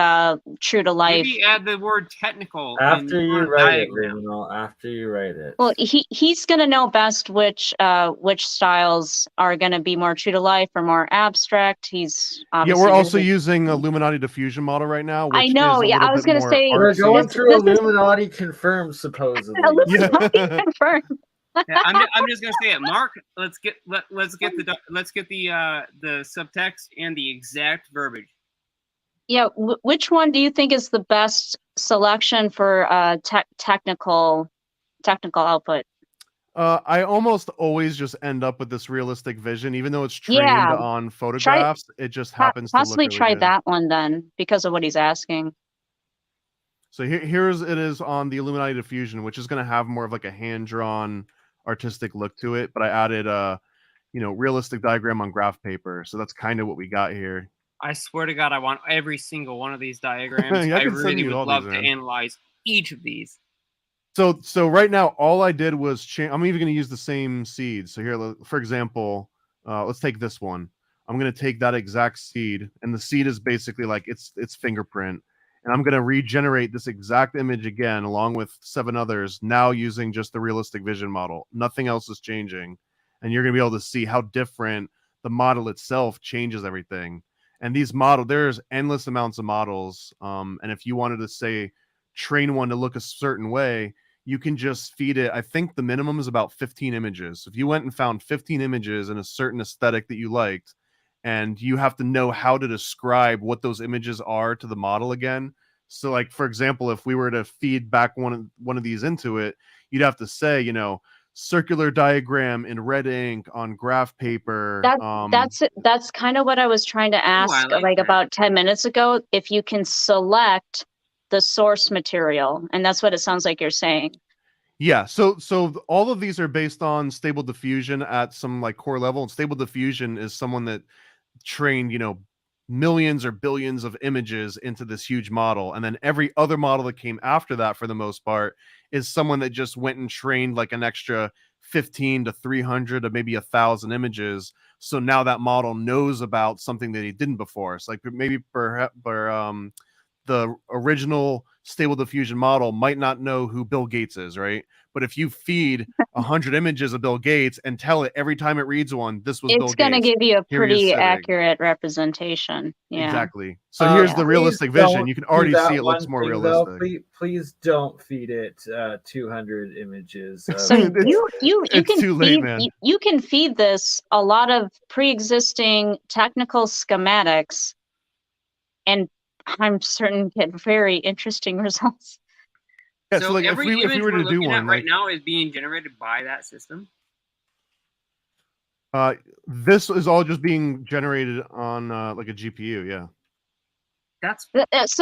true to life. Maybe add the word technical after you write it, diagram. After you write it. Well, he's gonna know best which styles are gonna be more true to life or more abstract. He's obviously we're also using Illuminati diffusion model right now. Which I know. Is I was gonna say we're going through Illuminati confirmed supposedly. Illuminati confirmed. Yeah, I'm just gonna say it, Mark. Let's get the subtext and the exact verbiage. Yeah, which one do you think is the best selection for technical output? I almost always just end up with this realistic vision, even though it's trained on photographs. It just happens to possibly look really try good. that one then, because of what he's asking. So here's it is on the Illuminati diffusion, which is going to have more of like a hand-drawn artistic look to it. But I added a realistic diagram on graph paper, so that's kind of what we got here. I swear to God, I want every single one of these diagrams. I really would love to analyze each of these. So right now, all I did was change. I'm even going to use the same seed. So here, for example, let's take this one. I'm going to take that exact seed, and the seed is basically like its fingerprint. And I'm going to regenerate this exact image again, along with 7 others, now using just the realistic vision model. Nothing else is changing. And you're going to be able to see how different the model itself changes everything. And these there's endless amounts of models. And if you wanted to say, train one to look a certain way, you can just feed it. I think the minimum is about 15 images. So if you went and found 15 images in a certain aesthetic that you liked, and you have to know how to describe what those images are to the model again. So like, for example, if we were to feed back one of these into it, you'd have to say, circular diagram in red ink on graph paper. That's kind of what I was trying to ask, like that. about 10 minutes ago. If you can select the source material, and that's what it sounds like you're saying. Yeah, so all of these are based on Stable Diffusion at some like core level, and Stable Diffusion is someone that trained, you know, millions or billions of images into this huge model, and then every other model that came after that, for the most part, is someone that just went and trained like an extra 15 to 300 to maybe 1,000 images. So now that model knows about something that he didn't before. So like maybe perhaps the original Stable Diffusion model might not know who Bill Gates is, right? But if you feed 100 images of Bill Gates and tell it every time it reads one, this was Bill Gates. It's going to give you a Here he is pretty sitting. accurate representation. Yeah. Exactly. So here's the realistic vision. You can already see it looks more realistic. Please don't feed it 200 images. So you can too late, feed, man. you can feed this a lot of pre-existing technical schematics, and I'm certain get very interesting results. Yeah, so so like if every we image were we're to do looking at one right like, now is being generated by that system. this is all just being generated on like a GPU. Yeah. That's This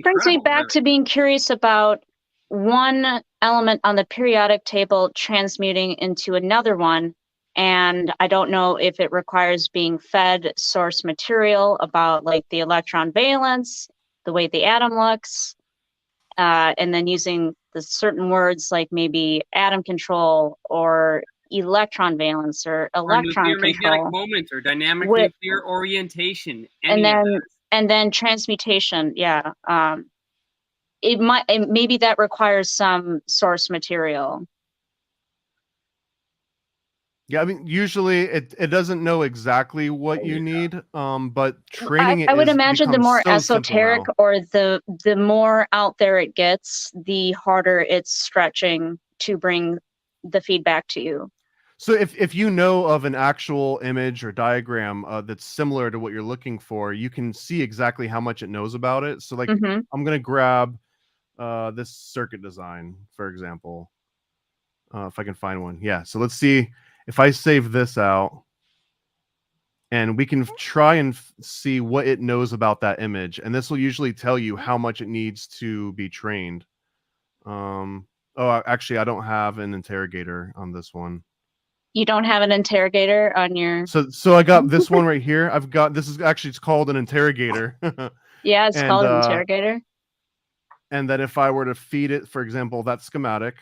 brings me incredible, back really. to being curious about one element on the periodic table transmuting into another one. And I don't know if it requires being fed source material about like the electron valence, the way the atom looks, and then using the certain words like maybe atom control or electron valence or electron nuclear control. magnetic moment or dynamic With- nuclear orientation. And then transmutation. Yeah. Maybe that requires some source material. Yeah, I mean, usually it doesn't know exactly what you need, but training it I would imagine the becomes more so simple esoteric now. or the more out there it gets, the harder it's stretching to bring the feedback to you. So if you know of an actual image or diagram that's similar to what you're looking for, you can see exactly how much it knows about it. So like Mhm. I'm gonna grab this circuit design, for example, if I can find one. Yeah, so let's see if I save this out, and we can try and see what it knows about that image, and this will usually tell you how much it needs to be trained. Oh, actually, I don't have an interrogator on this one. You don't have an interrogator on your... So I got this one right here. I've got, this is actually, it's called an interrogator. Yeah, it's called an interrogator. And then if I were to feed it, for example, that schematic.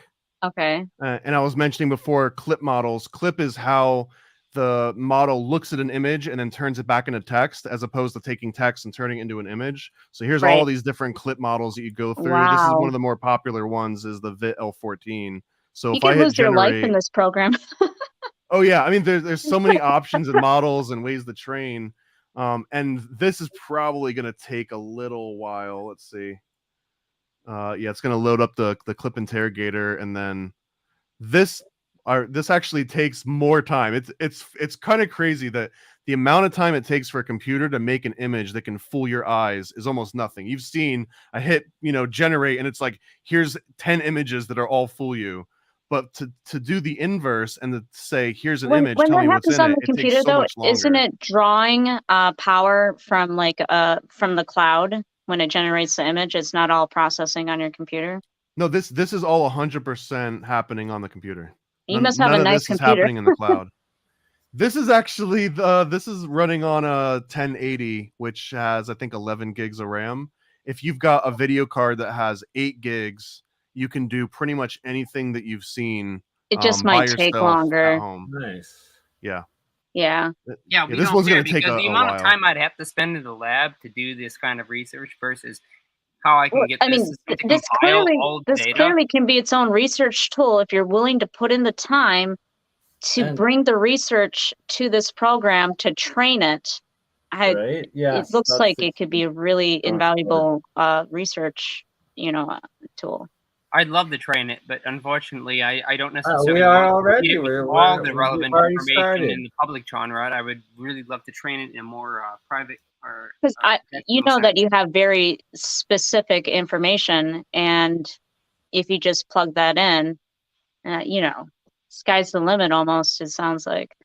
Okay. And I was mentioning before clip models. Clip is how the model looks at an image and then turns it back into text, as opposed to taking text and turning it into an image. So here's all these different clip models that you go through. Wow. This is one of the more popular ones, is the VIT L14. So you if I could hit lose generate, your life in this program. oh yeah, I mean there's so many options and models and ways to train. And this is probably going to take a little while. Let's see. Yeah, it's going to load up the clip interrogator, and then this actually takes more time. It's kind of crazy that the amount of time it takes for a computer to make an image that can fool your eyes is almost nothing. You've seen, I hit, generate, and it's like, here's 10 images that are all fool you. But to do the inverse and to say, here's an image, tell me what's in it, on the computer, takes so much longer. isn't it drawing power from from the cloud when it generates the image? It's not all processing on your computer. No, this is all 100% happening on the computer. You must have a nice computer. None of this is happening in the cloud. This is actually this is running on a 1080, which has, I think, 11 gigs of RAM. If you've got a video card that has 8 gigs, you can do pretty much anything that you've seen. It just might take longer. At home. Nice. Yeah. Yeah. Yeah, this one's going to take the amount of time I'd have to spend in the lab to do this kind of research versus how I can get this clearly can be its own research tool if you're willing to put in the time to bring the research to this program to train it. Right? Yes, it looks like it could be a really invaluable research, tool. I'd love to train it, but unfortunately, I don't necessarily we are already. all the relevant information started. in the public genre. I would really love to train it in a more private or because that you have very specific information, and if you just plug that in, sky's the limit almost, it sounds like.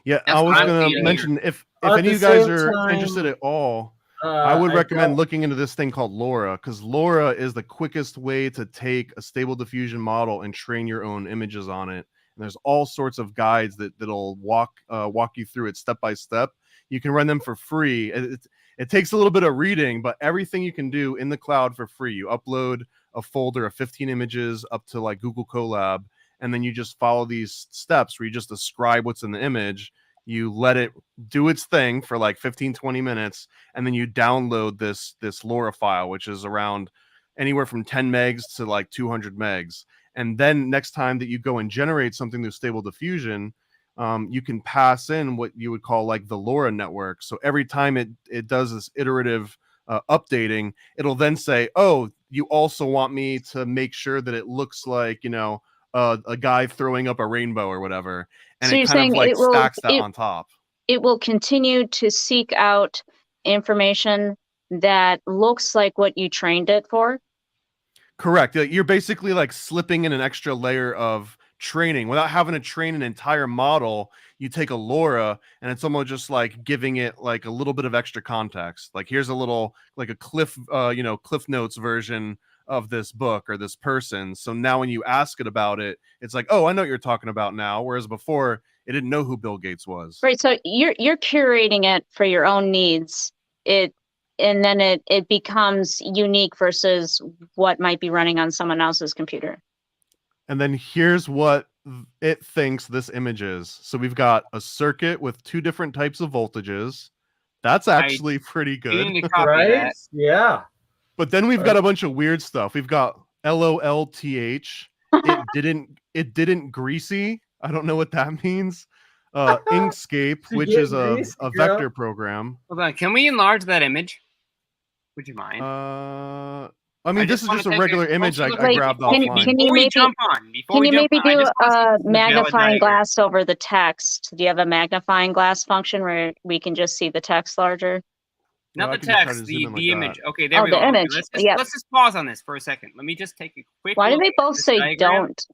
Yeah, That's I was what I'm gonna feeling mention if At any the of you guys same are interested time, at all, I would I recommend don't- looking into this thing called LoRa, because LoRa is the quickest way to take a stable diffusion model and train your own images on it. And there's all sorts of guides that'll walk you through it step by step. You can run them for free. It takes a little bit of reading, but everything you can do in the cloud for free. You upload a folder of 15 images up to like Google Colab, and then you just follow these steps where you just describe what's in the image. You let it do its thing for like 15-20 minutes, and then you download this LoRa file, which is around anywhere from 10 megs to like 200 megs. And then next time that you go and generate something through Stable Diffusion, you can pass in what you would call like the LoRa network. So every time it does this iterative updating, it'll then say, oh, you also want me to make sure that it looks like, a guy throwing up a rainbow or whatever. And So it you're kind of saying like it will stacks that on top. it will continue to seek out information that looks like what you trained it for? Correct. You're basically like slipping in an extra layer of training without having to train an entire model. You take a LoRa and it's almost just like giving it like a little bit of extra context. Like here's a little like a Cliff Notes version of this book or this person. So now when you ask it about it, it's like, oh, I know what you're talking about now. Whereas before it didn't know who Bill Gates was. Right. So you're curating it for your own needs. And then it becomes unique versus what might be running on someone else's computer. And then here's what it thinks this image is. So we've got a circuit with two different types of voltages. That's actually pretty You good. need to copy right? that. Yeah. But then we've got a bunch of weird stuff. We've got LOLTH. It didn't greasy. I don't know what that means. Inkscape, To which get is a greasy, vector program. Hold on. Can we enlarge that image? Would you mind? I mean, I this just is wanna just a take a regular image closer I look at it. grabbed Can offline. you Before we maybe- jump on, Can you maybe I do just wanna see a if this is valid magnifying diagram. glass over the text? Do you have a magnifying glass function where we can just see the text larger? Not Well, I the can try to text, zoom in the like image. that. Okay, there Oh, we the go. Okay, image. Yep. let's just pause on this for a second. Let me just take a quick Why do look they at both this say diagram. don't?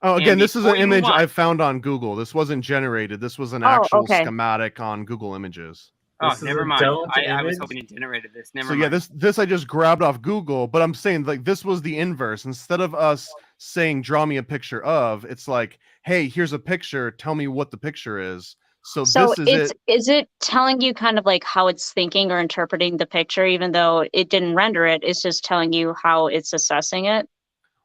Oh, And again, this is before an you move image on- I found on Google. This wasn't generated. This was an Oh, actual okay. schematic on Google Images. Oh, This is never a mind. don't I was image? hoping it generated this. Never So mind. yeah, this I just grabbed off Google, but I'm saying like this was the inverse. Instead of us saying draw me a picture of, it's like, hey, here's a picture, tell me what the picture is. So So this is it. is it telling you kind of like how it's thinking or interpreting the picture, even though it didn't render it? It's just telling you how it's assessing it.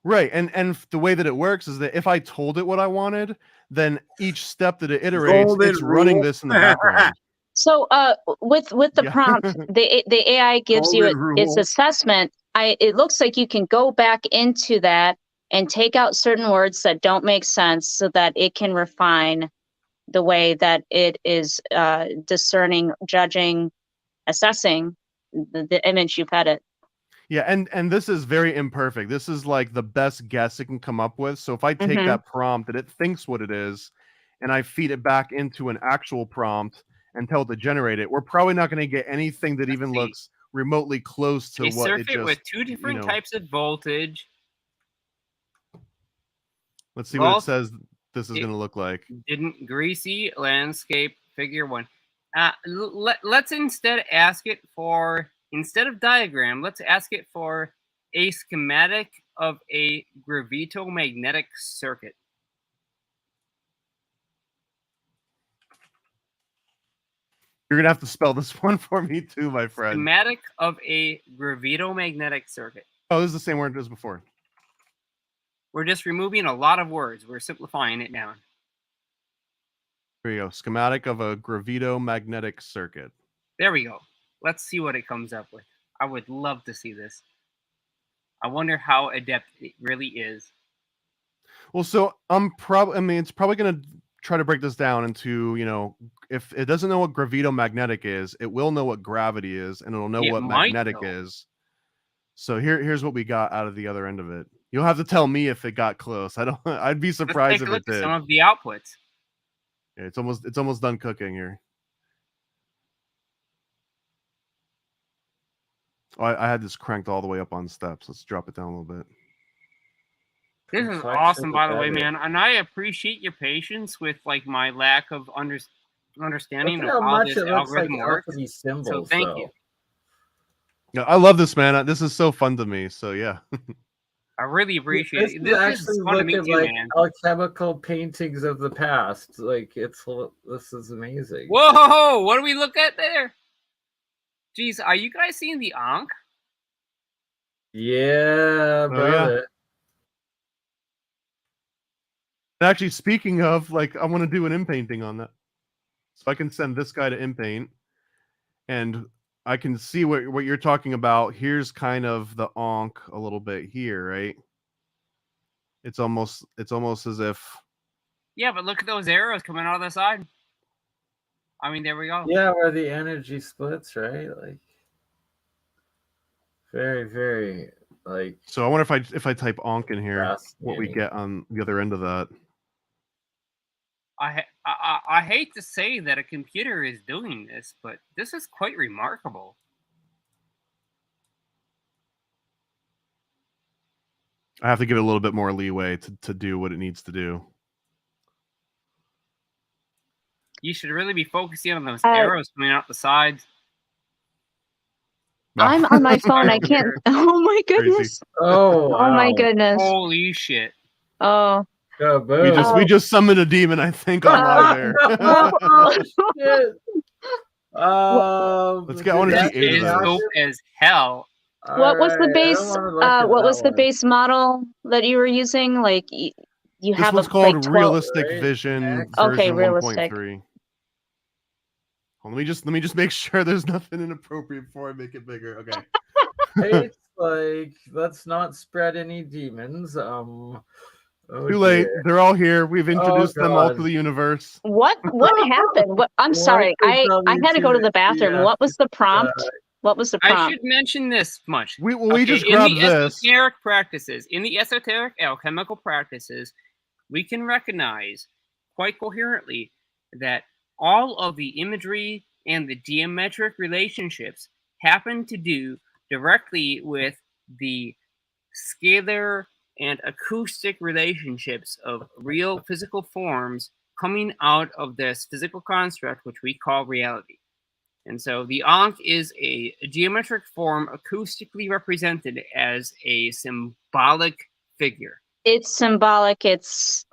Right. And the way that it works is that if I told it what I wanted, then each step that it iterates, Golden it's running rule. this in the background. So with the Yeah. prompt, the AI gives you Golden its rule. assessment. It looks like you can go back into that and take out certain words that don't make sense so that it can refine the way that it is discerning, judging, assessing the image you fed it. Yeah, and this is very imperfect. This is like the best guess it can come up with. So if I take Mhm. that prompt that it thinks what it is, and I feed it back into an actual prompt and tell it to generate it, we're probably not going to get anything that even see. looks remotely close to A what it circuit just. with two different know. types of voltage. Let's see what it Volts- says. This is it- going to look like. Didn't greasy landscape figure 1. Let's instead ask it for, instead of diagram, let's ask it for a schematic of a gravitomagnetic circuit. You're gonna have to spell this one for me too, my friend. Schematic of a gravitomagnetic circuit. Oh, this is the same word as before. We're just removing a lot of words. We're simplifying it down. Here you go. Schematic of a gravitomagnetic circuit. There we go. Let's see what it comes up with. I would love to see this. I wonder how adept it really is. Well, so it's probably gonna try to break this down into, if it doesn't know what gravitomagnetic is, it will know what gravity is, and it'll know It what might magnetic know. is. So here's what we got out of the other end of it. You'll have to tell me if it got close. I'd be Let's surprised take if a look it at did. some of the outputs. Yeah, it's almost done cooking here. Oh, I had this cranked all the way up on steps. Let's drop it down a little bit. This is Complexion awesome, by the way, better. man. And I appreciate your patience with like my lack of understanding Look at of how how much this it looks like algorithm works. alchemy So symbols. thank though. you. Yeah, I love this, man. This is so fun to me. So yeah. I really appreciate This it. is This actually is fun to me looking too, like man. alchemical paintings of the past. Like this is amazing. Whoa! What do we look at there? Jeez, are you guys seeing the Ankh? Yeah, brother. Actually, speaking of, like, I want to do an inpainting on that. So I can send this guy to inpaint, and I can see what you're talking about. Here's kind of the Ankh a little bit here, right? It's almost as if. Yeah, but look at those arrows coming out of the side. I mean, there we go. Yeah, where the energy splits, right? Like very, very like. So I wonder if I type Ankh in here, what we fascinating. get on the other end of that. I hate to say that a computer is doing this, but this is quite remarkable. I have to give it a little bit more leeway to do what it needs to do. You should really be focusing on those arrows coming out the sides. I'm on my phone. I can't. Oh my goodness. Oh, wow. Oh my goodness. Holy shit. Oh. We just summoned a demon, I think, on live air. Let's get. I want to see 8 of those. As hell. What was the base? What was the base model that you were using? Like you this have one's a called like 12, Realistic right? Vision. Okay, version realistic. 1.3. Well, let me just make sure there's nothing inappropriate before I make it bigger. Okay. It's like, let's not spread any demons. Too late. They're all here. We've introduced them all to the universe. What happened? What? I'm sorry. I had to go to the bathroom. What was the prompt? What was the prompt? I should mention this much. We just grabbed this. Esoteric practices, in the esoteric alchemical practices, we can recognize quite coherently that all of the imagery and the geometric relationships happen to do directly with the scalar and acoustic relationships of real physical forms coming out of this physical construct, which we call reality. And so the Ankh is a geometric form acoustically represented as a symbolic figure. It's symbolic. It's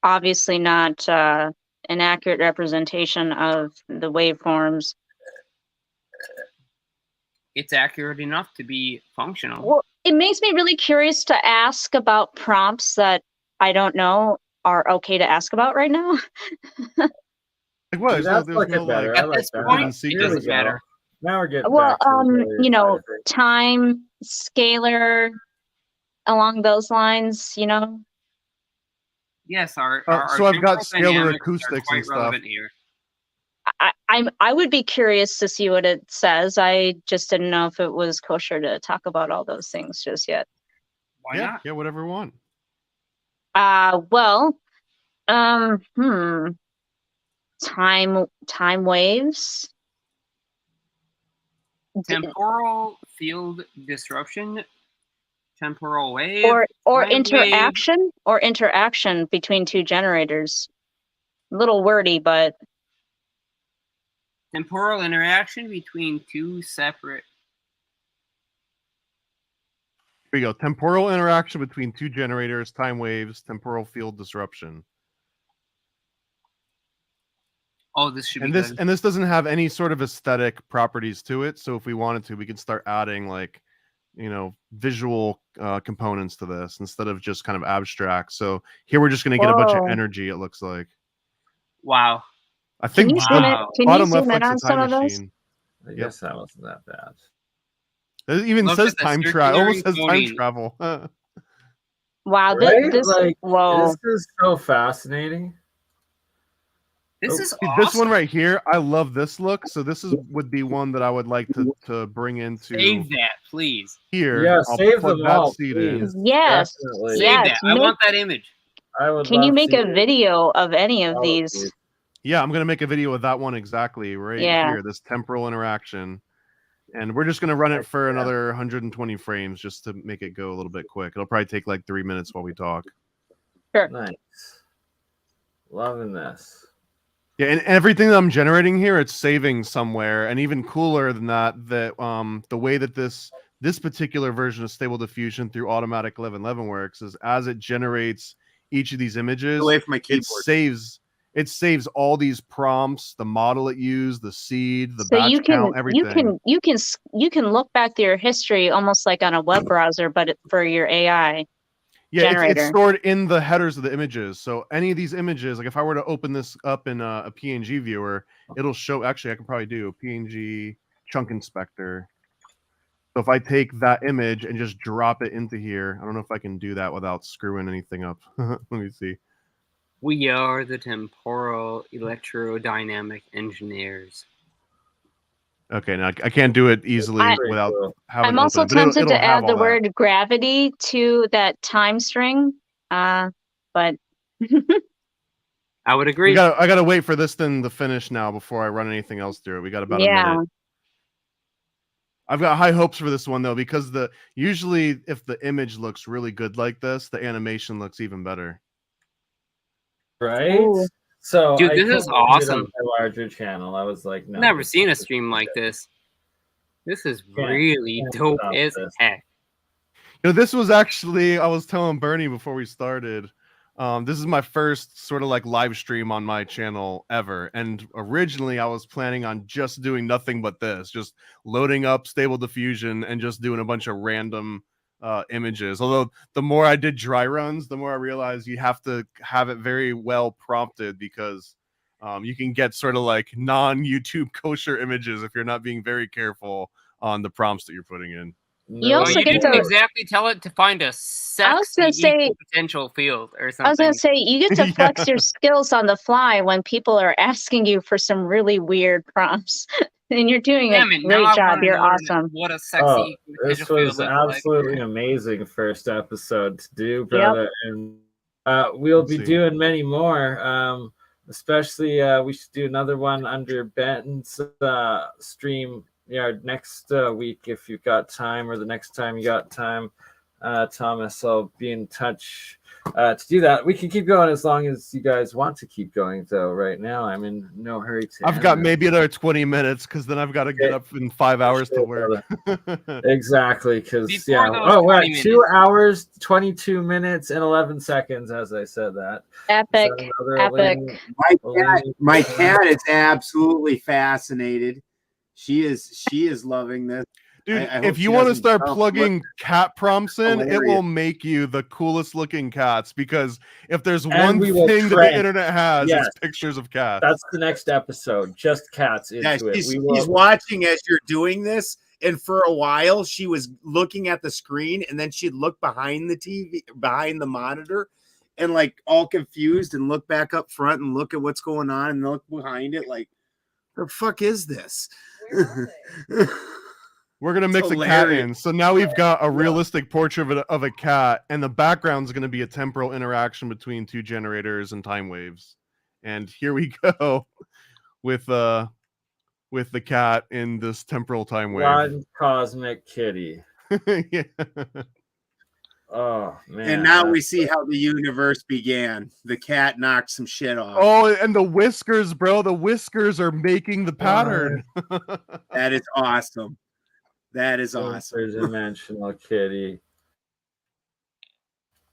obviously not an accurate representation of the waveforms. It's accurate enough to be functional. Well, it makes me really curious to ask about prompts that I don't know are okay to ask about right now. Like what? That's looking better. I At like this that. point, Here it we doesn't go. matter. Now we're getting Well, back to the you know, side of it. time, scalar, along those lines, you know. Yes, our so I've got temporal scalar dynamics are acoustics quite and stuff. relevant here. I would be curious to see what it says. I just didn't know if it was kosher to talk about all those things just yet. Why not? Yeah, whatever we want. Well, time waves. Temporal field disruption, temporal wave, or time interaction wave. or interaction between two generators. A little wordy, but Temporal interaction between two separate. Here we go. Temporal interaction between two generators, time waves, temporal field disruption. Oh, this should be good. And this doesn't have any sort of aesthetic properties to it. So if we wanted to, we could start adding like, you know, visual components to this instead of just kind of abstract. So here we're just going to get a bunch of energy. It looks like. Wow. I think can you zoom in on some of those? I guess that wasn't that bad. It even Look says at the time travel. Almost says circular time travel. Wow, Right? this Like, whoa. this is so fascinating. This is See, awesome. this one right here, I love this look. So this would be one that I would like to bring into Save that, please. here. Yeah, I'll save plug them that all, seed please. in. Yes. Definitely. Save Yes, that. I want that image. I would Can you love make to a video of any of Oh, these? dude. Yeah, I'm gonna make a video of that one exactly right Yeah. here. This temporal interaction, And we're just going to run it for another 120 frames just to make it go a little bit quick. It'll probably take like 3 minutes while we talk. Sure. Nice. Loving this. Yeah, and everything that I'm generating here, it's saving somewhere. And even cooler than that, the way that this particular version of Stable Diffusion through Automatic 1111 works is as it generates each of these images, Away from my it keyboard. saves all these prompts, the model it used, the seed, the So batch count, everything. you can look back through your history almost like on a web browser, but for your AI. Yeah, it's generator. stored in the headers of the images. So any of these images, like if I were to open this up in a PNG viewer, it'll show. Actually, I can probably do a PNG chunk inspector. So if I take that image and just drop it into here, I don't know if I can do that without screwing anything up. Let me see. We are the temporal electrodynamic engineers. Okay, now I can't do it easily without having. I'm it also open, but tempted it'll to have add the all that. word gravity to that time string, but I would agree. I gotta wait for this thing to finish now before I run anything else through it. We got about a minute. I've got high hopes for this one though, because usually if the image looks really good like this, the animation looks even better. Right? Ooh. So Dude, I this is couldn't do it on awesome. my larger channel. I was like, no. Never this seen a is stream like this. This is Can't- really can't dope stop as this. heck. You know, this was actually, I was telling Bernie before we started, this is my first sort of like live stream on my channel ever. And originally I was planning on just doing nothing but this, just loading up Stable Diffusion and just doing a bunch of random images. Although the more I did dry runs, the more I realized you have to have it very well prompted, because you can get sort of like non-YouTube kosher images if you're not being very careful on the prompts that you're putting in. You also Well, you get didn't to- exactly tell it to find a sexy equal potential field or something. I was gonna say you get to flex your skills on the fly when people are asking you for some really weird prompts, and you're doing Damn a it, now great I job. wanna You're know awesome. what a sexy Oh, equal this potential field was looks like. absolutely amazing first episode to do, brother. And we'll Let's be see. doing many more. Especially we should do another one under Benton's stream next week if you've got time, or the next time you got time. Thomas, I'll be in touch to do that. We can keep going as long as you guys want to keep going, though. Right now, I'm in no hurry to. I've got maybe another 20 minutes, because then I've got to get up in 5 hours to work. Exactly, because Before those we're 20 at minutes. 2 hours, 22 minutes, and 11 seconds. As I said that. Epic, Is that another epic. My cat is absolutely fascinated. She is loving this. Dude, I hope if she you want to doesn't start jump. plugging cat prompts in, it will Hilarious. make you the coolest looking cats. Because if there's And one we will thing that trend. the internet has, Yes. it's pictures of cats. That's the next episode. Just cats into Yeah, it. she's watching as you're doing this, and for a while she was looking at the screen, and then she'd look behind the TV, behind the monitor, and like all confused, and look back up front and look at what's going on, and look behind it like, the fuck is this? We're gonna mix a cat hilarious. in. So now we've got a realistic portrait of a cat, and the background is going to be a temporal interaction between two generators and time waves. And here we go with the cat in this temporal time wave. One cosmic kitty. Yeah. Oh man! And now we see how the universe began. The cat knocked some shit off. Oh, and the whiskers, bro. The whiskers are making the pattern. That is awesome. That is awesome. Interdimensional kitty.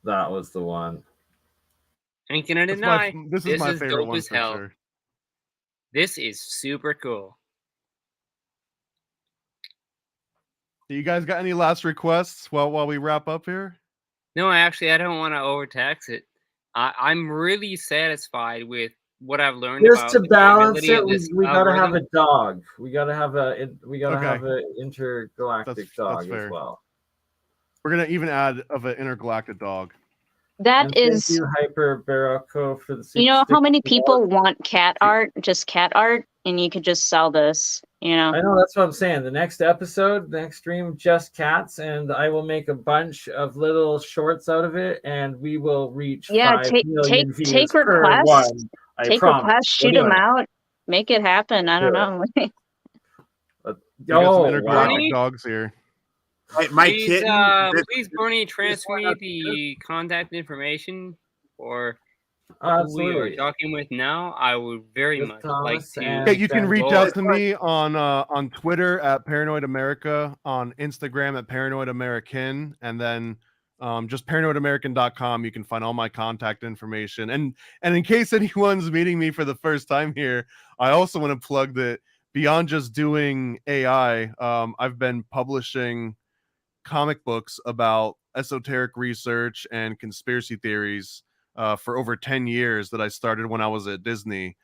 That was the one. Ain't gonna This deny. is my favorite dope one as for hell. sure. This is super cool. You guys got any last requests while we wrap up here? No, actually, I don't want to overtax it. I'm really satisfied with what I've learned Just about to the balance capability it, of this we gotta have algorithm. a dog. We gotta have an Okay. intergalactic That's dog fair. as well. We're gonna even add of an intergalactic dog. That And is, thank you, Hyper Barocco, for the you know super how many sticker. people want cat art, just cat art, and you could just sell this, you know? I know, that's what I'm saying. The next episode, the next stream, just cats, and I will make a bunch of little shorts out of it, and we will reach 5 million views take per requests, one. I take promise. requests, shoot We're them doing it. out, make it happen. I don't know. We got some Oh, intergalactic wow. dogs here. My Please, kitten. please, Bernie, transfer me the contact information for who we are Absolutely. talking with now. I would very With much like Thomas to. and Yeah, you can Ben reach Go out ahead. to me on Twitter at Paranoid America, on Instagram at Paranoid American, and then just paranoidamerican.com. You can find all my contact information. And in case anyone's meeting me for the first time here, I also want to plug that beyond just doing AI, I've been publishing comic books about esoteric research and conspiracy theories for over 10 years that I started when I was at Disney.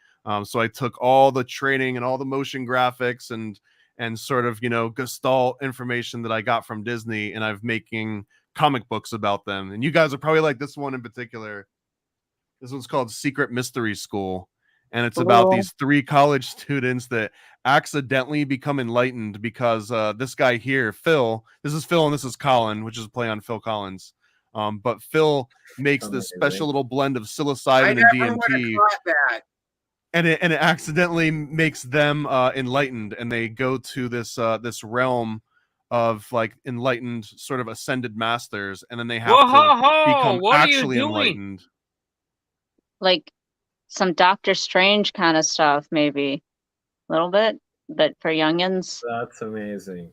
So I took all the training and all the motion graphics and sort of, you know, gestalt information that I got from Disney, and I've making comic books about them. And you guys are probably like this one in particular. This one's called Secret Mystery School. And it's about Cool. these 3 college students that accidentally become enlightened because this guy here, Phil, this is Phil and this is Colin, which is a play on Phil Collins. But Phil makes this special little blend of I psilocybin never and would have DMT, caught that. and it accidentally makes them enlightened, and they go to this realm of like enlightened sort of ascended masters, and then they have Whoa, to ho, ho! become What are you actually doing? enlightened. Like some Doctor Strange kind of stuff, maybe a little bit, but for youngins. That's amazing.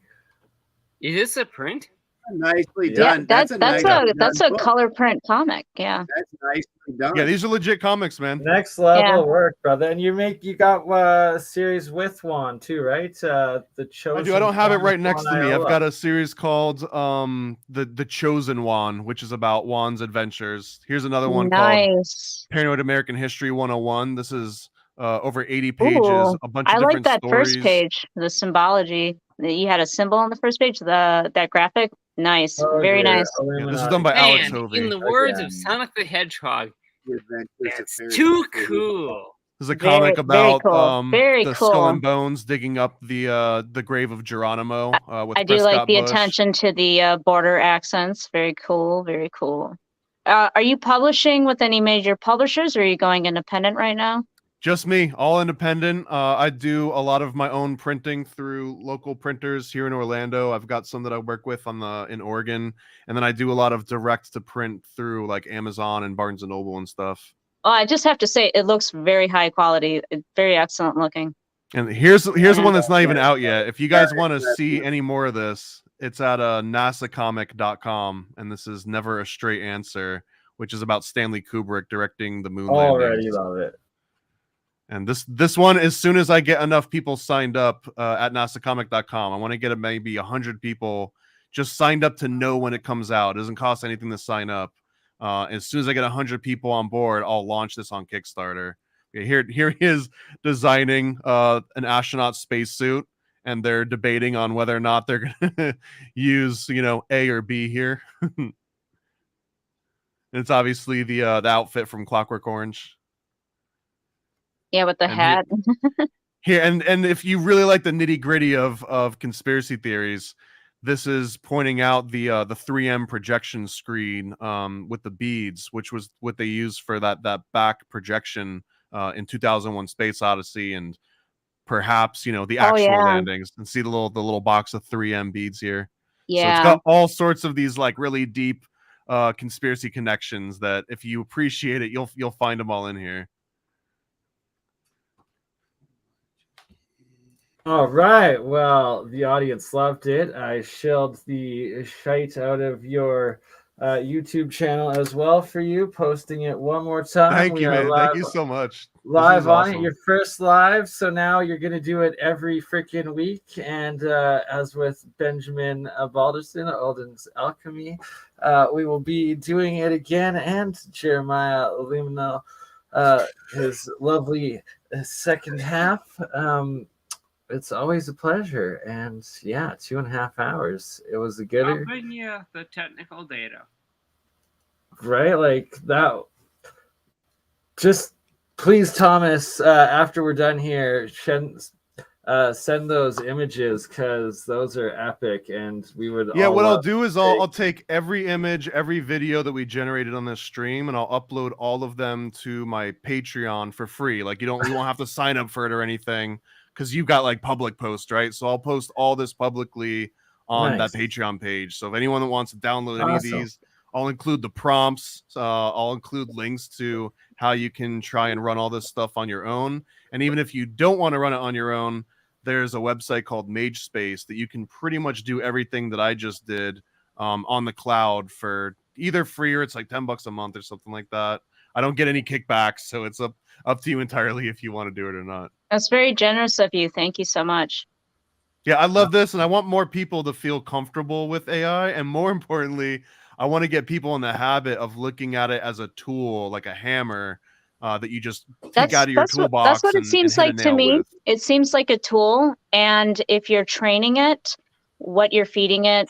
Is this a print? Nicely Yeah, done. That's nice that's a book. color print comic. Yeah. That's nicely done. Yeah, these are legit comics, man. Next level Yeah. work, brother. And you got a series with Juan too, right? The Chosen. I do. I don't have it One right with next to Juan me. I've Iola. got a series called the Chosen Juan, which is about Juan's adventures. Here's another one called Nice. Paranoid American History 101. This is over 80 pages, Ooh, a bunch I of like different that stories. first page, the symbology. You had a symbol on the first page, that graphic. Nice. Oh, Very dear. nice. Yeah, this is done by Alex Man, Hovey. in the words of Again. Sonic the Hedgehog, The Adventures of that's Fairy too Fairy. cool. This is a Very- comic very about cool. Very the Skull cool. and Bones digging up the grave of Geronimo with I do Prescott like the Bush. attention to the border accents. Very cool. Very cool. Are you publishing with any major publishers, or are you going independent right now? Just me, all independent. I do a lot of my own printing through local printers here in Orlando. I've got some that I work with in Oregon, and then I do a lot of direct to print through like Amazon and Barnes and Noble and stuff. Oh, I just have to say, it looks very high quality. It's very excellent looking. And here's one that's not even Yeah. out yet. If you guys want to see any more of this, it's at nasacomic.com, and this is Never a Straight Answer, which is about Stanley Kubrick directing the moon Already landings. love it. And this one, as soon as I get enough people signed up at nasacomic.com, I want to get maybe 100 people just signed up to know when it comes out. It doesn't cost anything to sign up. As soon as I get 100 people on board, I'll launch this on Kickstarter. Okay, here he is designing an astronaut spacesuit, and they're debating on whether or not they're going to use, A or B here. And it's obviously the outfit from Clockwork Orange. Yeah, with the And hat. Here, and if you really like the nitty gritty of conspiracy theories, this is pointing out the 3M projection screen with the beads, which was what they used for that back projection in 2001: Space Odyssey, and perhaps the actual landings. And see the little box of 3M beads here. Yeah. So it's got all sorts of these like really deep conspiracy connections that if you appreciate it, you'll find them all in here. All right. Well, the audience loved it. I shilled the shite out of your YouTube channel as well for you, posting it one more time. Thank you, man. Thank you so much. Live on awesome. it, your first live. So now you're going to do it every freaking week. And as with Benjamin Balderson, Alden's Alchemy, we will be doing it again. And Jeremiah Liminal, his lovely second half. It's always a pleasure. And yeah, 2.5 hours. It was a gooder. I'll bring you the technical data. Right? Like that. Just please, Thomas, after we're done here, send those images because those are epic, and we would. Yeah, all what I'll love do is to I'll take every image, every video that we generated on this stream, and I'll upload all of them to my Patreon for free. Like we won't have to sign up for it or anything because you've got like public post, right? So I'll post all this publicly on that Nice. Patreon page. So if anyone that wants to download any of Awesome. these, I'll include the prompts. I'll include links to how you can try and run all this stuff on your own. And even if you don't want to run it on your own, there's a website called MageSpace that you can pretty much do everything that I just did on the cloud for either free or it's like $10 a month or something like that. I don't get any kickbacks, so it's up to you entirely if you want to do it or not. That's very generous of you. Thank you so much. Yeah, I love this, and I want more people to feel comfortable with AI, and more importantly, I want to get people in the habit of looking at it as a tool, like a hammer, that you just take out of your toolbox. That's what it seems like to me. With. It seems like a tool, and if you're training it, what you're feeding it,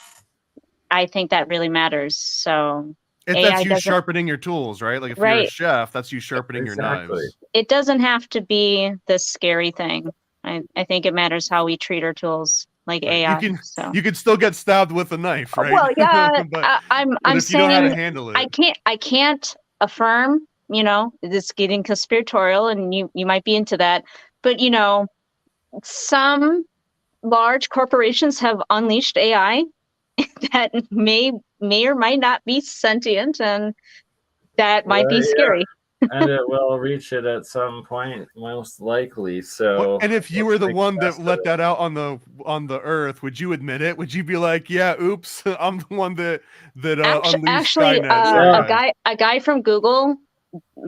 I think that really matters. So that's you sharpening your tools, right? Like if you're a chef, that's you sharpening your knives. It doesn't have to be this scary thing. I think it matters how we treat our tools, like AI. You can still get stabbed with a knife, right? Well, yeah, but I'm if saying you know how to handle it. I can't affirm. You know, it's getting conspiratorial, and you might be into that. But you know, some large corporations have unleashed AI that may or might not be sentient, and that might be scary. And it will reach it at some point, most likely. So, and if you were the one that let that out on the earth, would you admit it? Would you be like, "Yeah, oops, I'm the one that unleashed actually, Skynet"? A guy from Google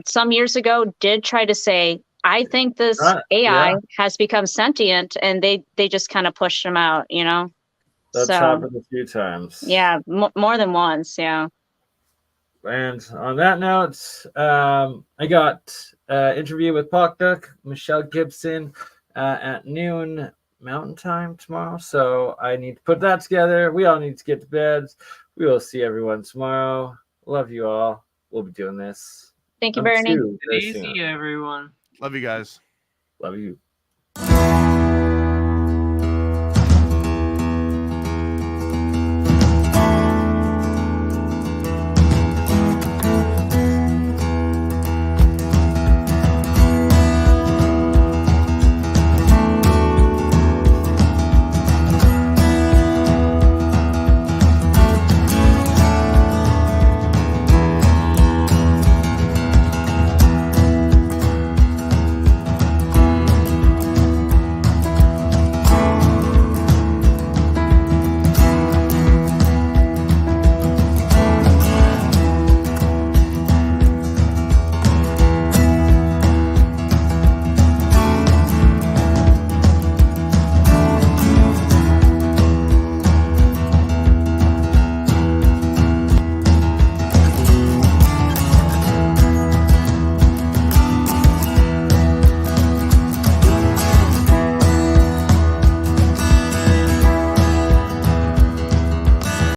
some years ago did try to say, "I think this AI has become sentient," and they just kind of pushed him out. You know, that's happened a few times. Yeah, more than once. Yeah. And on that note, I got interview with Pogduck, Michelle Gibson at noon Mountain Time tomorrow. So I need to put that together. We all need to get to bed. We will see everyone tomorrow. Love you all. We'll be doing this. Thank you, BurnEye. Easy, everyone. Love you guys. Love you.